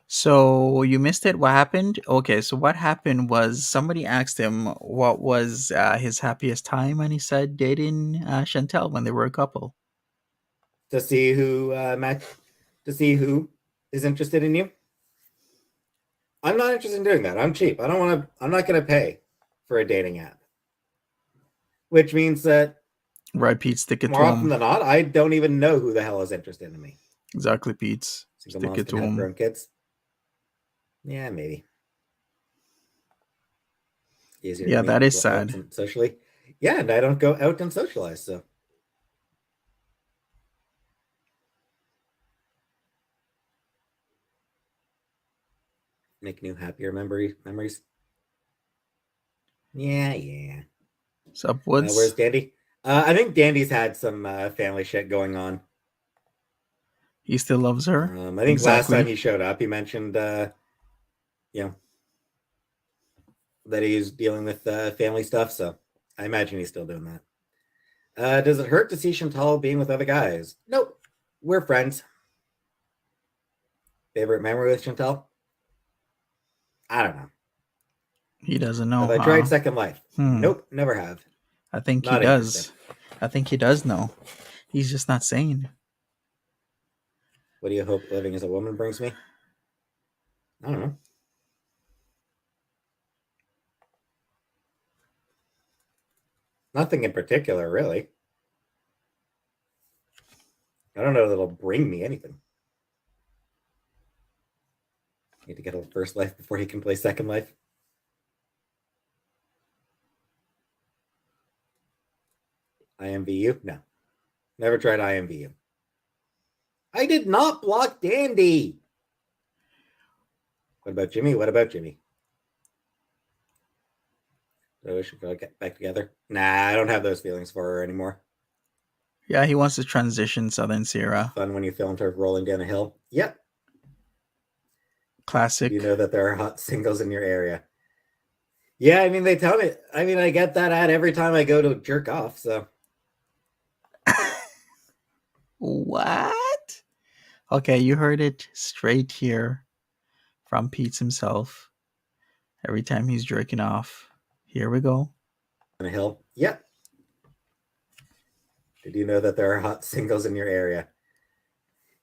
[SPEAKER 2] So you missed it. What happened? Okay, so what happened was somebody asked him what was his happiest time, and he said dating Chantel when they were a couple.
[SPEAKER 3] To see who to see who is interested in you. I'm not interested in doing that. I'm cheap. I'm not going to pay for a dating app. Which means that
[SPEAKER 2] Right, Pete, stick it
[SPEAKER 3] more
[SPEAKER 2] to
[SPEAKER 3] often
[SPEAKER 2] him.
[SPEAKER 3] than not, I don't even know who the hell is interested in me.
[SPEAKER 2] Exactly, Pete.
[SPEAKER 3] Single
[SPEAKER 2] Stick
[SPEAKER 3] moms
[SPEAKER 2] it
[SPEAKER 3] can
[SPEAKER 2] to
[SPEAKER 3] have
[SPEAKER 2] him.
[SPEAKER 3] grown kids. Yeah, maybe. Easier
[SPEAKER 2] Yeah,
[SPEAKER 3] to meet
[SPEAKER 2] that is
[SPEAKER 3] people out
[SPEAKER 2] sad.
[SPEAKER 3] socially. Yeah, and I don't go out and socialize, so. Make new, happier memories. Yeah.
[SPEAKER 2] What's up, Woods?
[SPEAKER 3] Where's Dandy? I think Dandy's had some family shit going on.
[SPEAKER 2] He still loves her.
[SPEAKER 3] I think last time he showed up, he mentioned, you know, that he's dealing with family stuff. So I imagine he's still doing that. Does it hurt to see Chantal being with other guys? Nope. We're friends. Favorite memory with Chantal? I don't know.
[SPEAKER 2] He doesn't know.
[SPEAKER 3] Have I tried Second Life? Nope, never have.
[SPEAKER 2] I think
[SPEAKER 3] Not
[SPEAKER 2] he does.
[SPEAKER 3] interested.
[SPEAKER 2] I think he does know. He's just not saying.
[SPEAKER 3] What do you hope living as a woman brings me? I don't know. Nothing in particular, really. I don't know that it'll bring me anything. Need to get a first life before he can play Second Life. IMVU? No. Never tried IMVU. I did not block Dandy. What about Jimmy? So we should get back together. Nah, I don't have those feelings for her anymore.
[SPEAKER 2] Yeah, he wants to transition Southern Sierra.
[SPEAKER 3] Fun when you filmed her rolling down a hill. Yep.
[SPEAKER 2] Classic.
[SPEAKER 3] You know that there are hot singles in your area. Yeah, I mean, they tell me. I mean, I get that ad every time I go to jerk off, so.
[SPEAKER 2] What? Okay, you heard it straight here from Peetz himself. Every time he's jerking off. Here we go.
[SPEAKER 3] On a hill. Yep. Did you know that there are hot singles in your area?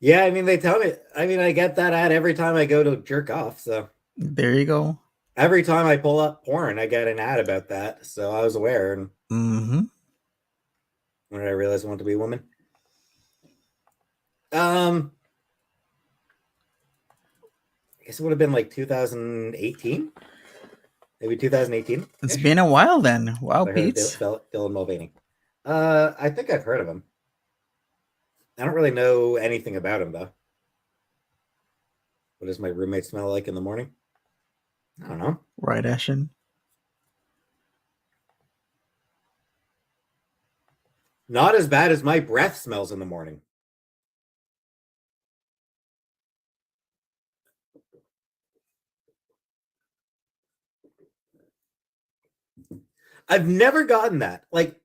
[SPEAKER 3] Yeah, I mean, they tell me. I mean, I get that ad every time I go to jerk off, so.
[SPEAKER 2] There you go.
[SPEAKER 3] Every time I pull up porn, I get an ad about that, so I was aware. And when did I realize I wanted to be a woman? I guess it would have been like 2018, maybe 2018.
[SPEAKER 2] It's been a while then. Wow, Peetz.
[SPEAKER 3] Dylan Mulvaney. I think I've heard of him. I don't really know anything about him though. What does my roommate smell like in the morning? I don't know.
[SPEAKER 2] Right, Ashen?
[SPEAKER 3] Not as bad as my breath smells in the morning. I've never gotten that. Like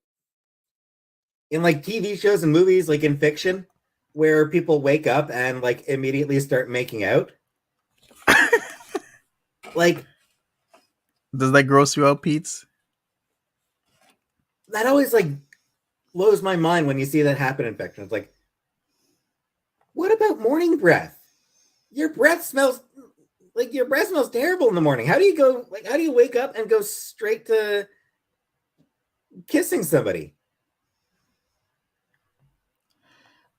[SPEAKER 3] in like TV shows and movies, like in fiction, where people wake up and like immediately start making out. Like,
[SPEAKER 2] does that gross you out, Peetz?
[SPEAKER 3] That always like blows my mind when you see that happen in fiction. It's like, what about morning breath? Your breath smells terrible in the morning. How do you wake up and go straight to kissing somebody?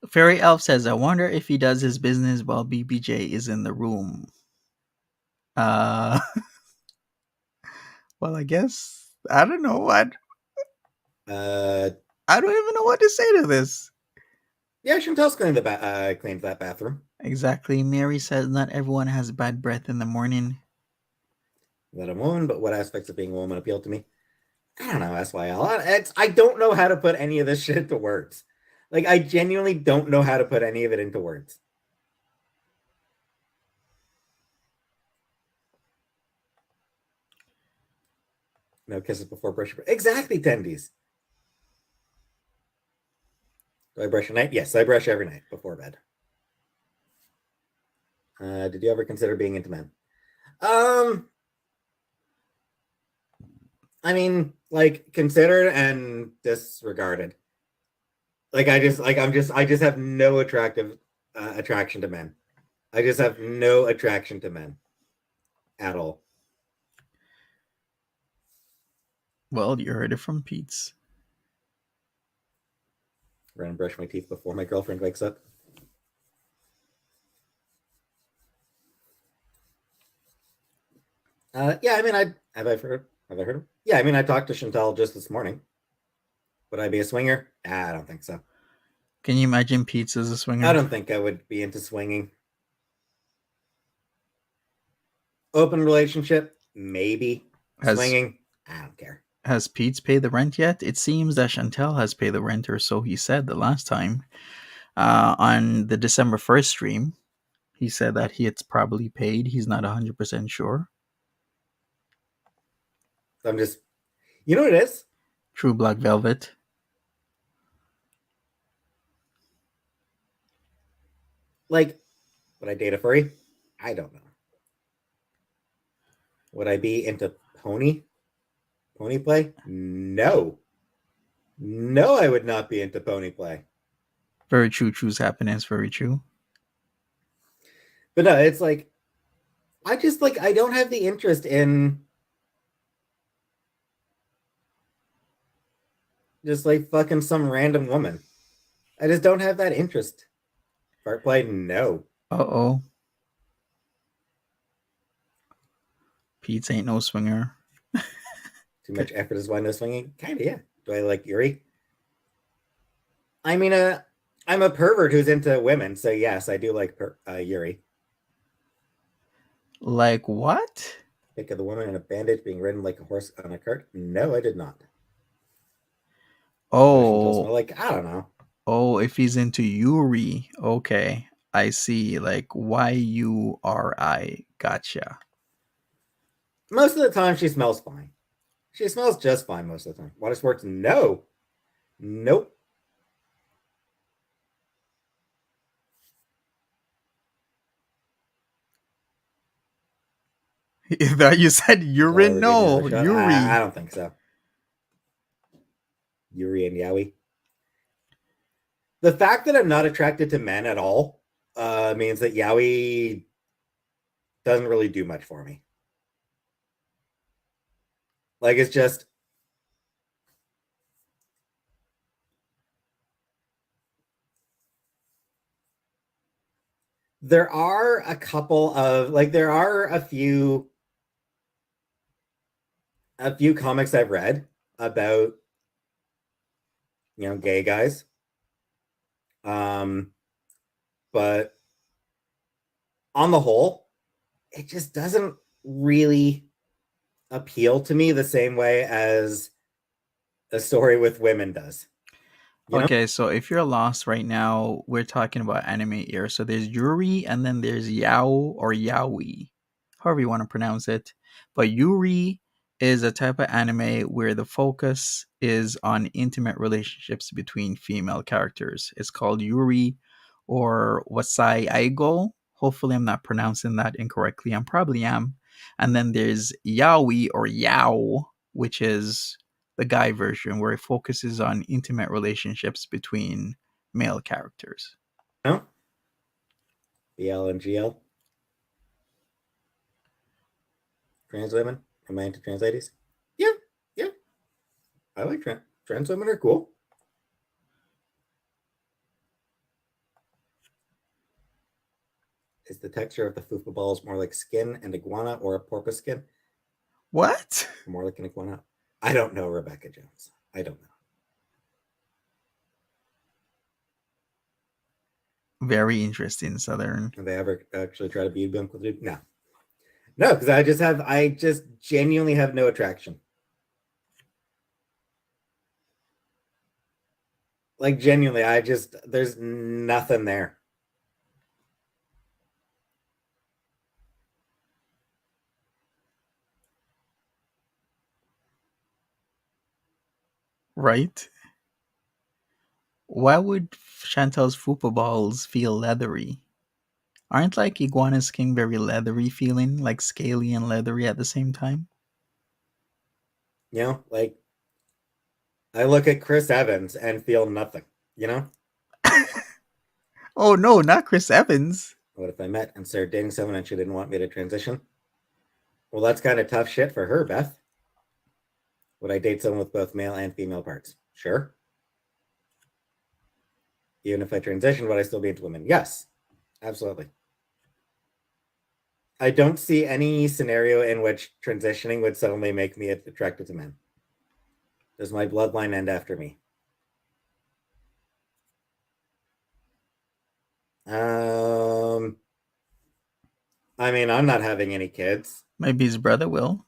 [SPEAKER 2] Fairy Elf says, I wonder if he does his business while BBJ is in the room. Well, I guess I don't know what. I don't even know what to say to this.
[SPEAKER 3] Yeah, Chantel's claimed that bathroom.
[SPEAKER 2] Exactly. Mary says not everyone has bad breath in the morning.
[SPEAKER 3] That I'm a woman, but what aspects of being a woman appeal to me? I don't know, SYL. I don't know how to put any of this shit into words. Like, I genuinely don't know how to put any of it into words. No kisses before brushing. Exactly, Tendies. Do I brush at night? Yes, I brush every night before bed. Did you ever consider being into men? I mean, like considered and disregarded. Like I just have no attraction to men. I just have no attraction to men at all.
[SPEAKER 2] Well, you heard it from Peetz.
[SPEAKER 3] I'm gonna brush my teeth before my girlfriend wakes up. Yeah, I mean, have I heard him? Yeah, I mean, I talked to Chantel just this morning. Would I be a swinger? I don't think so.
[SPEAKER 2] Can you imagine Peetz as a swinger?
[SPEAKER 3] I don't think I would be into swinging. Open relationship, maybe. Swinging, I don't care.
[SPEAKER 2] Has Peetz paid the rent yet? It seems that Chantel has paid the rent, or so he said the last time. On the December 1st stream, he said that he had probably paid. He's not 100% sure.
[SPEAKER 3] I'm just, you know what it is?
[SPEAKER 2] True Black Velvet.
[SPEAKER 3] Like, would I date a furry? I don't know. Would I be into pony play? No. No, I would not be into pony play.
[SPEAKER 2] Very true. True's happiness. Very true.
[SPEAKER 3] But no, it's like, I don't have the interest in just like fucking some random woman. I just don't have that interest. Fart play? No.
[SPEAKER 2] Uh-oh. Peetz ain't no swinger.
[SPEAKER 3] Too much effort is why no swinging? Kinda, yeah. Do I like Yuri? I mean, I'm a pervert who's into women, so yes, I do like Yuri.
[SPEAKER 2] Like what?
[SPEAKER 3] Think of the woman in a bandage being ridden like a horse on a cart? No, I did not.
[SPEAKER 2] Oh.
[SPEAKER 3] Like, I don't know.
[SPEAKER 2] Oh, if he's into Yuri. Okay. I see. Like Yuri. Gotcha.
[SPEAKER 3] Most of the time, she smells fine. She smells just fine most of the time. Water sports? No. Nope.
[SPEAKER 2] That you said urine? No, Yuri.
[SPEAKER 3] I don't think so. Yuri and Yowie. The fact that I'm not attracted to men at all means that Yowie doesn't really do much for me. Like, it's just... There are a couple of... Like, there are a few comics I've read about, you know, gay guys. But on the whole, it just doesn't really appeal to me the same way as a story with women does.
[SPEAKER 2] Okay, so if you're lost right now, we're talking about anime here. So there's Yuri and then there's Yao or Yaoi, however you want to pronounce it. But Yuri is a type of anime where the focus is on intimate relationships between female characters. It's called Yuri or Wasai Aigo. Hopefully I'm not pronouncing that incorrectly. I probably am. And then there's Yaoi or Yao, which is the guy version, where it focuses on intimate relationships between male characters.
[SPEAKER 3] No? BL and GL? Trans women? Am I into trans ladies? Yeah. I like trans women are cool. Is the texture of the fufu balls more like skin and iguana or a porpoise skin?
[SPEAKER 2] What?
[SPEAKER 3] More like an iguana? I don't know, Rebecca Jones. I don't know.
[SPEAKER 2] Very interesting, Southern.
[SPEAKER 3] Have they ever actually tried to be a Uncle Dude? No. No, because I just genuinely have no attraction. Like, genuinely, there's nothing there.
[SPEAKER 2] Right? Why would Chantel's football balls feel leathery? Aren't like iguana skin very leathery feeling, like scaly and leathery at the same time?
[SPEAKER 3] You know, like I look at Chris Evans and feel nothing. You know,
[SPEAKER 2] Oh no, not Chris Evans.
[SPEAKER 3] what if I met and started dating someone and she didn't want me to transition? Well, that's kind of tough shit for her, Beth. Would I date someone with both male and female parts? Sure. Even if I transition, would I still be into women? Yes, absolutely. I don't see any scenario in which transitioning would suddenly make me attracted to men. Does my bloodline end after me? I mean, I'm not having any kids.
[SPEAKER 2] Maybe his brother will.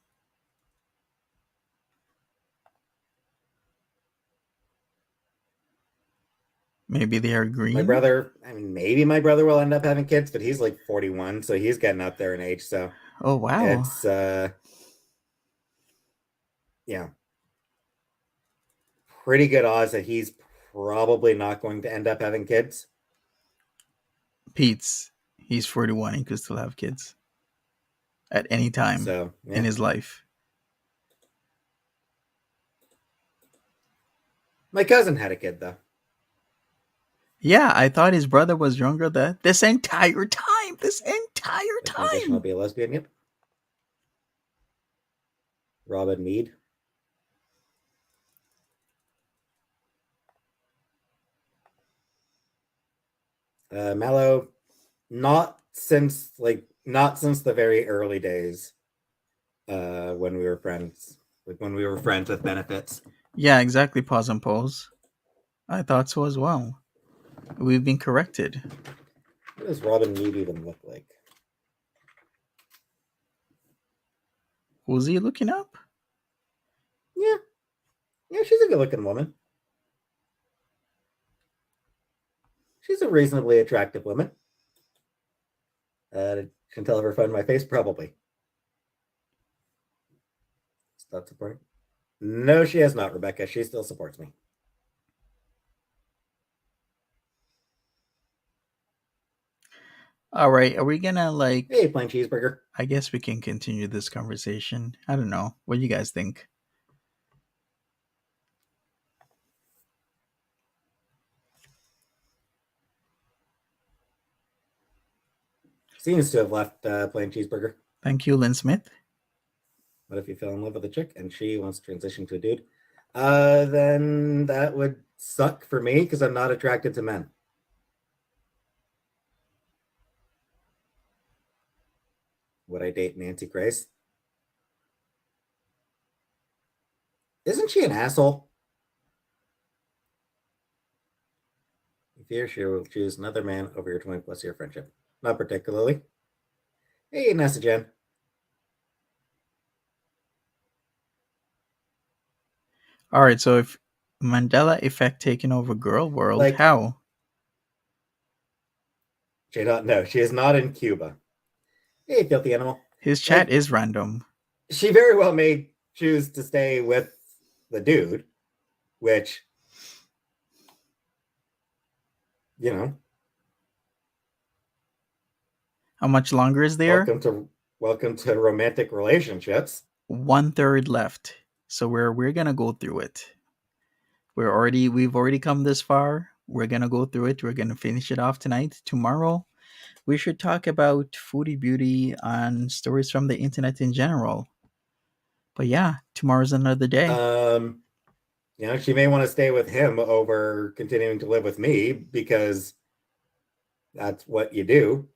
[SPEAKER 2] Maybe they are green.
[SPEAKER 3] My brother, I mean, maybe my brother will end up having kids, but he's like 41, so he's getting up there in age. So
[SPEAKER 2] Oh wow.
[SPEAKER 3] it's, yeah, pretty good odds that he's probably not going to end up having kids.
[SPEAKER 2] Peetz, he's 41. He could still have kids at any time
[SPEAKER 3] So yeah.
[SPEAKER 2] in his life.
[SPEAKER 3] My cousin had a kid though.
[SPEAKER 2] Yeah, I thought his brother was younger than this entire time. This entire
[SPEAKER 3] The transition will
[SPEAKER 2] time.
[SPEAKER 3] be a lesbian. Yep. Robin Mead. Mallow, not since the very early days, when we were friends, like when we were friends with benefits.
[SPEAKER 2] Yeah, exactly. Pause and pose. I thought so as well. We've been corrected.
[SPEAKER 3] What does Robin Mead even look like?
[SPEAKER 2] Who's he looking up?
[SPEAKER 3] Yeah, she's a good-looking woman. She's a reasonably attractive woman. Did Chantel ever find my face? Probably. Stop supporting. No, she has not, Rebecca. She still supports me.
[SPEAKER 2] All right, are we gonna like?
[SPEAKER 3] Hey, plain cheeseburger.
[SPEAKER 2] I guess we can continue this conversation. I don't know. What do you guys think?
[SPEAKER 3] Seems to have left plain cheeseburger.
[SPEAKER 2] Thank you, Lynn Smith.
[SPEAKER 3] What if you fell in love with a chick and she wants to transition to a dude? Then that would suck for me because I'm not attracted to men. Would I date Nancy Grace? Isn't she an asshole? You fear she will choose another man over your 20+ year friendship. Not particularly. Hey, Nessa Jen.
[SPEAKER 2] All right, so if Mandela effect taking over girl world,
[SPEAKER 3] Like-
[SPEAKER 2] how?
[SPEAKER 3] No, she is not in Cuba. Hey, filthy animal.
[SPEAKER 2] His chat
[SPEAKER 3] Like-
[SPEAKER 2] is random.
[SPEAKER 3] She very well may choose to stay with the dude, which, you know,
[SPEAKER 2] How much longer is there?
[SPEAKER 3] welcome to romantic relationships.
[SPEAKER 2] 1/3 left. So we're gonna go through it. We've already come this far. We're gonna go through it. We're gonna finish it off tonight. Tomorrow, we should talk about foodie beauty and stories from the internet in general. But yeah, tomorrow's another day.
[SPEAKER 3] You know, she may want to stay with him over continuing to live with me because that's what you do.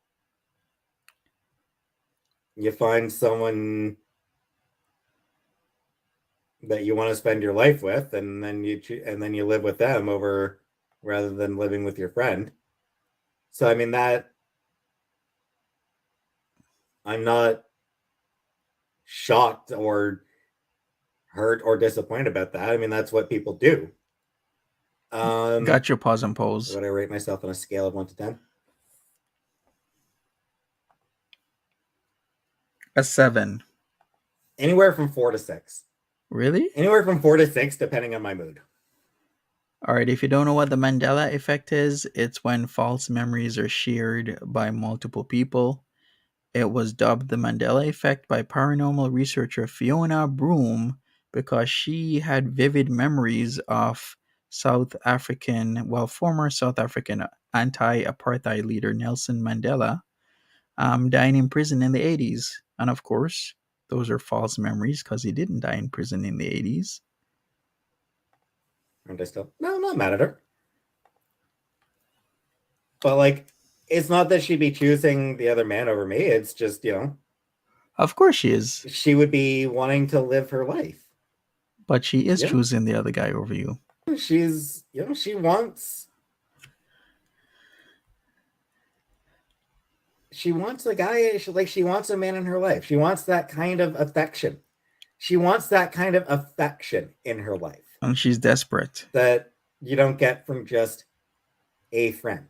[SPEAKER 3] You find someone that you want to spend your life with, and then you live with them over rather than living with your friend. So I mean that I'm not shocked or hurt or disappointed about that. I mean that's what people do.
[SPEAKER 2] Got your pause and pose.
[SPEAKER 3] Would I rate myself on a scale of 1 to 10?
[SPEAKER 2] A 7.
[SPEAKER 3] Anywhere from 4 to 6.
[SPEAKER 2] Really?
[SPEAKER 3] Anywhere from 4 to 6, depending on my mood.
[SPEAKER 2] All right, if you don't know what the Mandela effect is, it's when false memories are shared by multiple people. It was dubbed the Mandela effect by paranormal researcher Fiona Broom because she had vivid memories of former South African anti apartheid leader Nelson Mandela dying in prison in the 80s. And of course, those are false memories because he didn't die in prison in the 80s.
[SPEAKER 3] And I still, no, I'm not mad at her. But like, it's not that she'd be choosing the other man over me. It's just,
[SPEAKER 2] Of course she is.
[SPEAKER 3] she would be wanting to live her life.
[SPEAKER 2] But she is
[SPEAKER 3] Yeah.
[SPEAKER 2] choosing the other guy over you.
[SPEAKER 3] She's, she wants a guy, she wants a man in her life. She wants that kind of affection. She wants that kind of affection in her life.
[SPEAKER 2] And she's desperate.
[SPEAKER 3] That you don't get from just a friend.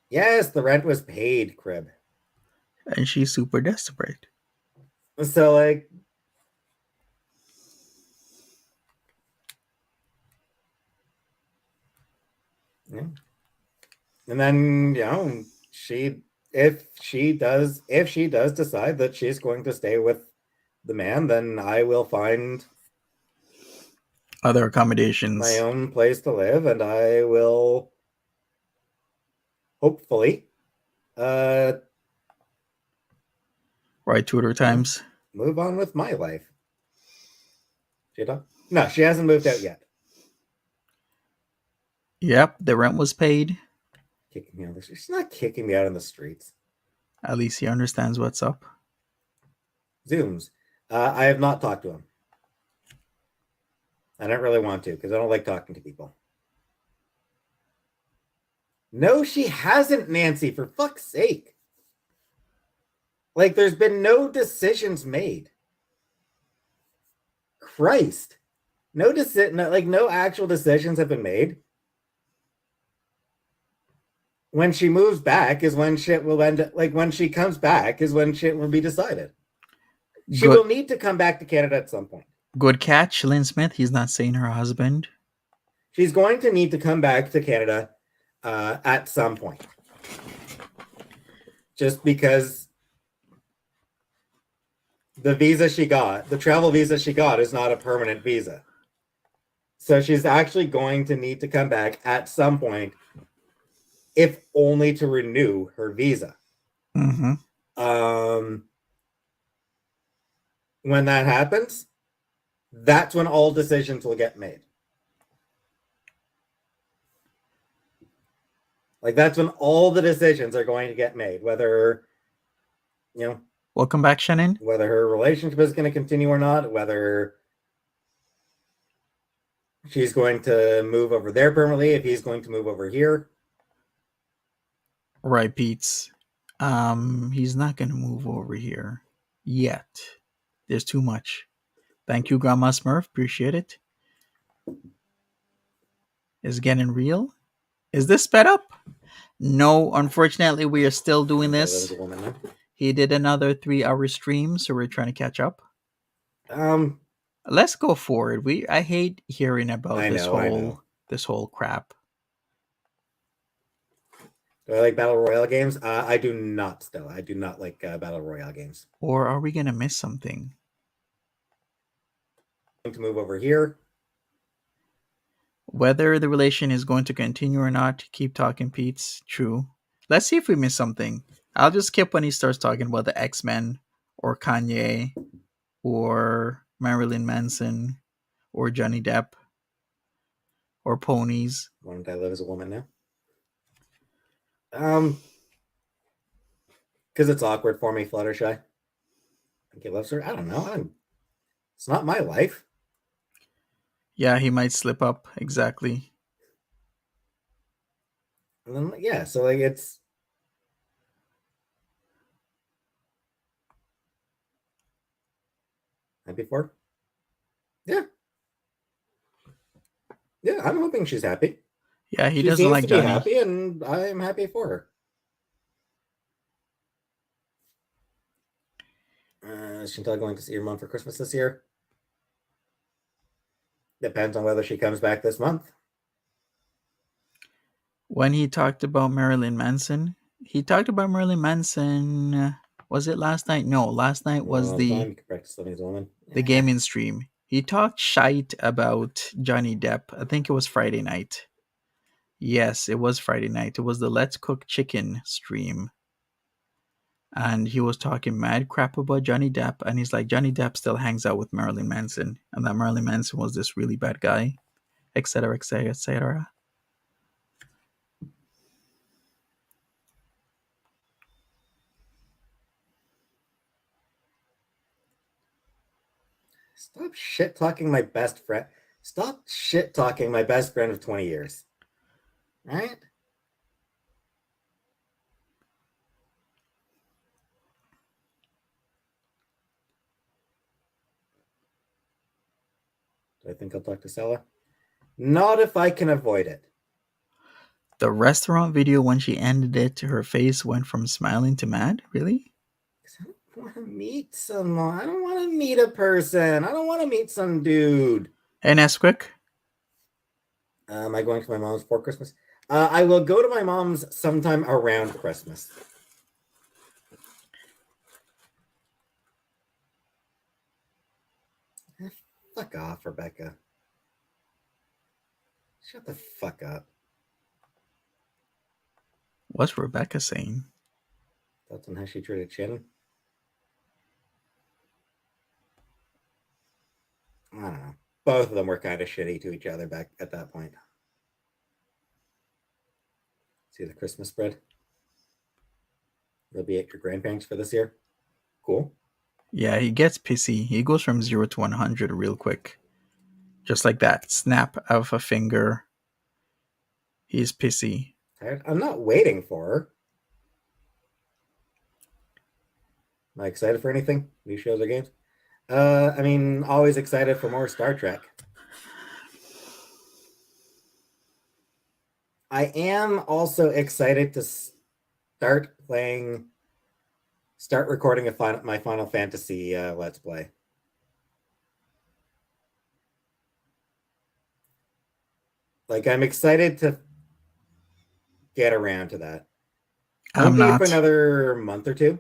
[SPEAKER 3] Yes, the rent was paid, Crib.
[SPEAKER 2] And she's super desperate.
[SPEAKER 3] So, like, yeah. And then, if she does decide that she's going to stay with the man, then I will find
[SPEAKER 2] Other accommodations.
[SPEAKER 3] my own place to live, and I will hopefully
[SPEAKER 2] Right, Twitter times.
[SPEAKER 3] move on with my life. No, she hasn't moved out yet.
[SPEAKER 2] Yep, the rent was paid.
[SPEAKER 3] Kicking me out of the streets. She's not kicking me out on the streets.
[SPEAKER 2] At least he understands what's up.
[SPEAKER 3] Zooms. I have not talked to him. I don't really want to because I don't like talking to people. No, she hasn't, Nancy, for fuck's sake. Like, there's been no decisions made. Christ. No actual decisions have been made. When she moves back is when shit will end up, when she comes back is when shit will be decided. She will need to come back to Canada at some point.
[SPEAKER 2] Good catch, Lynn Smith. He's not saying her husband.
[SPEAKER 3] She's going to need to come back to Canada at some point. Just because the travel visa she got is not a permanent visa. So she's actually going to need to come back at some point, if only to renew her visa.
[SPEAKER 2] Mm-hmm.
[SPEAKER 3] When that happens, that's when all decisions will get made. Like, that's when all the decisions are going to get made, whether,
[SPEAKER 2] Welcome back, Shannon.
[SPEAKER 3] Whether her relationship is going to continue or not, whether she's going to move over there permanently, if he's going to move over here.
[SPEAKER 2] Right, Peetz. He's not going to move over here yet. There's too much. Thank you, Grandma Smurf. Appreciate it. Is it getting real? Is this sped up? No, unfortunately, we are still doing this. He did another 3-hour stream, so we're trying to catch up. Let's go forward. I hate hearing about this whole crap.
[SPEAKER 3] Do I like Battle Royale games? I do not still. I do not like Battle Royale games.
[SPEAKER 2] Or are we going to miss something?
[SPEAKER 3] To move over here.
[SPEAKER 2] Whether the relation is going to continue or not, keep talking, Peetz. True. Let's see if we miss something. I'll just skip when he starts talking about the X-Men or Kanye or Marilyn Manson or Johnny Depp or ponies.
[SPEAKER 3] Why don't I live as a woman now? Because it's awkward for me, Fluttershy. I think he loves her. I don't know. It's not my life.
[SPEAKER 2] Yeah, he might slip up. Exactly.
[SPEAKER 3] And then, yeah, so it's. Happy for her? Yeah. Yeah, I'm hoping she's happy.
[SPEAKER 2] Yeah, he doesn't like Johnny.
[SPEAKER 3] Happy, and I'm happy for her. Is Chantel going to see your mom for Christmas this year? Depends on whether she comes back this month.
[SPEAKER 2] When he talked about Marilyn Manson, was it last night? No, last night was
[SPEAKER 3] All the time. You can practice living as a woman.
[SPEAKER 2] the gaming stream. He talked shite about Johnny Depp. I think it was Friday night. Yes, it was Friday night. It was the Let's Cook Chicken stream. And he was talking mad crap about Johnny Depp. And he's like, Johnny Depp still hangs out with Marilyn Manson. And that Marilyn Manson was this really bad guy, etc., etc., etc.
[SPEAKER 3] Stop shit talking my best friend. Stop shit talking my best friend of 20 years. Right? Do I think I'll talk to Sella? Not if I can avoid it.
[SPEAKER 2] The restaurant video, when she ended it, her face went from smiling to mad? Really?
[SPEAKER 3] I don't want to meet someone. I don't want to meet a person. I don't want to meet some dude.
[SPEAKER 2] Hey, Nesquik.
[SPEAKER 3] Am I going to my mom's for Christmas? I will go to my mom's sometime around Christmas. Fuck off, Rebecca. Shut the fuck up.
[SPEAKER 2] What's Rebecca saying?
[SPEAKER 3] Thoughts on how she treated Shannon? I don't know. Both of them were kind of shitty to each other back at that point. See the Christmas spread? You'll be at your grandparents for this year. Cool.
[SPEAKER 2] Yeah, he gets pissy. He goes from 0 to 100 real quick. Just like that. Snap of a finger. He's pissy.
[SPEAKER 3] I'm not waiting for her. Am I excited for anything? New shows or games? I mean, always excited for more Star Trek. I am also excited to start recording my Final Fantasy Let's Play. Like, I'm excited to get around to that.
[SPEAKER 2] I'm not.
[SPEAKER 3] For another month or two.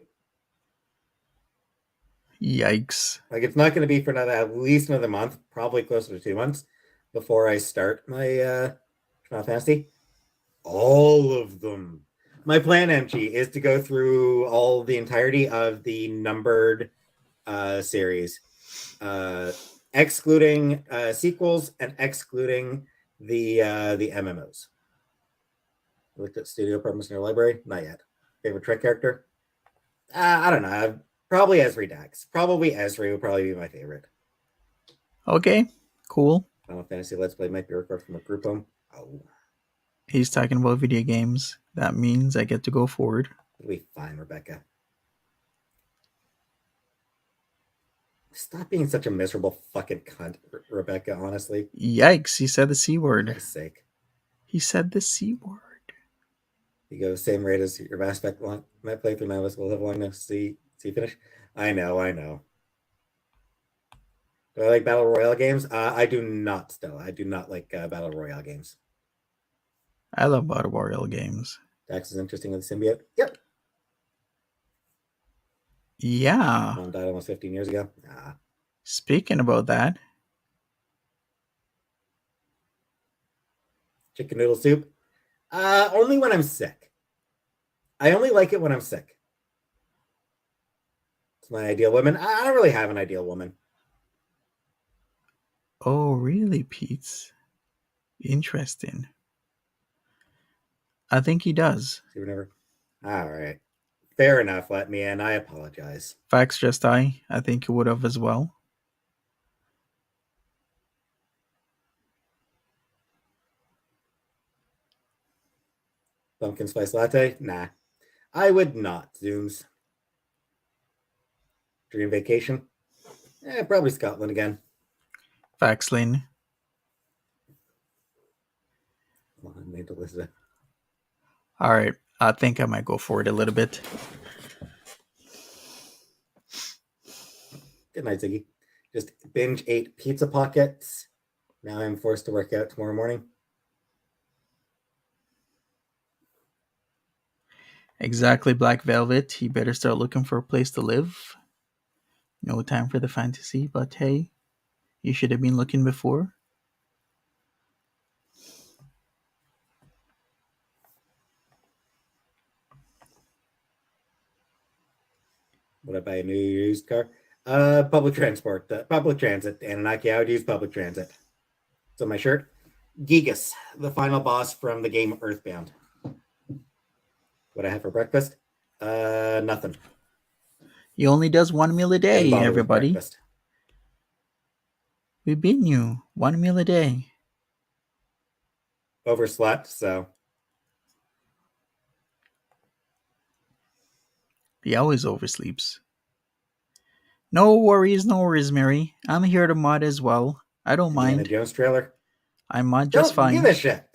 [SPEAKER 2] Yikes.
[SPEAKER 3] Like, it's not going to be for at least another month, probably closer to 2 months before I start my Final Fantasy. All of them. My plan, MG, is to go through the entirety of the numbered series, excluding sequels and excluding the MMOs. Looked at Studio Apartments in your library? Not yet. Favorite Trek character? I don't know. Probably Esri Dax. Probably Esri would probably be my favorite.
[SPEAKER 2] Okay, cool.
[SPEAKER 3] Final Fantasy Let's Play might be recorded from a group home. Oh.
[SPEAKER 2] He's talking about video games. That means I get to go forward.
[SPEAKER 3] It'll be fine, Rebecca. Stop being such a miserable fucking cunt, Rebecca, honestly.
[SPEAKER 2] Yikes, he said the C word.
[SPEAKER 3] For Christ's sake.
[SPEAKER 2] He said the C word.
[SPEAKER 3] You go same rate as your Mass Effect playthrough now. We'll have long enough to see finish. I know. Do I like Battle Royale games? I do not, Stella. I do not like Battle Royale games.
[SPEAKER 2] I love Battle Royale games.
[SPEAKER 3] Dax is interesting with the symbiote. Yep.
[SPEAKER 2] Yeah.
[SPEAKER 3] Mom died almost 15 years ago.
[SPEAKER 2] Speaking about that.
[SPEAKER 3] Chicken noodle soup. Only when I'm sick. I only like it when I'm sick. It's my ideal woman. I don't really have an ideal woman.
[SPEAKER 2] Oh, really, Peetz? Interesting. I think he does.
[SPEAKER 3] All right. Fair enough. Let me in. I apologize.
[SPEAKER 2] Facts just I think he would have as well.
[SPEAKER 3] Pumpkin spice latte? Nah. I would not, Zooms. Dream vacation? Probably Scotland again.
[SPEAKER 2] Facts, Lynn.
[SPEAKER 3] Come on, Nate Elizabeth.
[SPEAKER 2] All right. I think I might go for it a little bit.
[SPEAKER 3] Good night, Ziggy. Just binge ate pizza pockets Now I'm forced to work out tomorrow morning.
[SPEAKER 2] Exactly, Black Velvet. You better start looking for a place to live. No time for the fantasy, but hey, you should have been looking before.
[SPEAKER 3] Would I buy a new used car? Public transport, public transit. Anunnaki, I would use public transit. So my shirt, Gigas, the final boss from the game Earthbound. What I have for breakfast? Nothing.
[SPEAKER 2] He only does 1 meal a
[SPEAKER 3] Didn't
[SPEAKER 2] day,
[SPEAKER 3] bother with
[SPEAKER 2] everybody.
[SPEAKER 3] breakfast.
[SPEAKER 2] We've been you 1 meal a day.
[SPEAKER 3] Overslept, so
[SPEAKER 2] He always oversleeps. No worries, Mary. I'm here to mod as well. I don't
[SPEAKER 3] Indiana
[SPEAKER 2] mind.
[SPEAKER 3] Jones trailer.
[SPEAKER 2] I mod just
[SPEAKER 3] Don't
[SPEAKER 2] fine.
[SPEAKER 3] give a shit.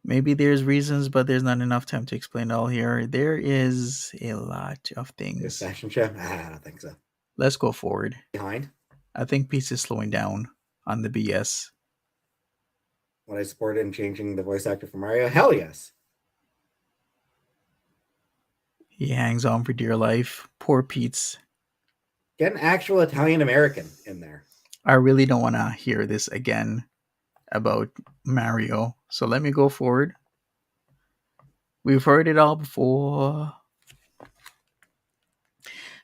[SPEAKER 2] Maybe there's reasons, but there's not enough time to explain it all here. There is a lot of
[SPEAKER 3] This
[SPEAKER 2] things.
[SPEAKER 3] fashion show? I don't think so.
[SPEAKER 2] Let's go forward.
[SPEAKER 3] Behind.
[SPEAKER 2] I think Peetz is slowing down on the BS.
[SPEAKER 3] Would I support it in changing the voice actor for Mario? Hell yes.
[SPEAKER 2] He hangs on for dear life. Poor Peetz.
[SPEAKER 3] Get an actual Italian American in there.
[SPEAKER 2] I really don't want to hear this again about Mario. So let me go forward. We've heard it all before.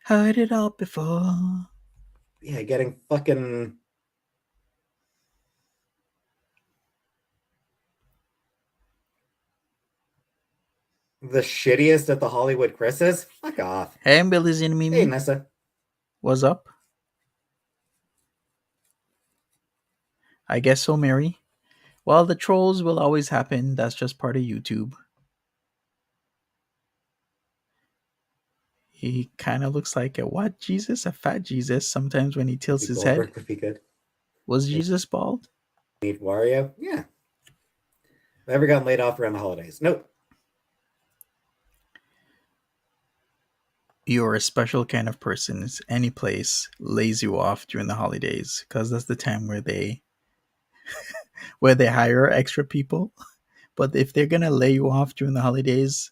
[SPEAKER 2] Heard it all before.
[SPEAKER 3] Yeah, getting fucking the shittiest of the Hollywood Chris's. Fuck off.
[SPEAKER 2] Hey, Billy's in Mimi.
[SPEAKER 3] Hey, Nessa.
[SPEAKER 2] What's up? I guess so, Mary. Well, the trolls will always happen. That's just part of YouTube. He kind of looks like a what Jesus? A fat Jesus. Sometimes when he tilts his head.
[SPEAKER 3] Goldberg would be good.
[SPEAKER 2] Was Jesus bald?
[SPEAKER 3] Need Wario? Yeah. Have I ever gotten laid off around the holidays? Nope.
[SPEAKER 2] You're a special kind of person. Any place lays you off during the holidays because that's the time where they hire extra people. But if they're gonna lay you off during the holidays,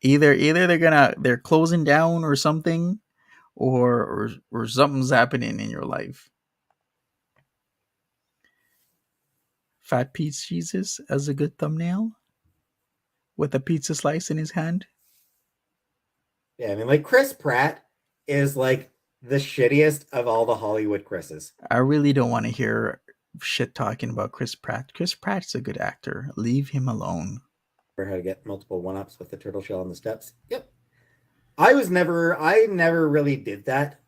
[SPEAKER 2] either they're closing down or something, or something's happening in your life. Fat Pete's Jesus as a good thumbnail with a pizza slice in his hand.
[SPEAKER 3] Yeah, I mean, like, Chris Pratt is like the shittiest of all the Hollywood Chris's.
[SPEAKER 2] I really don't want to hear shit talking about Chris Pratt. Chris Pratt's a good actor. Leave him alone.
[SPEAKER 3] For how to get multiple one-ups with the turtle shell on the steps. Yep. I never really did that.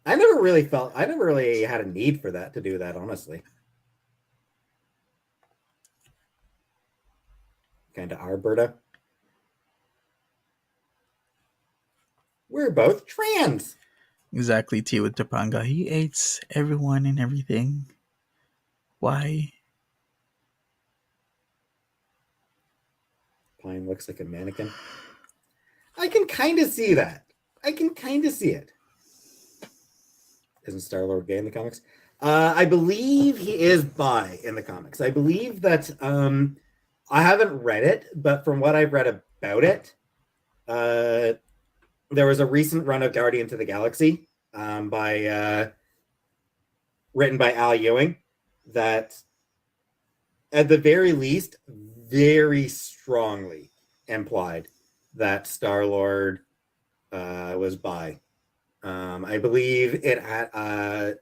[SPEAKER 3] I never really had a need for that, to do that, honestly. Kind of Alberta. We're both trans.
[SPEAKER 2] Exactly, T with Topanga. He hates everyone and everything. Why?
[SPEAKER 3] Pine looks like a mannequin. I can kind of see that. I can kind of see it. Isn't Star-Lord gay in the comics? I believe he is bi in the comics. I believe that I haven't read it, but from what I've read about it, there was a recent run of Guardians of the Galaxy written by Al Ewing that at the very least very strongly implied that Star-Lord was bi. I believe it had I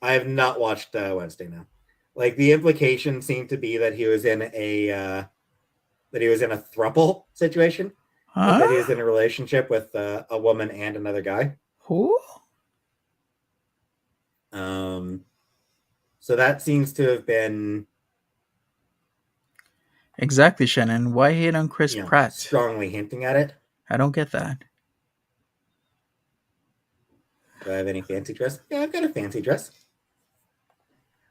[SPEAKER 3] have not watched Wednesday now. Like, the implication seemed to be that he was in a throuple situation.
[SPEAKER 2] Huh?
[SPEAKER 3] That he was in a relationship with a woman and another guy.
[SPEAKER 2] Who?
[SPEAKER 3] So that seems to have been
[SPEAKER 2] Exactly, Shannon. Why hate on Chris Pratt?
[SPEAKER 3] strongly hinting at it.
[SPEAKER 2] I don't get that.
[SPEAKER 3] Do I have any fancy dress? Yeah, I've got a fancy dress.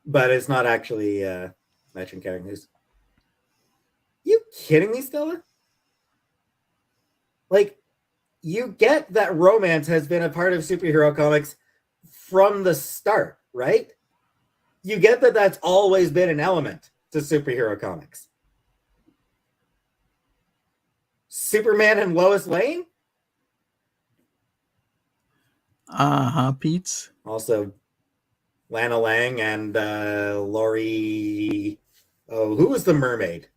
[SPEAKER 3] But it's not actually matching carrying news. You kidding me, Stella? Like, you get that romance has been a part of superhero comics from the start, right? you get that that's always been an element to superhero comics. Superman and Lois Lane?
[SPEAKER 2] Peetz.
[SPEAKER 3] Also, Lana Lang and Lori. Oh, who was the mermaid?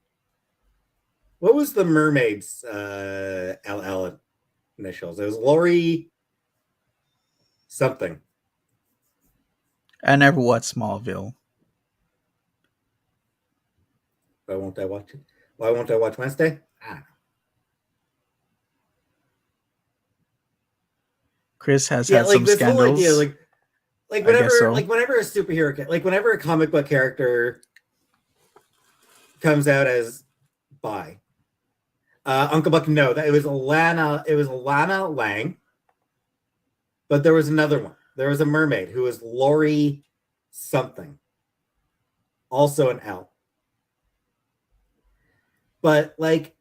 [SPEAKER 3] What was the mermaid's LL initials? It was Lori something.
[SPEAKER 2] I never watched Smallville.
[SPEAKER 3] Why won't I watch it? Why won't I watch Wednesday? I don't know.
[SPEAKER 2] Chris has had some
[SPEAKER 3] this
[SPEAKER 2] scandals.
[SPEAKER 3] whole idea,
[SPEAKER 2] I guess so.
[SPEAKER 3] whenever a superhero, whenever a comic book character comes out as bi, Uncle Buck, no, that it was Lana Lang, but there was another one. There was a mermaid who was Lori something, also an L. But like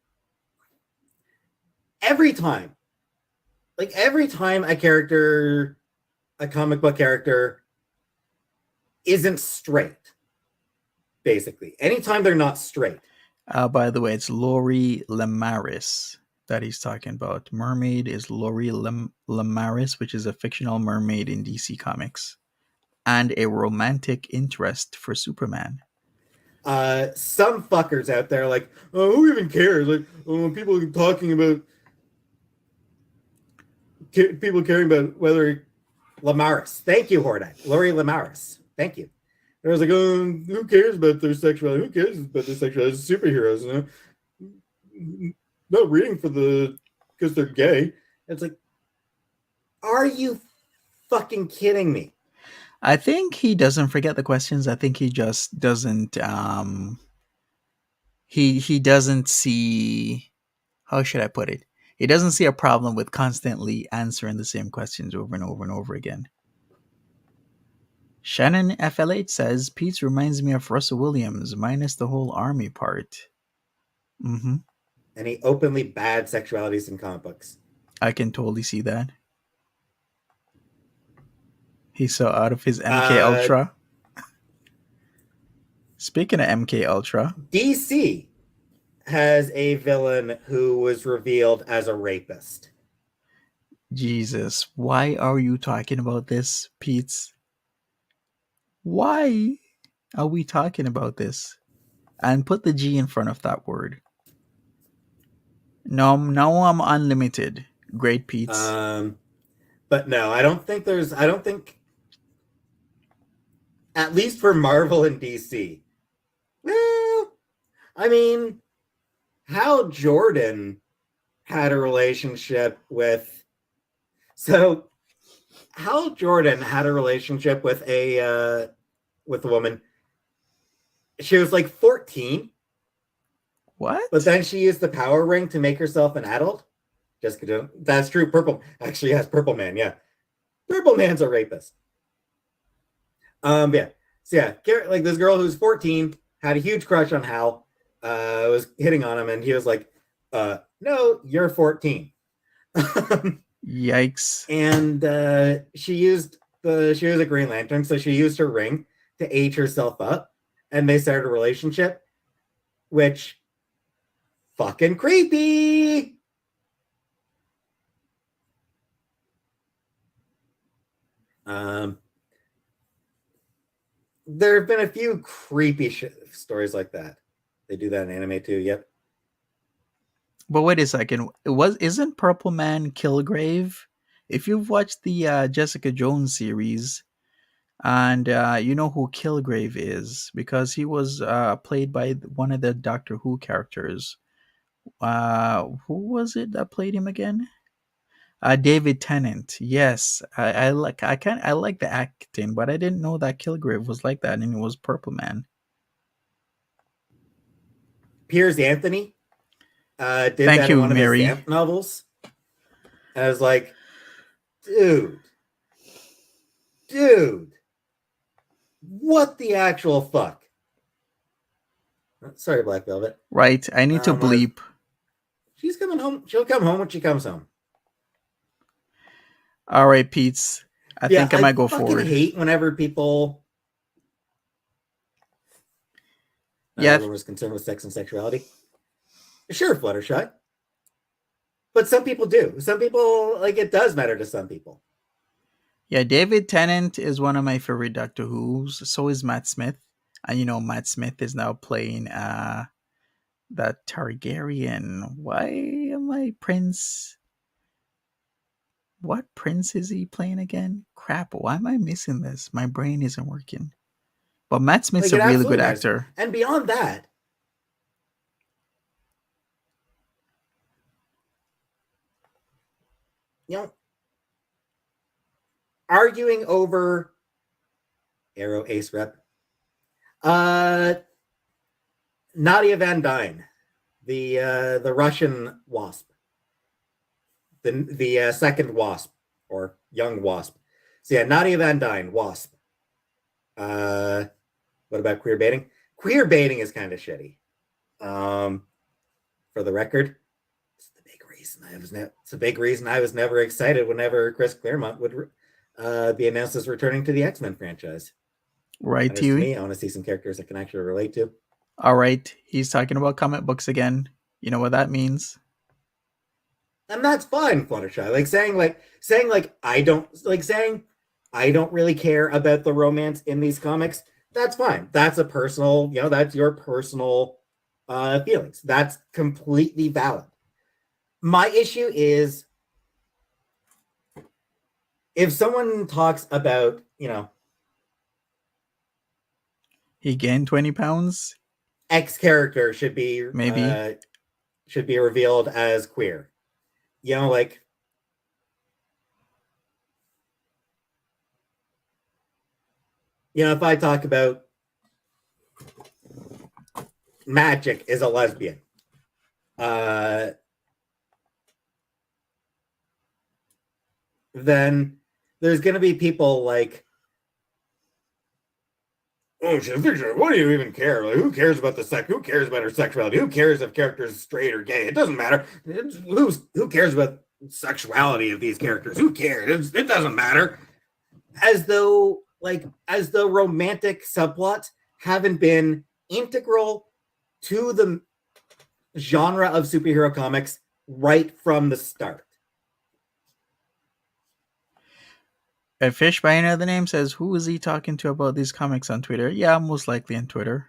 [SPEAKER 3] every time a comic book character isn't straight, basically. Anytime they're not straight.
[SPEAKER 2] By the way, it's Lori Lemaris that he's talking about. Mermaid is Lori Lemaris, which is a fictional mermaid in DC Comics, and a romantic interest for Superman.
[SPEAKER 3] Some fuckers out there like, oh, who even cares? Like, people talking about people caring about whether Lemaris. Thank you, Hordak. Lori Lemaris. Thank you. There was like, who cares about their sexuality? Who cares about their sexuality? It's superheroes, you know? Not reading for because they're gay. It's like, are you fucking kidding me?
[SPEAKER 2] I think he doesn't forget the questions. I think he just doesn't. He doesn't see. How should I put it? He doesn't see a problem with constantly answering the same questions over and over and over again. Shannon FLH says, Peetz reminds me of Russell Williams, minus the whole army part. Mm-hmm.
[SPEAKER 3] Any openly bad sexualities in comic books?
[SPEAKER 2] I can totally see that. He's so out of his MK Ultra. Speaking of MK Ultra,
[SPEAKER 3] DC has a villain who was revealed as a rapist.
[SPEAKER 2] Jesus, why are you talking about this, Peetz? Why are we talking about this? And put the G in front of that word. No, now I'm unlimited. Great, Peetz.
[SPEAKER 3] But no, I don't think, at least for Marvel and DC. Well, I mean, Hal Jordan had a relationship with. So, Hal Jordan had a relationship with a woman. She was like 14.
[SPEAKER 2] What?
[SPEAKER 3] But then she used the power ring to make herself an adult. Jessica, that's true. Purple actually has Purple Man. Yeah, Purple Man's a rapist. Yeah. So yeah, like this girl who's 14 had a huge crush on Hal. Was hitting on him, and he was like, "No, you're 14."
[SPEAKER 2] Yikes!
[SPEAKER 3] And she was a Green Lantern, so she used her ring to age herself up, and they started a relationship, which fucking creepy. There have been a few creepy stories like that. They do that in anime too. Yep.
[SPEAKER 2] But wait a second. Isn't Purple Man Kilgrave? If you've watched the Jessica Jones series, and you know who Kilgrave is because he was played by one of the Doctor Who characters. Who was it that played him again? David Tennant. Yes, I like the acting, but I didn't know that Kilgrave was like that, and it was Purple Man.
[SPEAKER 3] Piers Anthony did
[SPEAKER 2] Thank
[SPEAKER 3] that
[SPEAKER 2] you,
[SPEAKER 3] in one
[SPEAKER 2] Mary.
[SPEAKER 3] of his Zamp novels. And I was like, dude, what the actual fuck? Sorry, Black Velvet.
[SPEAKER 2] Right, I need to bleep.
[SPEAKER 3] She's coming home. She'll come home when she comes home.
[SPEAKER 2] All right, Peetz. I think I might go forward.
[SPEAKER 3] I hate whenever people Not everyone was concerned with sex and sexuality. Sure, Fluttershy. But some people do. Some people, like, it does matter to some people.
[SPEAKER 2] Yeah, David Tennant is one of my favorite Doctor Who's. So is Matt Smith. And Matt Smith is now playing that Targaryen. Why am I Prince? What prince is he playing again? Crap, why am I missing this? My brain isn't working. But Matt Smith's a really good actor.
[SPEAKER 3] And beyond that, arguing over Arrow Ace Rep, Nadia Van Dyne, the Russian Wasp, the second Wasp or young Wasp. So yeah, Nadia Van Dyne, Wasp. What about queer baiting? Queer baiting is kind of shitty. For the record, it's the big reason I was never excited whenever Chris Claremont would be announced as returning to the X-Men franchise.
[SPEAKER 2] Right,
[SPEAKER 3] to me, I want to see some characters I can actually relate to.
[SPEAKER 2] All right, he's talking about comic books again. You know what that means?
[SPEAKER 3] And that's fine, Fluttershy. Saying I don't really care about the romance in these comics. That's fine. That's a personal, that's your personal feelings. That's completely valid. My issue is if someone talks about,
[SPEAKER 2] he gained 20 pounds.
[SPEAKER 3] X character should be revealed as queer. If I talk about Magic is a lesbian, then there's going to be people like, oh, what do you even care? Like, who cares about the sex? Who cares about her sexuality? Who cares if characters straight or gay? It doesn't matter. Who cares about sexuality of these characters? Who cares? It doesn't matter. As though romantic subplots haven't been integral to the genre of superhero comics right from the start.
[SPEAKER 2] A fish by another name says, who is he talking to about these comics on Twitter? Yeah, most likely on Twitter.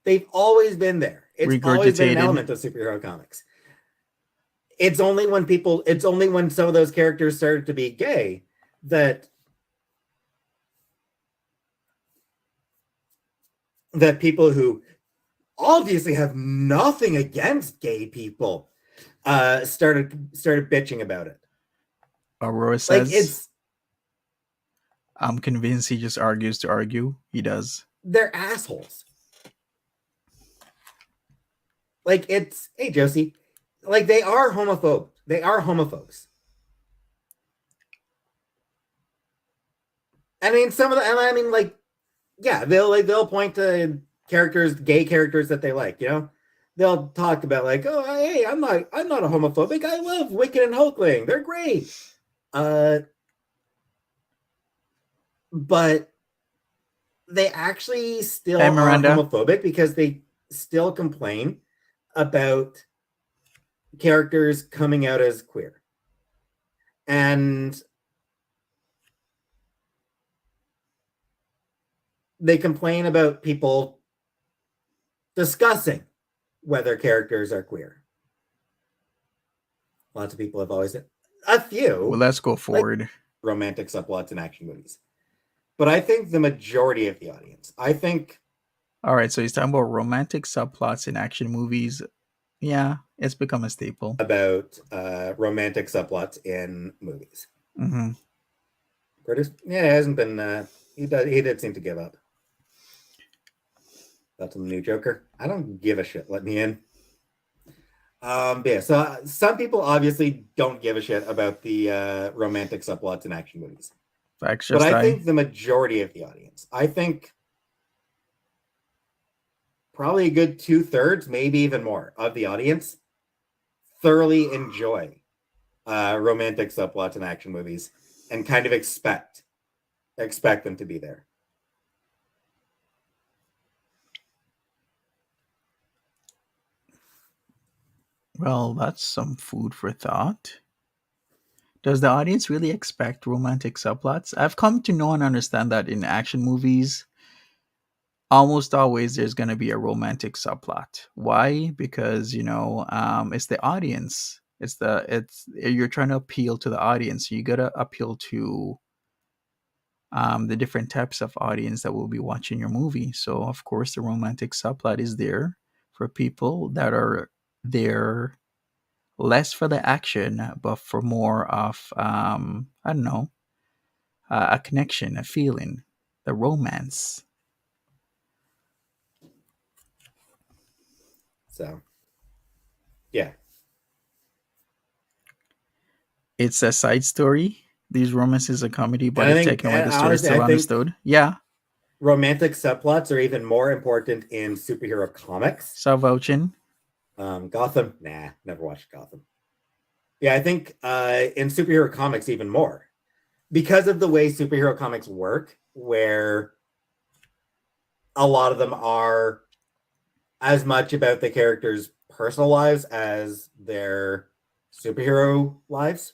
[SPEAKER 3] They've always been there. It's always been an element of superhero comics. It's only when some of those characters started to be gay that people who obviously have nothing against gay people started bitching about it.
[SPEAKER 2] Aurora says, I'm convinced he just argues to argue. He does.
[SPEAKER 3] They're assholes. Hey Josie, they are homophobe. They are homophobes. I mean, they'll point to gay characters that they like, They'll talk about oh, hey, I'm not a homophobic. I love Wicked and Hulkling. They're great. But they actually still are homophobic because they still complain about characters coming out as queer. And they complain about people discussing whether characters are queer. Lots of people have always said, a few.
[SPEAKER 2] Well, let's go forward.
[SPEAKER 3] Romantic subplots in action movies. But I think the majority of the audience,
[SPEAKER 2] all right, so he's talking about romantic subplots in action movies. Yeah, it's become a staple.
[SPEAKER 3] About romantic subplots in movies.
[SPEAKER 2] Mm-hmm.
[SPEAKER 3] Curtis, it hasn't been. He did seem to give up. That's the new Joker. I don't give a shit. Let me in. Yeah. So some people obviously don't give a shit about the romantic subplots in action movies.
[SPEAKER 2] But
[SPEAKER 3] I think the majority of the audience, I think probably a good 2/3, maybe even more of the audience thoroughly enjoy romantic subplots in action movies and kind of expect them to be there.
[SPEAKER 2] Well, that's some food for thought. Does the audience really expect romantic subplots? I've come to know and understand that in action movies, almost always there's going to be a romantic subplot. Why? Because it's the audience. It's you're trying to appeal to the audience. You gotta appeal to the different types of audience that will be watching your movie. So of course the romantic subplot is there for people that are there less for the action, but for more of I don't know, a connection, a feeling, the romance.
[SPEAKER 3] So, yeah.
[SPEAKER 2] It's a side story. These romances are comedy, but
[SPEAKER 3] And I
[SPEAKER 2] if
[SPEAKER 3] think,
[SPEAKER 2] taken away,
[SPEAKER 3] and
[SPEAKER 2] the story is
[SPEAKER 3] honestly, I
[SPEAKER 2] still
[SPEAKER 3] think
[SPEAKER 2] understood. Yeah,
[SPEAKER 3] romantic subplots are even more important in superhero comics.
[SPEAKER 2] so vouching.
[SPEAKER 3] Gotham, nah, never watched Gotham. Yeah, I think in superhero comics even more because of the way superhero comics work, where a lot of them are as much about the characters' personal lives as their superhero lives.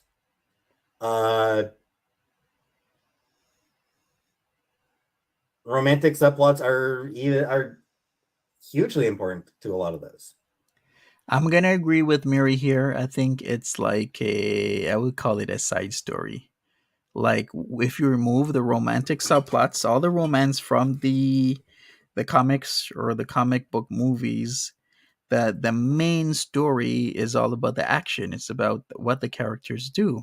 [SPEAKER 3] Romantic subplots are hugely important to a lot of those.
[SPEAKER 2] I'm gonna agree with Mary here. I think it's like I would call it a side story. Like if you remove the romantic subplots, all the romance from the comics or the comic book movies, the main story is all about the action. It's about what the characters do.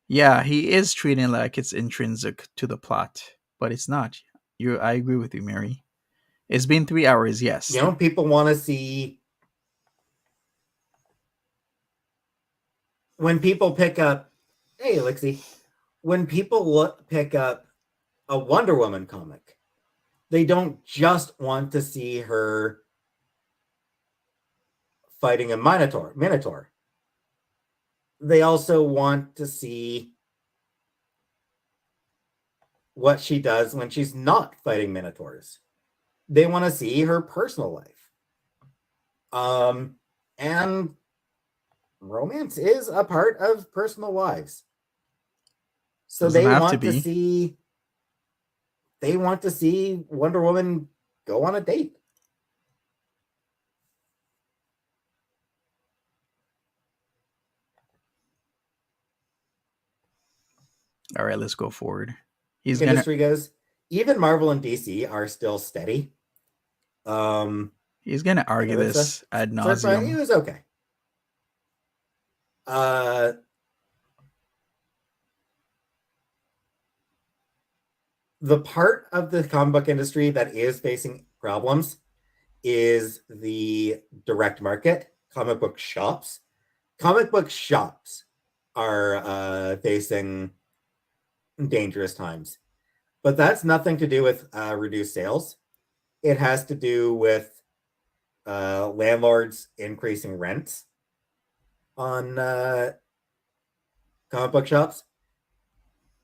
[SPEAKER 2] Yeah, he is treating it like it's intrinsic to the plot, but it's not. I agree with you, Mary. It's been 3 hours, yes.
[SPEAKER 3] People want to see when people pick up. Hey, Lixie, when people pick up a Wonder Woman comic, they don't just want to see her fighting a Minotaur. They also want to see what she does when she's not fighting Minotaurs. They want to see her personal life. And romance is a part of personal lives. So
[SPEAKER 2] Doesn't
[SPEAKER 3] they
[SPEAKER 2] have to
[SPEAKER 3] want to
[SPEAKER 2] be.
[SPEAKER 3] see Wonder Woman go on a date.
[SPEAKER 2] All right, let's go forward. He's gonna
[SPEAKER 3] Industry goes. Even Marvel and DC are still steady.
[SPEAKER 2] he's gonna argue this ad
[SPEAKER 3] It
[SPEAKER 2] nauseum.
[SPEAKER 3] was okay. The part of the comic book industry that is facing problems is the direct market, comic book shops. Comic book shops are facing dangerous times, but that's nothing to do with reduced sales. It has to do with landlords increasing rents on comic book shops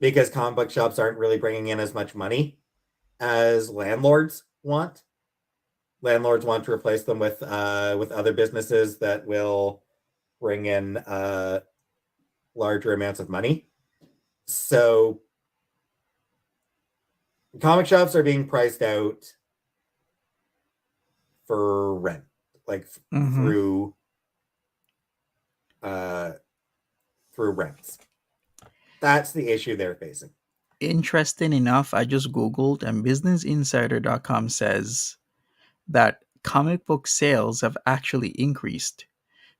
[SPEAKER 3] because comic book shops aren't really bringing in as much money as landlords want. Landlords want to replace them with other businesses that will bring in larger amounts of money. So comic shops are being priced out for rent, like through rents. That's the issue they're facing.
[SPEAKER 2] Interesting enough, I just Googled and BusinessInsider.com says that comic book sales have actually increased.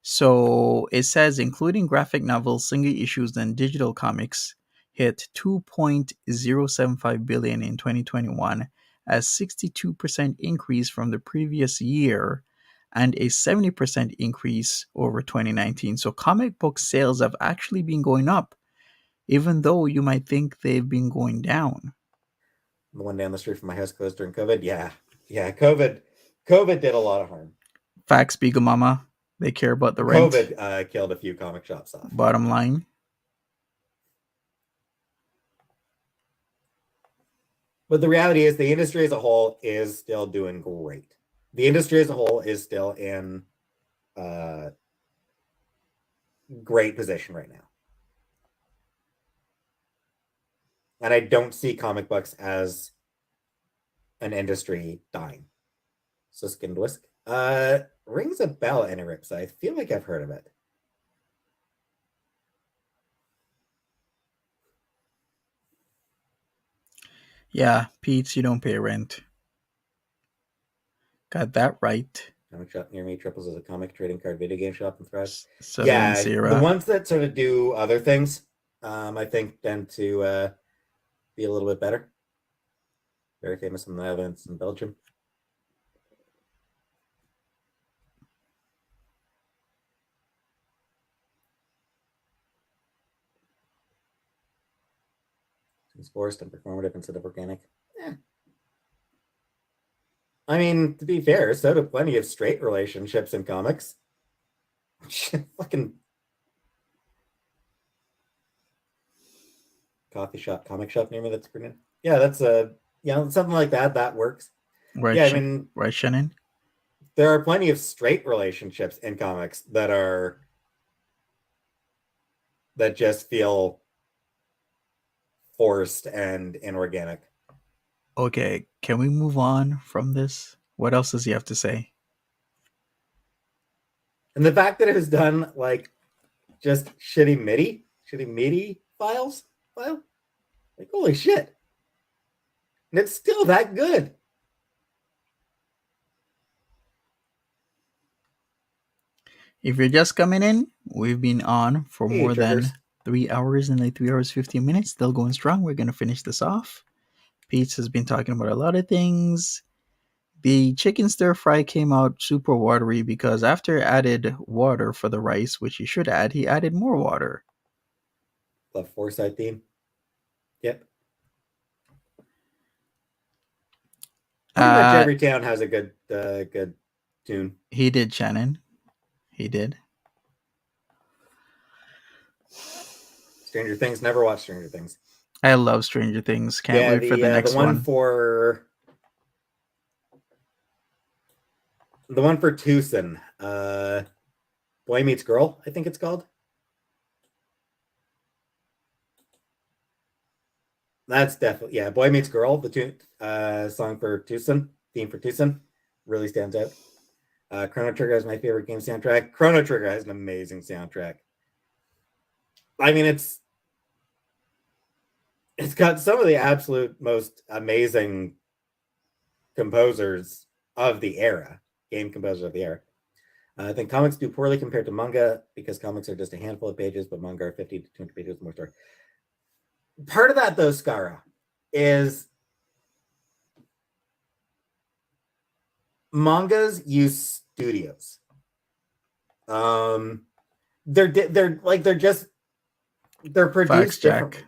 [SPEAKER 2] So it says, including graphic novels, single issues, and digital comics, hit 2.075 billion in 2021, a 62% increase from the previous year and a 70% increase over 2019. So comic book sales have actually been going up, even though you might think they've been going down.
[SPEAKER 3] The one down the street from my house closed during COVID. Yeah. COVID did a lot of harm.
[SPEAKER 2] Facts, Beagle Mama. They care about the rent.
[SPEAKER 3] COVID killed a few comic shops off.
[SPEAKER 2] Bottom line.
[SPEAKER 3] But the reality is the industry as a whole is still doing great. The industry as a whole is still in great position right now. And I don't see comic books as an industry dying. So Skindwisk. Rings a bell, Enerips. I feel like I've heard of it.
[SPEAKER 2] Yeah, Peetz, you don't pay rent. Got that right.
[SPEAKER 3] Comic shop near me triples as a comic trading card video game shop and thrives.
[SPEAKER 2] Southern
[SPEAKER 3] Yeah,
[SPEAKER 2] Sierra.
[SPEAKER 3] the ones that sort of do other things, I think tend to be a little bit better. Very famous in the Netherlands and Belgium. It's forced and performative instead of organic. I mean, to be fair, so do plenty of straight relationships in comics. Fucking coffee shop, comic shop near me. That's pretty good. Yeah, that's something like that. That works.
[SPEAKER 2] Right,
[SPEAKER 3] yeah, I mean,
[SPEAKER 2] right, Shannon.
[SPEAKER 3] There are plenty of straight relationships in comics that just feel forced and inorganic.
[SPEAKER 2] Okay, can we move on from this? What else does he have to say?
[SPEAKER 3] And the fact that it was done like just shitty MIDI file, like holy shit. And it's still that good.
[SPEAKER 2] If you're just coming in, we've been on for more than 3 hours and like 3 hours 15 minutes, still going strong. We're gonna finish this off. Peetz has been talking about a lot of things. The chicken stir fry came out super watery because after added water for the rice, which he should add, he added more water.
[SPEAKER 3] The Foresight theme. Yep. Pretty much every town has a good tune.
[SPEAKER 2] He did, Shannon. He did.
[SPEAKER 3] Stranger Things. Never watched Stranger Things.
[SPEAKER 2] I love Stranger Things. Can't wait for the next one.
[SPEAKER 3] The one for Tucson. Boy Meets Girl, I think it's called. That's definitely, yeah, Boy Meets Girl, the song for Tucson, theme for Tucson, really stands out. Chrono Trigger is my favorite game soundtrack. Chrono Trigger has an amazing soundtrack. I mean, it's got some of the absolute most amazing composers of the era, game composers of the era. I think comics do poorly compared to manga because comics are just a handful of pages, but manga are 50 to 200 pages more story. Part of that, though, Skara, is mangas use studios. They're produced differently.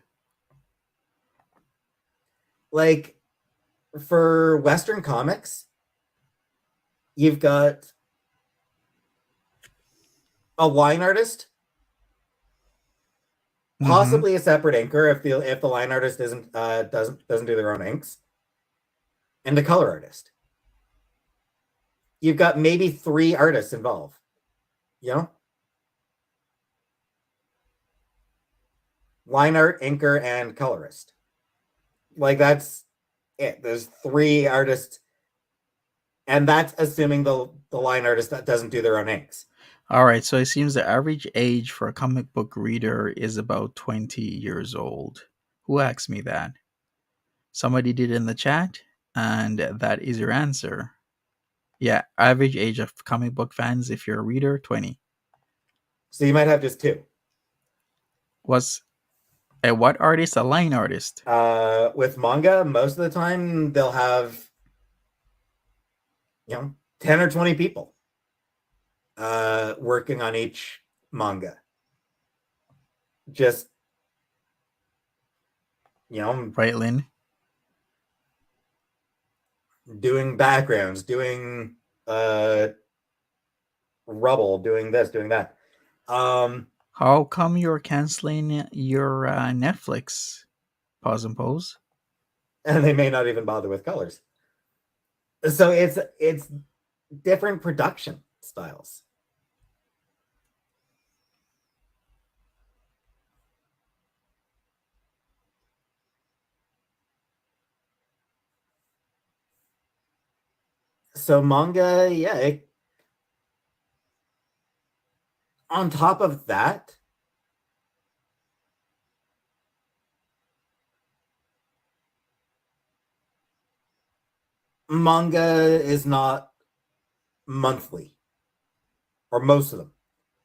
[SPEAKER 3] Like for Western comics, you've got a line artist, possibly a separate inker if the line artist doesn't do their own inks, and a color artist. You've got maybe 3 artists involved. You know? Line art, inker, and colorist. Like that's it. There's 3 artists, and that's assuming the line artist that doesn't do their own inks.
[SPEAKER 2] All right, so it seems the average age for a comic book reader is about 20 years old. Who asked me that? Somebody did in the chat, and that is your answer. Yeah, average age of comic book fans, if you're a reader, 20.
[SPEAKER 3] So you might have just 2.
[SPEAKER 2] Was a what artist? A line artist?
[SPEAKER 3] With manga, most of the time they'll have 10 or 20 people working on each manga. Just
[SPEAKER 2] right, Lynn?
[SPEAKER 3] Doing backgrounds, doing rubble, doing this, doing that.
[SPEAKER 2] How come you're canceling your Netflix? Pause and pose.
[SPEAKER 3] And they may not even bother with colors. So it's different production styles. So manga, yeah. On top of that, manga is not monthly, or most of them.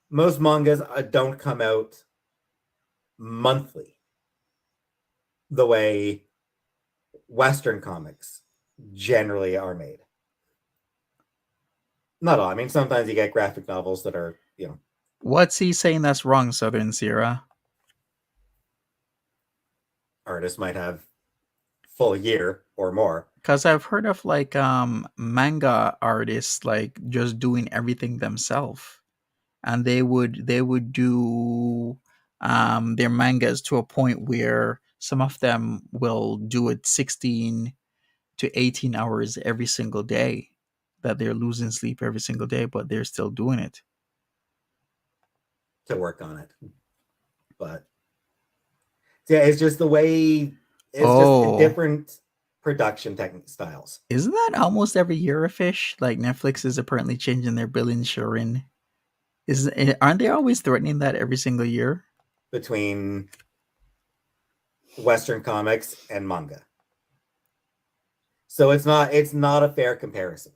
[SPEAKER 3] Most mangas don't come out monthly the way Western comics generally are made. Not all. I mean, sometimes you get graphic novels that are,
[SPEAKER 2] What's he saying that's wrong, Southern Sierra?
[SPEAKER 3] artists might have full year or more.
[SPEAKER 2] Because I've heard of like manga artists like just doing everything themselves, and they would do their mangas to a point where some of them will do it 16 to 18 hours every single day, that they're losing sleep every single day, but they're still doing it.
[SPEAKER 3] To work on it. But yeah, it's just the way, it's just different production technique styles.
[SPEAKER 2] Isn't that almost every year a fish? Like Netflix is apparently changing their billing sharing. Aren't they always threatening that every single year?
[SPEAKER 3] Between Western comics and manga. So it's not a fair comparison.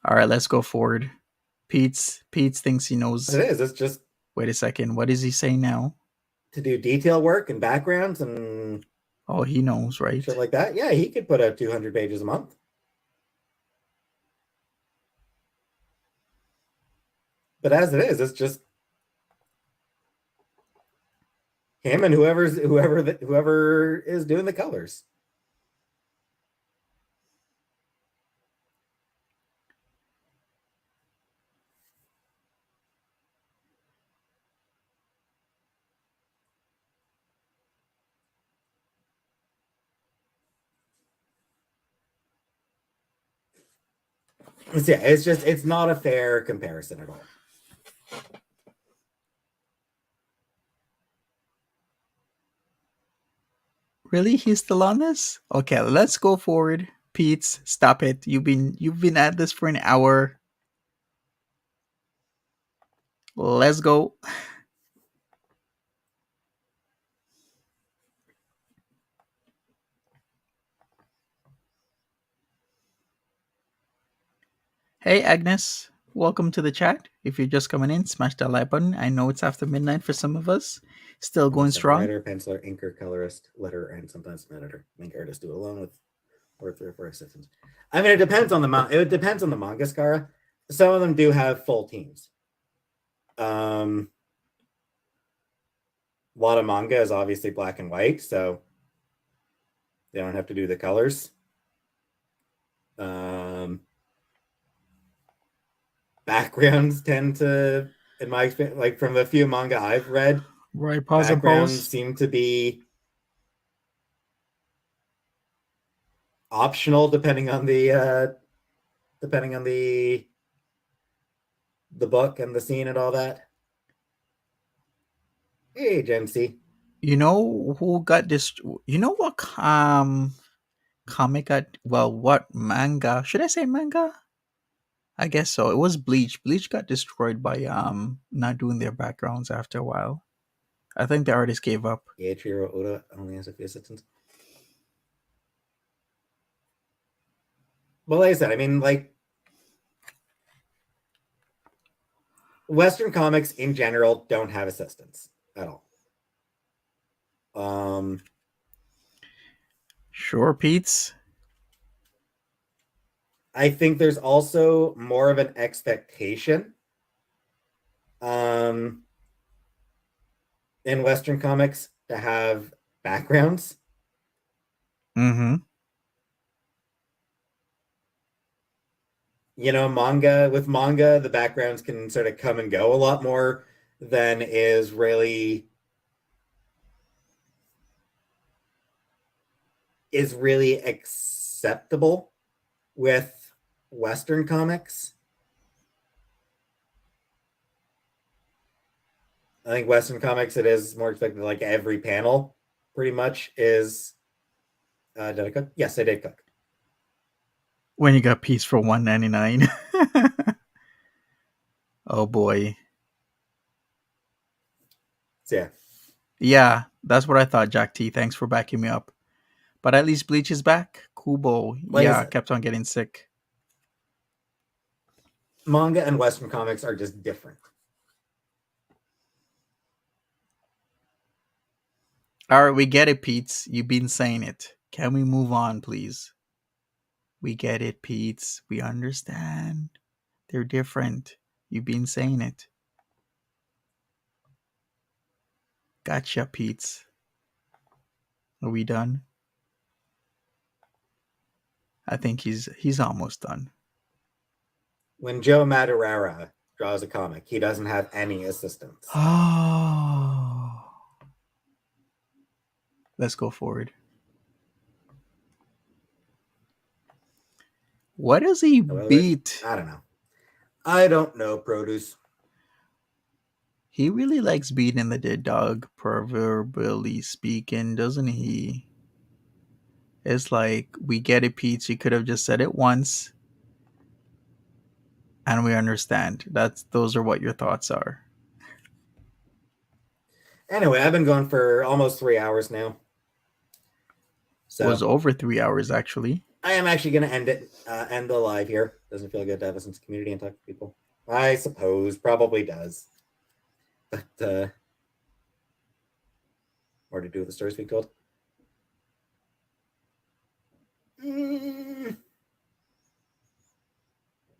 [SPEAKER 2] All right, let's go forward. Peetz thinks he knows.
[SPEAKER 3] It is. It's just.
[SPEAKER 2] Wait a second. What is he saying now?
[SPEAKER 3] To do detail work and backgrounds and.
[SPEAKER 2] Oh, he knows, right?
[SPEAKER 3] Shit like that. Yeah, he could put out 200 pages a month. But as it is, it's just him and whoever is doing the colors. Yeah, it's not a fair comparison at all.
[SPEAKER 2] Really? He's still on this? Okay, let's go forward. Peetz, stop it. You've been at this for an hour. Let's go. Hey Agnes, welcome to the chat. If you're just coming in, smash that like button. I know it's after midnight for some of us. Still going strong.
[SPEAKER 3] Writer, penciler, inker, colorist, letterer, and sometimes an editor. Make artists do it alone with or 3 or 4 assistants. I mean, it depends on the manga, Skara. Some of them do have full teams. A lot of manga is obviously black and white, so they don't have to do the colors. Backgrounds tend to, in my experience, like from the few manga I've read,
[SPEAKER 2] right? Pause
[SPEAKER 3] backgrounds seem to be optional depending on the book and the scene and all that. Hey, Gen C.
[SPEAKER 2] You know who got this? You know what comic got? Well, what manga? Should I say manga? I guess so. It was Bleach. Bleach got destroyed by not doing their backgrounds after a while. I think the artist gave up.
[SPEAKER 3] Eiichiro Oda only has a few assistants. Well, like I said, I mean, like, Western comics in general don't have assistants at all.
[SPEAKER 2] Sure, Peetz.
[SPEAKER 3] I think there's also more of an expectation in Western comics to have backgrounds.
[SPEAKER 2] Mm-hmm.
[SPEAKER 3] You know, manga, the backgrounds can sort of come and go a lot more than is really acceptable with Western comics. I think Western comics, it is more expected. Like every panel, pretty much is. Did I cook? Yes, I did cook.
[SPEAKER 2] When you got Peetz for $1.99. Oh boy.
[SPEAKER 3] So yeah.
[SPEAKER 2] Yeah, that's what I thought, Jack T. Thanks for backing me up. But at least Bleach is back. Kubo,
[SPEAKER 3] Like I
[SPEAKER 2] yeah,
[SPEAKER 3] said,
[SPEAKER 2] kept on getting sick.
[SPEAKER 3] manga and Western comics are just different.
[SPEAKER 2] All right, we get it, Peetz. You've been saying it. Can we move on, please? We get it, Peetz. We understand. They're different. You've been saying it. Gotcha, Peetz. Are we done? I think he's almost done.
[SPEAKER 3] When Joe Madureira draws a comic, he doesn't have any assistants.
[SPEAKER 2] Oh. Let's go forward. What does he beat?
[SPEAKER 3] I don't know. I don't know, Produce.
[SPEAKER 2] He really likes beating the dead dog, proverbially speaking, doesn't he? It's like, we get it, Peetz. You could have just said it once. And we understand. Those are what your thoughts are.
[SPEAKER 3] Anyway, I've been going for almost 3 hours now.
[SPEAKER 2] So it was over 3 hours, actually.
[SPEAKER 3] I am actually going to end the live here. Doesn't feel good to have a sense of community and talk to people. I suppose, probably does. But, more to do with the stories we told.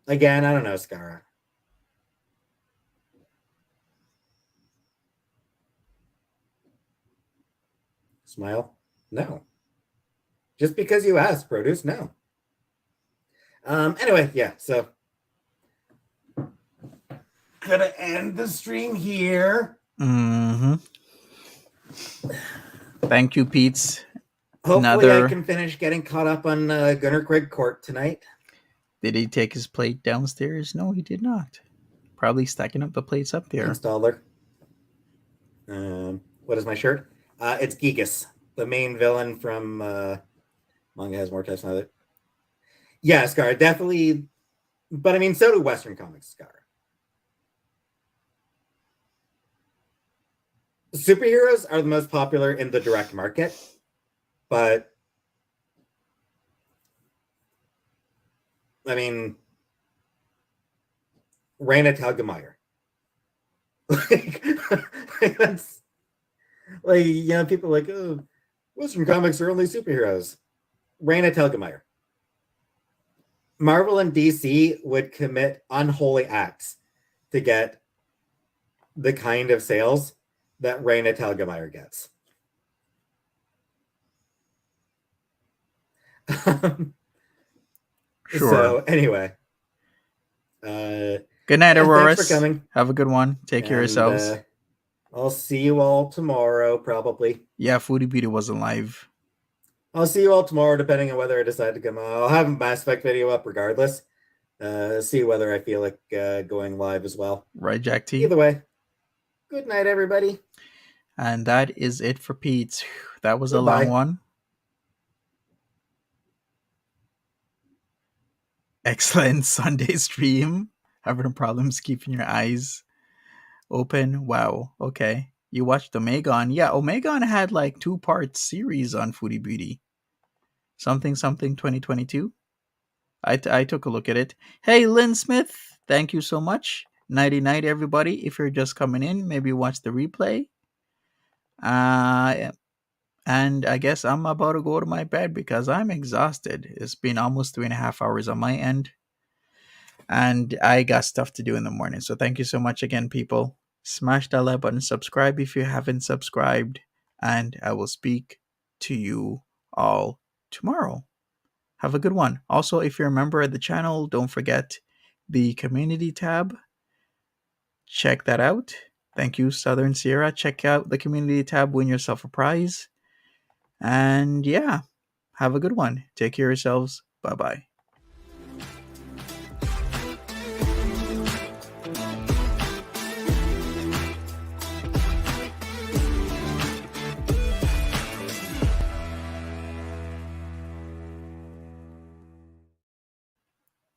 [SPEAKER 3] Again, I don't know, Skara. Smile? No. Just because you asked, Produce, no. Anyway, yeah, so gonna end the stream here.
[SPEAKER 2] Mm-hmm. Thank you, Peetz.
[SPEAKER 3] Hopefully I can finish getting caught up on Gunnar Grig Court tonight.
[SPEAKER 2] Did he take his plate downstairs? No, he did not. Probably stacking up the plates up there.
[SPEAKER 3] Installer. What is my shirt? It's Gigas, the main villain from manga has more text on it. Yeah, Scar, definitely. But I mean, so do Western comics, Scar. Superheroes are the most popular in the direct market, but I mean, Raina Telgemeier. That's like, you know, people are like, oh, Western comics are only superheroes. Raina Telgemeier. Marvel and DC would commit unholy acts to get the kind of sales that Raina Telgemeier gets.
[SPEAKER 2] Sure.
[SPEAKER 3] So anyway,
[SPEAKER 2] good night, Aurora.
[SPEAKER 3] Thanks for coming.
[SPEAKER 2] Have a good one. Take care of yourselves.
[SPEAKER 3] I'll see you all tomorrow, probably.
[SPEAKER 2] Yeah, Foodie Beauty wasn't live.
[SPEAKER 3] I'll see you all tomorrow, depending on whether I decide to come. I'll have a Mass Effect video up regardless. See whether I feel like going live as well.
[SPEAKER 2] Right, Jack T?
[SPEAKER 3] Either way, good night, everybody.
[SPEAKER 2] And that is it for Peetz. That was a long one. Excellent Sunday stream. Having problems keeping your eyes open. Wow. Okay. You watched Omegon. Yeah, Omegon had like 2-part series on Foodie Beauty. Something 2022. I took a look at it. Hey, Lynn Smith. Thank you so much. Nighty night, everybody. If you're just coming in, maybe watch the replay. And I guess I'm about to go to my bed because I'm exhausted. It's been almost 3.5 hours on my end. And I got stuff to do in the morning. So thank you so much again, people. Smash that like button. Subscribe if you haven't subscribed. And I will speak to you all tomorrow. Have a good one. Also, if you're a member of the channel, don't forget the community tab. Check that out. Thank you, Southern Sierra. Check out the community tab. Win yourself a prize. And yeah, have a good one. Take care of yourselves. Bye-bye.